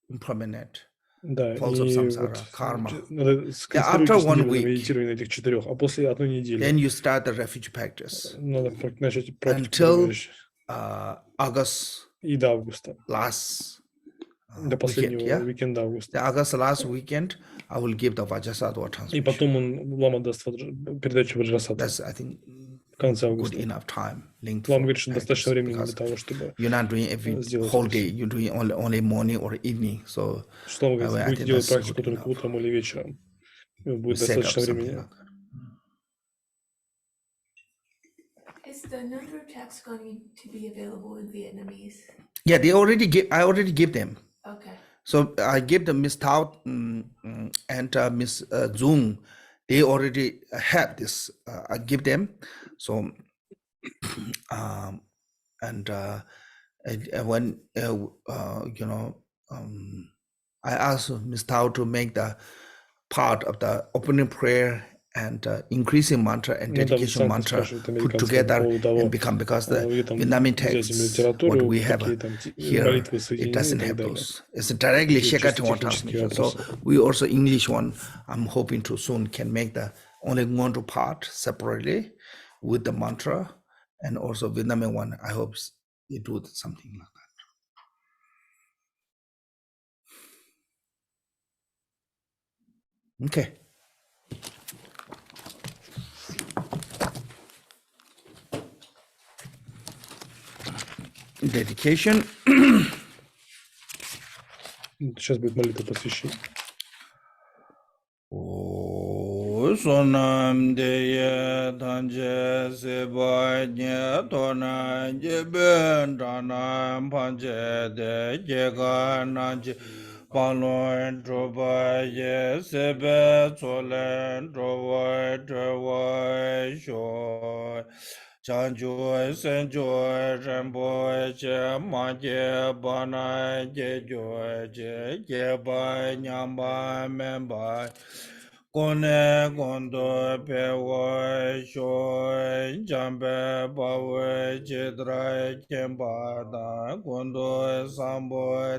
[SPEAKER 1] impermanent,
[SPEAKER 2] Да,
[SPEAKER 1] falls of
[SPEAKER 2] и
[SPEAKER 1] samsara,
[SPEAKER 2] вот
[SPEAKER 1] karma.
[SPEAKER 2] надо
[SPEAKER 1] After
[SPEAKER 2] сконцентрируйтесь
[SPEAKER 1] 1
[SPEAKER 2] неделю на
[SPEAKER 1] week,
[SPEAKER 2] медитировании на этих четырех, а после одной недели
[SPEAKER 1] then you start the refuge practice
[SPEAKER 2] надо начать практику
[SPEAKER 1] until
[SPEAKER 2] прибежища.
[SPEAKER 1] August
[SPEAKER 2] И до августа,
[SPEAKER 1] last
[SPEAKER 2] до
[SPEAKER 1] weekend.
[SPEAKER 2] последнего
[SPEAKER 1] Yeah,
[SPEAKER 2] уикенда августа.
[SPEAKER 1] the August last weekend, I will give the Vajrasattva
[SPEAKER 2] И
[SPEAKER 1] transmission.
[SPEAKER 2] потом Лама даст передачу Ваджрасаттвы
[SPEAKER 1] That's, I think,
[SPEAKER 2] в конце
[SPEAKER 1] good
[SPEAKER 2] августа.
[SPEAKER 1] enough time. Linked
[SPEAKER 2] Лама
[SPEAKER 1] for
[SPEAKER 2] говорит, что достаточно
[SPEAKER 1] practice,
[SPEAKER 2] времени для
[SPEAKER 1] because
[SPEAKER 2] того, чтобы
[SPEAKER 1] you're not doing every
[SPEAKER 2] сделать
[SPEAKER 1] whole
[SPEAKER 2] это
[SPEAKER 1] day.
[SPEAKER 2] всё.
[SPEAKER 1] You're doing only morning or evening. So
[SPEAKER 2] Что Лама говорит,
[SPEAKER 1] I
[SPEAKER 2] будете
[SPEAKER 1] think
[SPEAKER 2] делать
[SPEAKER 1] that's
[SPEAKER 2] практику
[SPEAKER 1] good
[SPEAKER 2] только
[SPEAKER 1] enough.
[SPEAKER 2] утром или вечером. И
[SPEAKER 1] We
[SPEAKER 2] будет
[SPEAKER 1] set up
[SPEAKER 2] достаточно
[SPEAKER 1] something
[SPEAKER 2] времени.
[SPEAKER 1] like that.
[SPEAKER 4] Is the Nendro text going to be available in Vietnamese?
[SPEAKER 1] Yeah, I already give them.
[SPEAKER 4] Okay.
[SPEAKER 1] So I give them Miss Tao and Miss Zung. They already have this. I give them. So when I asked Miss Tao to make the part of the opening prayer and increasing mantra and
[SPEAKER 2] Ну, там
[SPEAKER 1] dedication
[SPEAKER 2] Санта
[SPEAKER 1] mantra
[SPEAKER 2] спрашивает
[SPEAKER 1] put
[SPEAKER 2] американцев по
[SPEAKER 1] together
[SPEAKER 2] поводу того,
[SPEAKER 1] and become, because the
[SPEAKER 2] где там
[SPEAKER 1] Vietnamese
[SPEAKER 2] взять им
[SPEAKER 1] texts, what
[SPEAKER 2] литературу,
[SPEAKER 1] we have
[SPEAKER 2] какие там
[SPEAKER 1] here,
[SPEAKER 2] молитвы
[SPEAKER 1] it
[SPEAKER 2] соединены и
[SPEAKER 1] doesn't
[SPEAKER 2] так
[SPEAKER 1] have
[SPEAKER 2] далее.
[SPEAKER 1] those. It's directly
[SPEAKER 2] Такие чисто
[SPEAKER 1] Shekatron
[SPEAKER 2] технические
[SPEAKER 1] transmission. So
[SPEAKER 2] вопросы.
[SPEAKER 1] we also English one, I'm hoping to soon can make the only Ngondu part separately with the mantra, and also Vietnamese one. I hope they do something like that. Okay. Dedication.
[SPEAKER 2] Сейчас будет молитва посвящения.
[SPEAKER 1] O sonam deye tanje seba nye tona jeben dana panje de jega nanje palon droba ye sebe solen droba droba sho chanjo senjo rembo che manje bana je jo je ba nyamba memba Kone kondo pewa sho jambe bawe chidra kemba da kondo sambo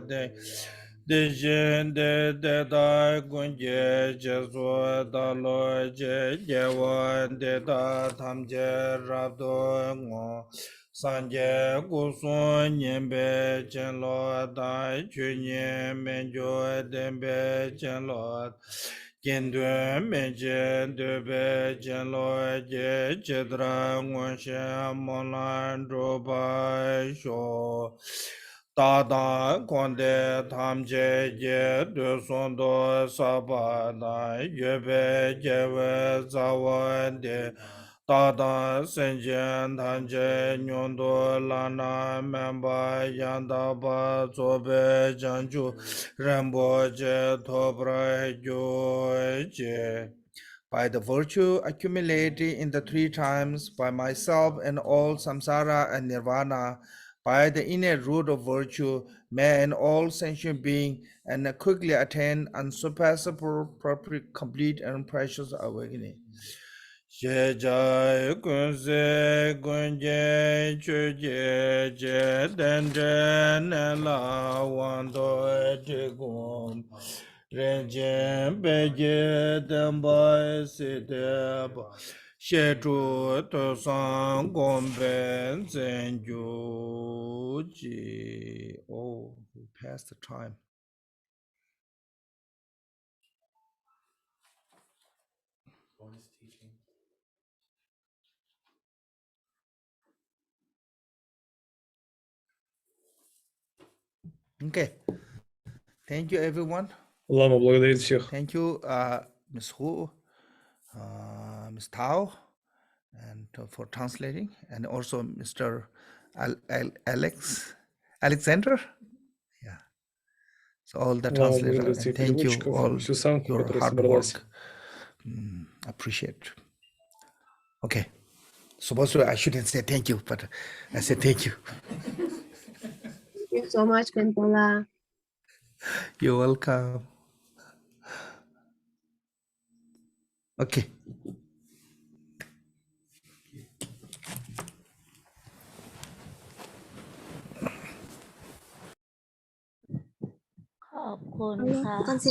[SPEAKER 1] de jen de da kunje jesu da lo je jewa de da tamje rabdo ngo sanje kusu nyembe chen lo da chunye menjo dembe chen lo Kendue meje debe jelo je chedra ngonshe molan droba sho Tada konde tamje je de sondo sabada yebe jewe zawande Tada senjen tanje nyondo lana memba yanda ba zobe janju Ramboje Tobra Gyoje. By the virtue accumulated in the three times by myself and all samsara and nirvana, by the inner root of virtue, may and all sentient being and quickly attain unsurpassable, complete and precious awakening. Jai kunze kunje chuje je dendre nela wando etigum renjen beje demba sideba shetu to sang gomben zenju ji. Oh, we passed the time. Okay. Thank you, everyone.
[SPEAKER 2] Лама благодарит всех.
[SPEAKER 1] Thank you, Ms. Hu, Ms. Tao, and for translating, and also Mr. Alexander. Yeah. So all the
[SPEAKER 2] Лама
[SPEAKER 1] translators,
[SPEAKER 2] благодарит
[SPEAKER 1] and
[SPEAKER 2] всех
[SPEAKER 1] thank you
[SPEAKER 2] переводчиков,
[SPEAKER 1] all
[SPEAKER 2] всю самку,
[SPEAKER 1] your
[SPEAKER 2] которая
[SPEAKER 1] hard
[SPEAKER 2] собралась.
[SPEAKER 1] work. Appreciate. Okay. Supposed to I shouldn't say thank you, but I said thank you.
[SPEAKER 5] Thank you so much, Khenpo.
[SPEAKER 1] You're welcome. Okay.
[SPEAKER 6] ขอบคุณค่ะ